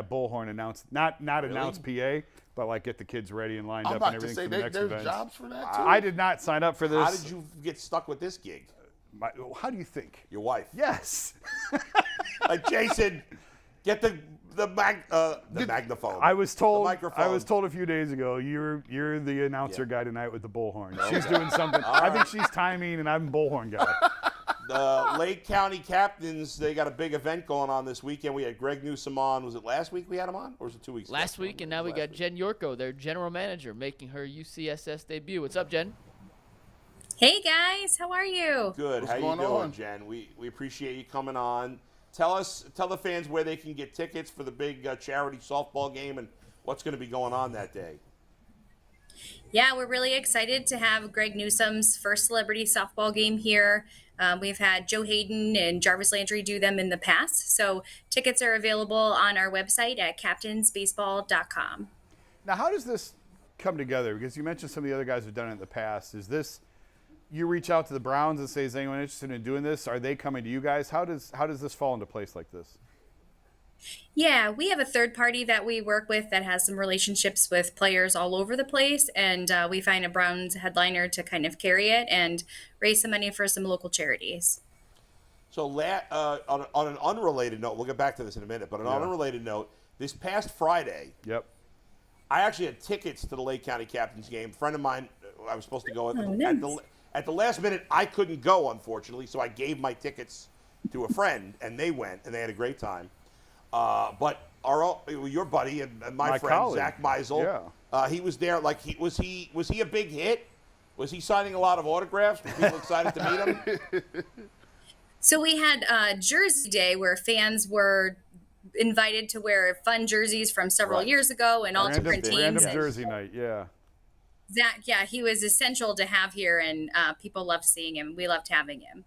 C: bullhorn announce, not announce PA, but like get the kids ready and lined up and everything for the next event.
E: There's jobs for that too.
C: I did not sign up for this.
B: How did you get stuck with this gig?
C: How do you think?
B: Your wife.
C: Yes.
B: Like Jason, get the magnaphone.
C: I was told.
B: The microphone.
C: I was told a few days ago. You're the announcer guy tonight with the bullhorn. She's doing something. I think she's timing, and I'm bullhorn guy.
B: The Lake County Captains, they got a big event going on this weekend. We had Greg Newsom on. Was it last week we had him on, or was it 2 weeks ago?
D: Last week, and now we got Jenn Yorko, their general manager, making her UCSS debut. What's up, Jen?
F: Hey guys, how are you?
B: Good.
E: What's
B: How you
E: going
B: doing,
E: on?
B: Jen? We appreciate you coming on. Tell the fans where they can get tickets for the big charity softball game and what's going to be going on that day.
F: Yeah, we're really excited to have Greg Newsom's first celebrity softball game here. We've had Joe Hayden and Jarvis Landry do them in the past. So tickets are available on our website at captainsbaseball.com.
C: Now, how does this come together? Because you mentioned some of the other guys who've done it in the past. Is this you reach out to the Browns and say, is anyone interested in doing this? Are they coming to you guys? How does this fall into place like this?
F: Yeah, we have a third party that we work with that has some relationships with players all over the place, and we find a Browns headliner to kind of carry it and raise some money for some local charities.
B: So on an unrelated note, we'll get back to this in a minute, but on an unrelated note, this past Friday, I actually had tickets to the Lake County Captains game. A friend of mine, I was supposed to go at the last minute. I couldn't go, unfortunately, so I gave my tickets to a friend, and they went, and they had a great time. But your buddy and my friend
C: colleague,
B: Zach Meisel, he was there. Like was he a big hit? Was he signing a lot of autographs? Were people excited to meet him?
F: So we had Jersey Day where fans were invited to wear fun jerseys from several years ago and all different teams.
C: Random Jersey night,
F: Zach, he was essential to have here, and people loved seeing him. We loved having him.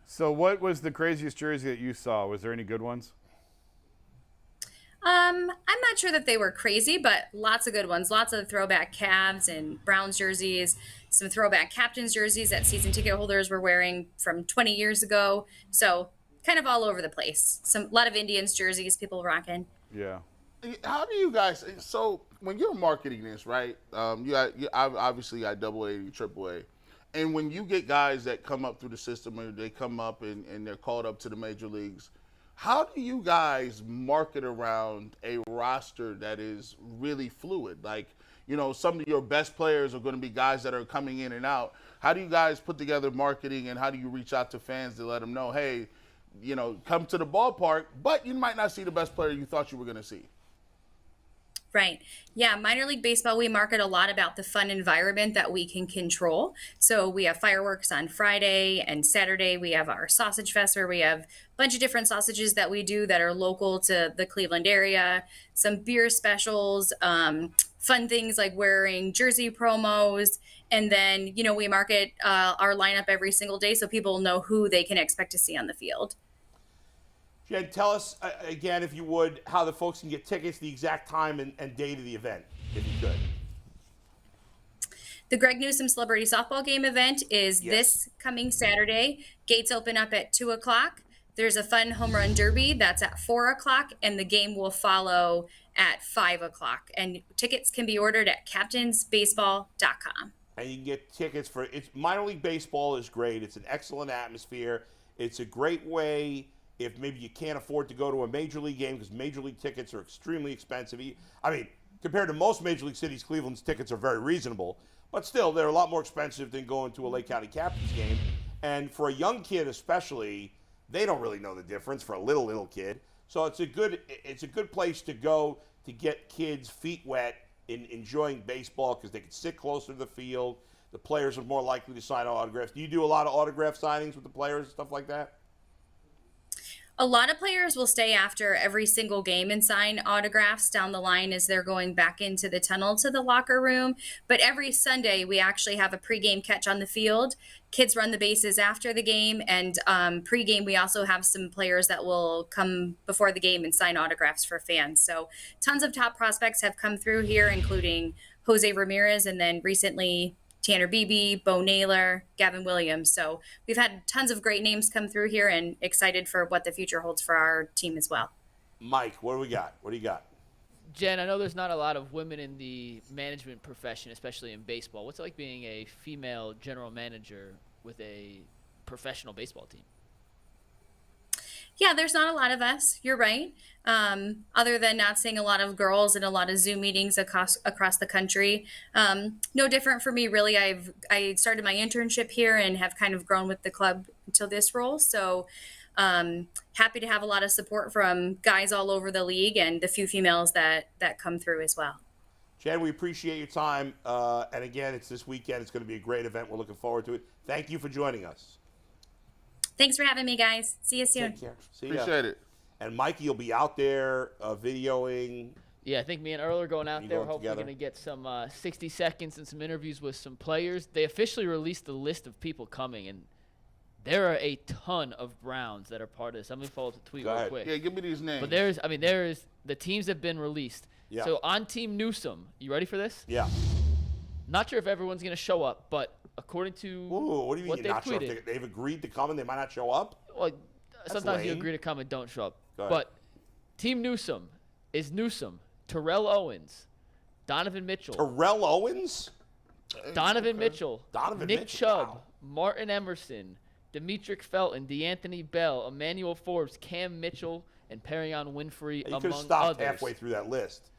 C: So what was the craziest jersey that you saw? Was there any good ones?
F: I'm not sure that they were crazy, but lots of good ones. Lots of throwback Cavs and Browns jerseys, some throwback Captains jerseys that season ticket holders were wearing from 20 years ago. So kind of all over the place. A lot of Indians jerseys people rocking.
C: Yeah.
E: How do you guys? So when you're marketing this, right? You obviously got AA, AAA, and when you get guys that come up through the system, or they come up and they're called up to the major leagues, how do you guys market around a roster that is really fluid? Like, some of your best players are going to be guys that are coming in and out. How do you guys put together marketing, and how do you reach out to fans to let them know, hey, come to the ballpark, but you might not see the best player you thought you were going to see?
F: Right. Yeah. Minor League Baseball, we market a lot about the fun environment that we can control. So we have fireworks on Friday and Saturday. We have our sausage fest where we have a bunch of different sausages that we do that are local to the Cleveland area, some beer specials, fun things like wearing jersey promos. And then, we market our lineup every single day so people know who they can expect to see on the field.
B: Jen, tell us again, if you would, how the folks can get tickets, the exact time and date of the event, if you could.
F: The Greg Newsome Celebrity Softball Game event is this coming Saturday. Gates open up at 2 o'clock. There's a fun home run derby that's at 4 o'clock, and the game will follow at 5 o'clock. And tickets can be ordered at captainsbaseball.com.
B: And you can get tickets for minor league baseball is great. It's an excellent atmosphere. It's a great way if maybe you can't afford to go to a major league game because major league tickets are extremely expensive. I mean, compared to most major league cities, Cleveland's tickets are very reasonable. But still, they're a lot more expensive than going to a Lake County Captains game. And for a young kid especially, they don't really know the difference for a little kid. So it's a good place to go to get kids' feet wet in enjoying baseball because they can sit closer to the field. The players are more likely to sign autographs. Do you do a lot of autograph signings with the players and stuff like that?
F: A lot of players will stay after every single game and sign autographs down the line as they're going back into the tunnel to the locker room. But every Sunday, we actually have a pregame catch on the field. Kids run the bases after the game. And pregame, we also have some players that will come before the game and sign autographs for fans. So tons of top prospects have come through here, including Jose Ramirez and then recently Tanner Beebe, Bo Naylor, Gavin Williams. So we've had tons of great names come through here and excited for what the future holds for our team as well.
B: Mike, what do we got? What do you got?
D: Jen, I know there's not a lot of women in the management profession, especially in baseball. What's it like being a female general manager with a professional baseball team?
F: Yeah, there's not a lot of us. You're right. Other than not seeing a lot of girls in a lot of Zoom meetings across the country. No different for me, really. I started my internship here and have kind of grown with the club until this role. So happy to have a lot of support from guys all over the league and the few females that come through as well.
B: Jen, we appreciate your time. And again, it's this weekend. It's going to be a great event. We're looking forward to it. Thank you for joining us.
F: Thanks for having me, guys. See you soon.
B: Take care. See ya.
E: Appreciate it.
B: And Mikey, you'll be out there videoing.
D: Yeah, I think me and Earl are going out there.
B: going
D: Hopefully
B: together?
D: going to get some 60 seconds and some interviews with some players. They officially released the list of people coming, and there are a ton of Browns that are part of this. I'm going to follow up the tweet
B: Go
D: real
B: ahead.
D: quick.
E: Yeah, give me these names.
D: But there's the teams have been released.
B: Yeah.
D: So on Team Newsome, you ready for this?
B: Yeah.
D: Not sure if everyone's going to show up, but according to
B: Ooh, what do you mean
D: what
B: you're
D: they've
B: not sure?
D: tweeted,
B: If they've agreed to come and they might not show up?
D: well, sometimes you
B: lame.
D: agree to come and don't show up.
B: Go ahead.
D: But Team Newsome is Newsome, Terrell Owens, Donovan Mitchell,
B: Terrell Owens?
D: Donovan Mitchell,
B: Donovan
D: Nick
B: Mitchell,
D: Chubb,
B: wow.
D: Martin Emerson, Demetric Felton, DeAnthony Bell, Emmanuel Forbes, Cam Mitchell, and Perrion Winfrey,
B: You could have
D: among
B: stopped
D: others.
B: halfway through that list.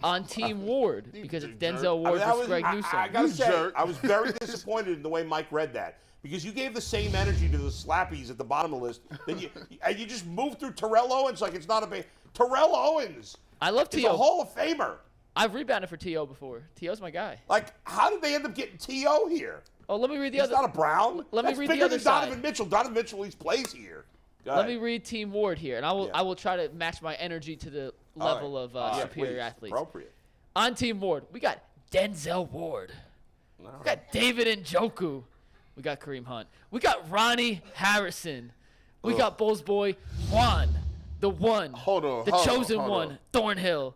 D: On Team Ward, because it's Denzel Ward
B: that
D: versus Greg Newsome.
B: I gotta say,
E: jerk.
B: I was very disappointed in the way Mike read that because you gave the same energy to the slappies at the bottom of the list. Then you just moved through Terrell Owens like it's not a big. Terrell Owens.
D: I love
B: He's
D: T.O.
B: a Hall of Famer.
D: I've rebounded for T.O. before. T.O.'s my guy.
B: Like, how did they end up getting T.O. here?
D: Oh, let me read the
B: He's
D: other.
B: not a Brown.
D: Let me
B: That's
D: read the
B: bigger
D: other
B: than Donovan
D: side.
B: Mitchell. Donovan Mitchell at least plays here. Go
D: Let
B: ahead.
D: me read Team Ward here, and I will
B: Yeah.
D: I will try to match my energy to the
B: All
D: level
B: right.
D: of
B: Yeah,
D: superior
B: please.
D: athletes.
B: Appropriate.
D: On Team Ward, we got Denzel Ward. We got David Njoku. We got Kareem Hunt. We got Ronnie Harrison. We got Bulls boy Juan, the one,
E: Hold on,
D: the
E: hold on,
D: chosen
E: hold
D: one,
E: on.
D: Thornhill.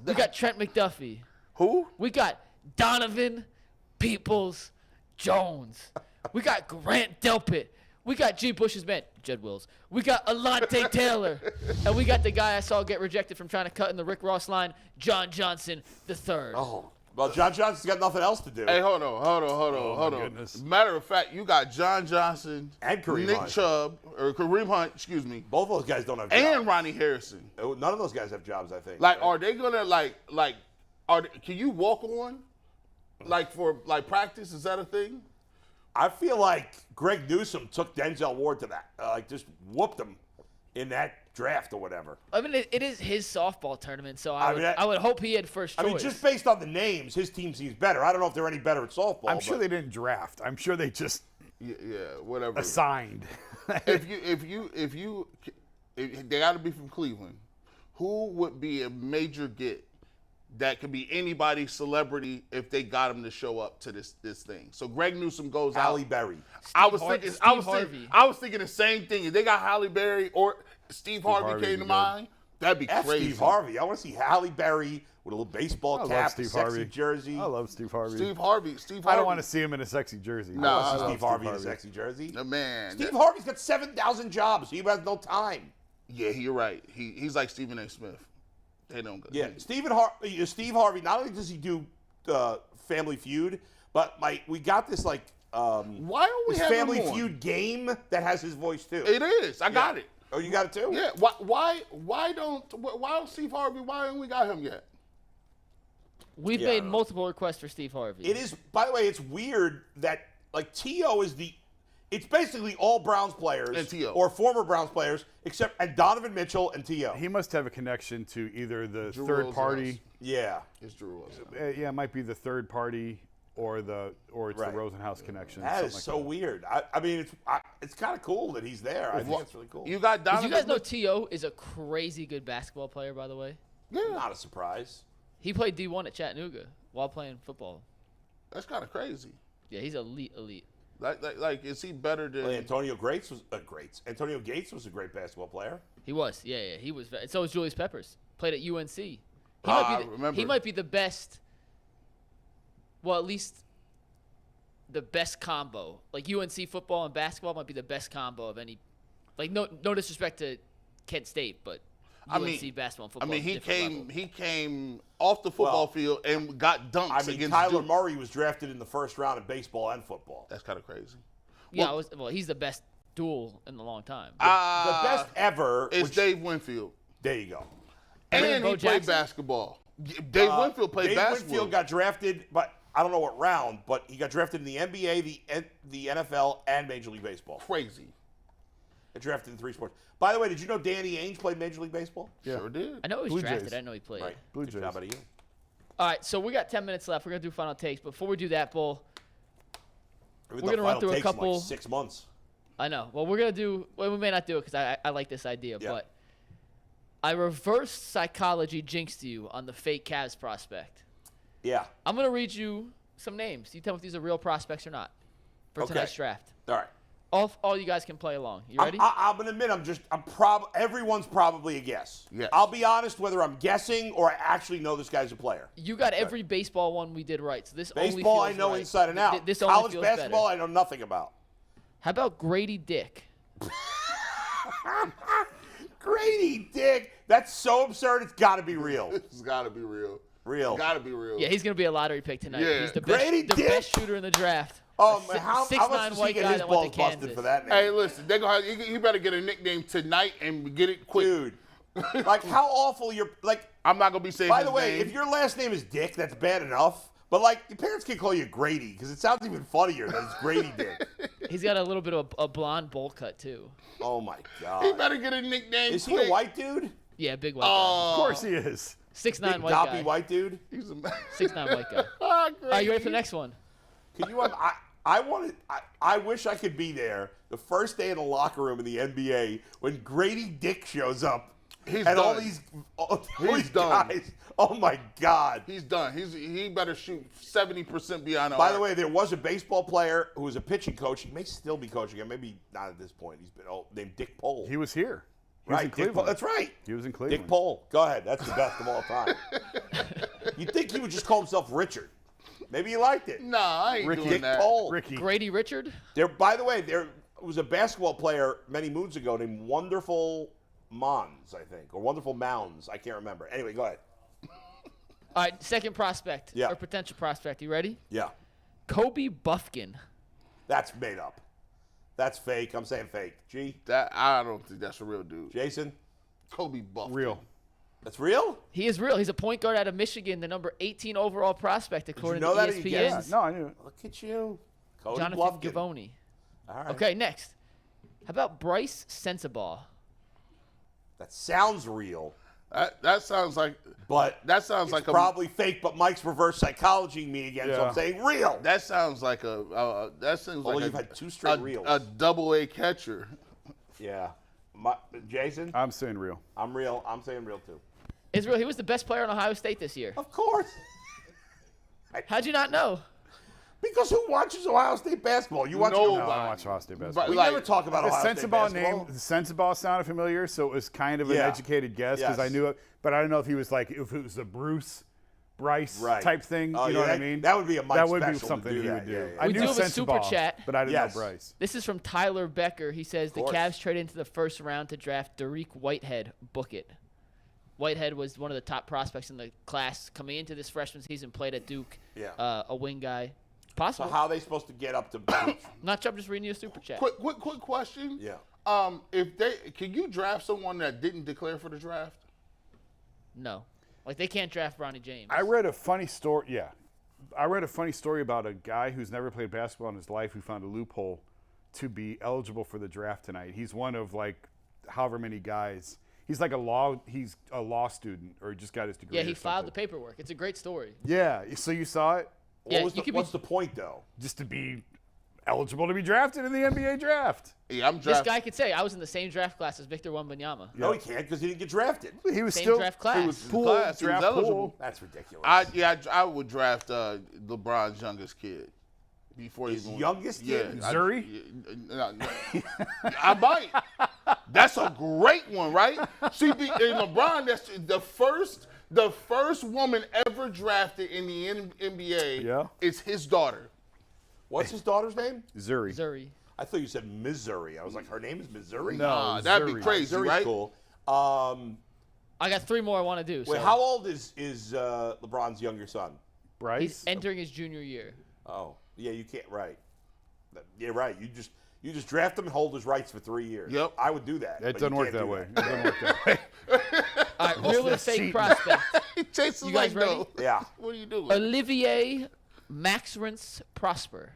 D: We got Trent McDuffie.
E: Who?
D: We got Donovan Peoples Jones. We got Grant Delpit. We got G. Bush's man, Jed Wills. We got Alante Taylor. And we got the guy I saw get rejected from trying to cut in the Rick Ross line, John Johnson III.
B: Oh, well, John Johnson's got nothing else to do.
E: Hey, hold on.
C: goodness.
E: Matter of fact, you got John Johnson,
B: And Kareem
E: Nick
B: Hunt.
E: Chubb, or Kareem Hunt, excuse me,
B: Both of those guys don't have
E: and
B: jobs.
E: Ronnie Harrison.
B: None of those guys have jobs, I think.
E: Like,
B: right?
E: are they gonna can you walk on, for practice? Is that a thing?
B: I feel like Greg Newsome took Denzel Ward to that. Just whooped him in that draft or whatever.
D: I mean, it is his softball tournament, so
B: I mean,
D: I would hope he had first choice.
B: I mean, just based on the names, his team seems better. I don't know if they're any better at softball.
C: I'm sure
B: but
C: they didn't draft. I'm sure they just
E: Yeah, whatever.
C: assigned.
E: if they got to be from Cleveland, who would be a major get that could be anybody's celebrity if they got him to show up to this thing? So Greg Newsome goes
B: Halle
E: out.
B: Berry.
E: I was
D: Steve
E: thinking the same thing. If they got Halle Berry or Steve Harvey
C: Harvey
E: came
C: would
E: to
C: be
E: mind, that'd be
B: F.
E: crazy.
B: Steve Harvey. I want to see Halle Berry with a little baseball
C: love
B: cap, a
C: Steve
B: sexy
C: Harvey.
B: jersey.
C: I love Steve Harvey.
E: Steve Harvey.
C: I don't want to see him in a sexy jersey.
E: No,
B: I
E: I
B: want to see
E: love
B: Steve Harvey in a sexy jersey.
E: Man.
B: Steve Harvey's got 7,000 jobs. He has no time.
E: Yeah, you're right. He's like Stephen A. Smith. They don't go.
B: Yeah, Steve Harvey. Not only does he do Family Feud, but we got this like
E: why don't we
B: this
E: have
B: Family
E: him on?
B: Feud game that has his voice too.
E: It is. I got it.
B: Oh, you got it too?
E: Yeah. Why don't Steve Harvey? Why haven't we got him yet?
D: We've
B: Yeah, I
D: made
B: don't know.
D: multiple requests for Steve Harvey.
B: It is. By the way, it's weird that like T.O. is the. It's basically all Browns players
E: And T.O.
B: or former Browns players, and Donovan Mitchell and T.O.
C: He must have a connection to either the
E: Drew
C: third
E: Rosenhaus.
C: party.
B: Yeah.
E: It's Drew Wilson.
C: Yeah, it might be the third party or it's
B: Right.
C: the Rosenhaus connection.
B: That
C: something
B: is
C: like
B: so
C: that.
B: weird. I mean, it's kind of cool that he's there. I think it's really cool.
E: You got
D: Did
E: Donovan.
D: you guys know T.O. is a crazy good basketball player, by the way?
B: Not a surprise.
D: He played D1 at Chattanooga while playing football.
E: That's kind of crazy.
D: Yeah, he's elite.
E: Like, is he better than?
B: Well, Antonio Gates was a great basketball player.
D: He was. Yeah, he was. So was Julius Peppers. Played at UNC.
E: I remember.
D: He might be the best. Well, at least the best combo. Like UNC football and basketball might be the best combo of any. Like no disrespect to Kent State, but UNC basketball and football.
E: I mean,
D: is a different level.
E: he came off the football field and got dunks
B: I mean,
E: against
B: Kyler
E: Duke.
B: Murray was drafted in the first round in baseball and football.
E: That's kind of crazy.
D: Yeah, he's the best duel in a long time.
B: The best ever.
E: It's Dave Winfield,
B: There you go.
E: and
D: Bo
E: he played
D: Jackson?
E: basketball. Dave Winfield played
B: Dave
E: basketball.
B: Winfield got drafted, but I don't know what round, but he got drafted in the NBA, the NFL, and Major League Baseball.
E: crazy.
B: Got drafted in 3 sports. By the way, did you know Danny Ainge played Major League Baseball?
C: Yeah.
E: Sure did.
D: I know he was
C: Blue
D: drafted.
C: Jays.
D: I didn't know he played.
B: Right.
C: Blue
B: Good
C: Jays.
B: job out of you.
D: All right, so we got 10 minutes left. We're gonna do final takes. Before we do that, Bull,
B: We're
D: gonna run through a couple-
B: Like 6 months.
D: I know. Well, we're gonna do. Well, we may not do it because I like this idea,
B: Yeah.
D: but I reverse psychology jinxed you on the fake Cavs prospect.
B: Yeah.
D: I'm gonna read you some names. You tell me if these are real prospects or not for
B: Okay.
D: tonight's draft.
B: All right.
D: All you guys can play along. You ready?
B: I'm gonna admit everyone's probably a guess.
E: Yes.
B: I'll be honest whether I'm guessing or I actually know this guy's a player.
D: You got every baseball one we did right. So this only
B: Baseball
D: feels
B: I know
D: right.
B: inside and out.
D: This only
B: College
D: feels
B: basketball
D: better.
B: I know nothing about.
D: How about Grady Dick?
B: Grady Dick. That's so absurd. It's got to be real.
E: It's got to be real.
B: Real.
E: Got to be real.
D: Yeah, he's gonna be a lottery pick tonight.
E: Yeah.
D: He's the
B: Grady
D: best
B: Dick?
D: shooter in the draft.
B: Oh,
D: A
B: man, how
D: 6'9"
B: much does he
D: white
B: get
D: guy
B: his
D: that
B: balls
D: went to
B: busted
D: Kansas.
B: for that name?
E: Hey, listen, he better get a nickname tonight and get it quick.
B: Dude. Like, how awful you're. Like,
E: I'm not gonna be saying.
B: by
E: his
B: the way,
E: name.
B: if your last name is Dick, that's bad enough. But, like, your parents can call you Grady because it sounds even funnier that it's Grady Dick.
D: He's got a little bit of a blonde bowl cut too.
B: Oh, my
E: he
B: God.
E: better get a nickname.
B: Is he
E: quick.
B: a white dude?
D: Yeah, big white guy.
C: Of course he is.
D: 6'9"
B: Big,
D: white
B: doppy
D: guy.
B: white dude?
E: He's a
D: 6'9" white guy.
E: Ah,
D: Are you ready for
E: Grady.
D: the next one?
B: Can you? I wish I could be there the first day in the locker room in the NBA when Grady Dick shows up.
E: He's
B: and all
E: done.
B: these
E: done.
B: guys. Oh my God!
E: He's done. He better shoot 70% beyond the
B: By
E: arc.
B: the way, there was a baseball player who was a pitching coach. He may still be coaching. Maybe not at this point. He's been named Dick Pole.
C: He was here. He was in
B: Right, Dick
C: Cleveland.
B: Pole. That's right.
C: He was in Cleveland.
B: Dick Pole. Go ahead. That's the best of all time. You'd think he would just call himself Richard. Maybe he liked it.
E: Nah, I ain't doing
B: Dick
E: that.
B: Pole.
C: Ricky.
D: Grady Richard?
B: By the way, there was a basketball player many moons ago named Wonderful Mons, I think, or Wonderful Mounds. I can't remember. Anyway, go ahead.
D: All right, second prospect
B: Yeah.
D: or potential prospect. You ready?
B: Yeah,
D: Kobe Buffkin.
B: that's made up. That's fake. I'm saying fake. G.
E: I don't think that's a real dude.
B: Jason,
E: Kobe Buffett.
C: Real.
B: that's real?
D: He is real. He's a point guard out of Michigan, the number 18 overall prospect according
B: know that or
D: to
B: you
D: ESPN.
B: guessed?
C: No, I knew it.
B: Look at you. Cody
D: Jonathan
B: Bluffkin.
D: Gavoni.
B: All right.
D: Okay, next. How about Bryce Sensabaugh?
B: That sounds real,
E: That sounds like.
B: but
E: That sounds
B: it's
E: like a.
B: probably fake. But Mike's reverse psychology me again, so
C: Yeah.
B: I'm saying real.
E: That sounds like a. That seems
B: Although
E: like
B: you've had two straight reels.
E: A double-A catcher.
B: Yeah. Jason,
C: I'm saying real.
B: I'm real. I'm saying real too.
D: Is real. He was the best player on Ohio State this year.
B: Of course.
D: How'd you not know?
B: Because who watches Ohio State basketball? You watch
E: No.
C: No, I
E: Wow.
C: don't watch Ohio State basketball.
E: But
B: We
E: like,
B: never talk about
C: The
B: Ohio State
C: Sensabaugh
B: basketball.
C: name, the Sensabaugh sounded familiar, so it was kind of an
B: Yeah.
C: educated guess because I
B: Yes.
C: knew it. But I don't know if he was like, if it was a Bruce Bryce
B: Right.
C: type thing.
B: Oh,
C: you know
B: yeah,
C: what I mean?
B: that would be a Mike
C: That would be
B: special to
C: something
B: do
C: he
B: that.
C: would do.
B: Yeah, yeah.
C: I
D: We
C: knew
D: do have a
C: Sensabaugh,
D: super chat.
C: but I didn't
B: Yes.
C: know Bryce.
D: This is from Tyler Becker. He says the
B: course.
D: Cavs trade into the first round to draft Dariq Whitehead. Book it. Whitehead was one of the top prospects in the class coming into this freshman season. Played at Duke.
B: Yeah.
D: A wing guy.
B: So
D: Possible.
B: how are they supposed to get up to
D: Not sure. I'm just reading you a super chat.
E: Quick question.
B: Yeah.
E: Can you draft someone that didn't declare for the draft?
D: No. Like, they can't draft Bronny James.
C: I read a funny story. Yeah, I read a funny story about a guy who's never played basketball in his life who found a loophole to be eligible for the draft tonight. He's one of like however many guys. He's like a law student, or he just got his degree.
D: Yeah, he
C: or
D: filed the
C: something.
D: paperwork. It's a great story.
C: Yeah, so you saw it,
D: Yeah,
B: What's the point, though?
C: just to be eligible to be drafted in the NBA draft.
E: Yeah, I'm
D: This
E: drafting.
D: guy could say, I was in the same draft class as Victor Wembanyama.
B: No, he can't because he didn't get drafted.
C: He was
D: Same
C: still
D: draft class.
E: He was
C: pool,
E: class, he was
C: draft
E: eligible.
C: pool.
B: That's ridiculous.
E: I would draft LeBron's youngest kid before
B: His
E: he
B: youngest kid?
C: Zuri?
E: I might. That's a great one, right? See, and LeBron, that's the first woman ever drafted in the NBA.
C: Yeah.
E: Is his daughter.
B: What's his daughter's name?
C: Zuri.
D: Zuri.
B: I thought you said Missouri. I was like, her name is Missouri?
C: No,
E: That'd be
C: Zuri.
E: crazy,
B: Missouri's
E: right?
B: cool.
D: I got 3 more I want to do.
B: Wait,
D: so
B: how old is LeBron's younger son?
C: Bryce.
D: He's entering his junior year.
B: Oh, yeah, you can't. Right. Yeah, right. You just draft him and hold his rights for 3 years.
E: Yep.
B: I would do that.
C: It
B: but
C: doesn't
B: you
C: work
B: can't
C: that
B: do
C: way. It doesn't work that way.
D: All right, real or fake
C: cheating.
D: prospect.
E: Jason's
D: You guys
E: like,
D: ready?
E: no.
B: Yeah.
E: What are you doing?
D: Olivier Maxrance Prosper.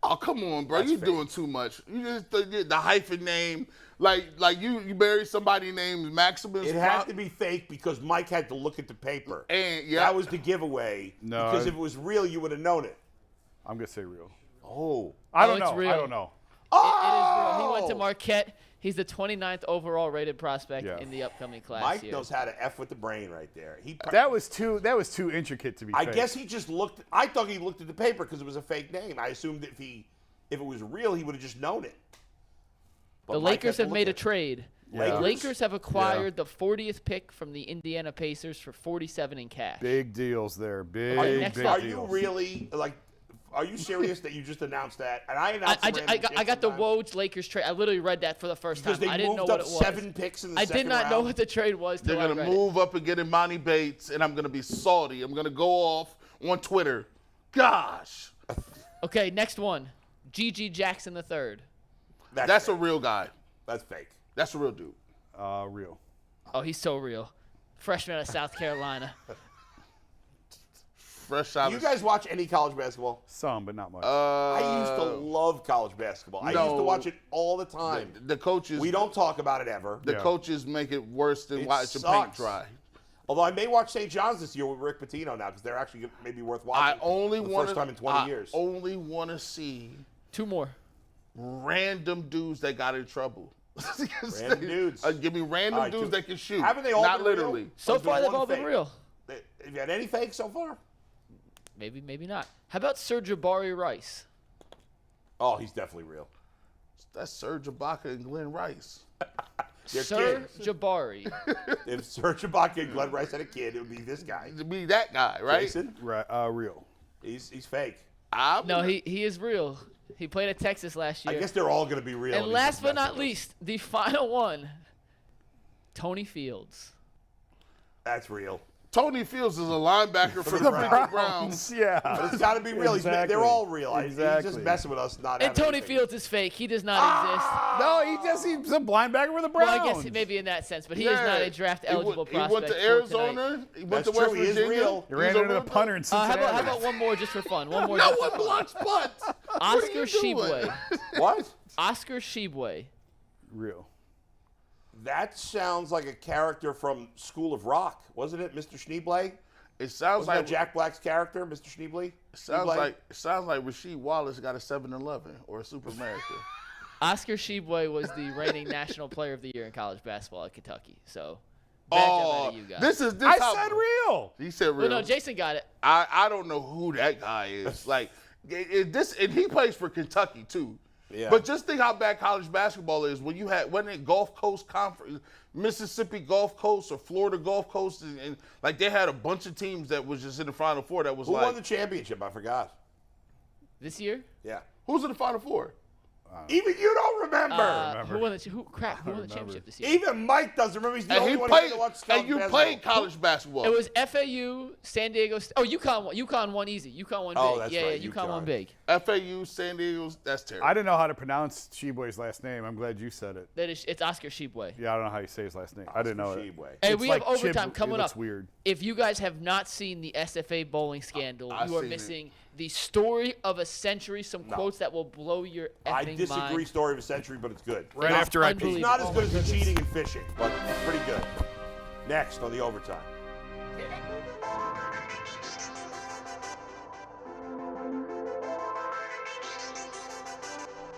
E: Oh, come on, bro.
B: That's
E: You're
B: fake.
E: doing too much. You just the hyphen name. Like you married somebody named Maximus.
B: It had to be fake because Mike had to look at the paper.
E: And yeah,
B: That was the giveaway.
C: No,
B: Because if it was real, you would have known it.
C: I'm gonna say real.
B: Oh.
C: I don't
D: it's
C: know.
D: real.
C: I don't know.
D: It is real. He went to Marquette. He's the 29th overall rated prospect
C: Yeah.
D: in the upcoming class
B: Mike
D: here.
B: knows how to F with the brain right there.
C: That was too intricate to be
B: I
C: fake.
B: guess he just looked. I thought he looked at the paper because it was a fake name. I assumed that if it was real, he would have just known it. But
D: The
B: Mike
D: Lakers
B: had to
D: have
B: look
D: made a
B: at it.
D: trade.
B: Lakers?
D: The Lakers have acquired the 40th pick from the Indiana Pacers for 47 in cash.
C: Big deals there. Big,
D: next
C: big
D: up.
B: Are you
C: deals.
B: really like? Are you serious that you just announced that? And I announced.
D: I got the Woj Lakers trade. I literally read that for the first time.
B: because they
D: I didn't know
B: moved
D: what
B: up
D: it was.
B: 7 picks in the
D: I
B: second
D: did not know
B: round.
D: what the trade was
E: they're
D: till I
E: gonna
D: read
E: move up and get Imani Bates, and I'm gonna be salty. I'm gonna go off on Twitter. Gosh,
D: it. Okay, next one. Gigi Jackson III.
E: that's a
B: fake.
E: real guy.
B: That's fake.
E: That's a real dude.
C: Real.
D: Oh, he's so real. Freshman out of South Carolina.
E: Fresh out
B: You
E: of
B: guys watch any college basketball?
C: Some, but not much.
B: I used to love college basketball. I used to
E: no.
B: watch it all the time.
E: the coaches.
B: We don't talk about it ever.
E: The
C: Yeah.
E: coaches make it worse than
B: It
E: watching paint
B: sucks.
E: dry.
B: Although I may watch St. John's this year with Rick Pitino now because they're actually maybe worth watching.
E: I only
B: for the
E: want
B: first time in 20 years.
E: only want to see
D: 2 more.
E: random dudes that got in trouble.
B: Random dudes.
E: Give me random
B: All right,
E: dudes
B: two-
E: that can shoot.
B: Haven't they all
E: Not
B: been real?
E: literally.
D: So
B: There's been
D: far, they've
B: one
D: all been
B: fake.
D: real.
B: Have you had any fakes so far?
D: Maybe, maybe not. How about Sir Jabari Rice?
B: Oh, he's definitely real.
E: That's Serge Ibaka and Glenn Rice.
B: They're
D: Sir
B: kids.
D: Jabari.
B: If Serge Ibaka and Glenn Rice had a kid, it would be this guy.
E: To be that guy, right?
B: Jason,
C: Right. Real.
B: he's fake.
D: No, he is real. He played at Texas last year.
B: I guess they're all going to be real.
D: And
B: he's
D: last
B: just
D: but
B: messing
D: not
B: with us.
D: least, the final one. Tony Fields.
B: That's real.
E: Tony Fields is a linebacker for the freaking Browns.
C: Yeah.
B: But it's got to be real.
C: Exactly.
B: They're all real. He's
C: Exactly.
B: just messing with us. Not
D: And
B: having
D: Tony
B: anything.
D: Fields is fake. He does not
B: Ah!
D: exist.
C: No, he's a linebacker with the
D: Well,
C: Browns.
D: I guess maybe in that sense, but he is not a draft eligible
E: He
D: prospect.
E: went to
D: for
E: Arizona.
D: tonight.
E: He went
B: That's
E: to West
B: true, he is
E: Virginia.
B: real.
C: He ran
E: He's a
C: into the
E: real
C: punter in
E: dude.
D: How
C: Cincinnati.
D: about one more just for fun? One more.
E: No
D: just for
E: one
D: fun.
E: blocks punts.
D: Oscar Shibwe.
B: What?
D: Oscar Shibwe.
C: Real.
B: That sounds like a character from School of Rock, wasn't it, Mr. Schneebley?
E: It sounds
B: Wasn't
E: like
B: that Jack Black's character, Mr. Schneebley?
E: It sounds like Rasheed Wallace got a 7-Eleven or a Supermarket.
D: Oscar Shibwe was the reigning National Player of the Year in college basketball at Kentucky. So, bad job out of you guys.
E: this
C: I
E: how-
C: said real.
E: He said real.
D: Well, no, Jason got it.
E: I don't know who that guy is. Like this, and he plays for Kentucky too.
B: Yeah.
E: But just think how bad college basketball is when you had, wasn't it Gulf Coast Conference, Mississippi Gulf Coast or Florida Gulf Coast, and like they had a bunch of teams that was just in the Final Four that was
B: Who
E: like.
B: won the championship? I forgot.
D: This year?
B: Yeah.
E: Who's in the Final Four?
B: Even you don't remember.
D: Who won the championship this year?
B: Even Mike doesn't remember. He's the
E: And
B: only
E: he
B: one
E: played.
B: who watched
E: And you played college basketball.
D: It was FAU, San Diego. UConn won. UConn won easy. UConn won big.
B: Oh, that's
D: yeah,
B: right,
D: UConn won
B: UConn.
D: big.
E: FAU, San Diego. That's terrible.
C: I didn't know how to pronounce Sheboy's last name. I'm glad you said it.
D: It's Oscar Sheboy.
C: Yeah, I don't know how you say his last name. I didn't know it.
B: Sheboy.
D: Hey,
C: It's
D: we
C: like
D: have overtime
C: Chib-
D: coming
C: it looks
D: up.
C: weird.
D: If you guys have not seen the SFA bowling scandal,
E: I've
D: you are
E: seen it.
D: missing the story of a century. Some quotes that will blow your effing
B: I disagree.
D: mind.
B: Story of a century, but it's good.
C: Right
D: It's
C: after I peed.
B: It's not as good as the cheating and fishing, but it's pretty good. Next on the overtime.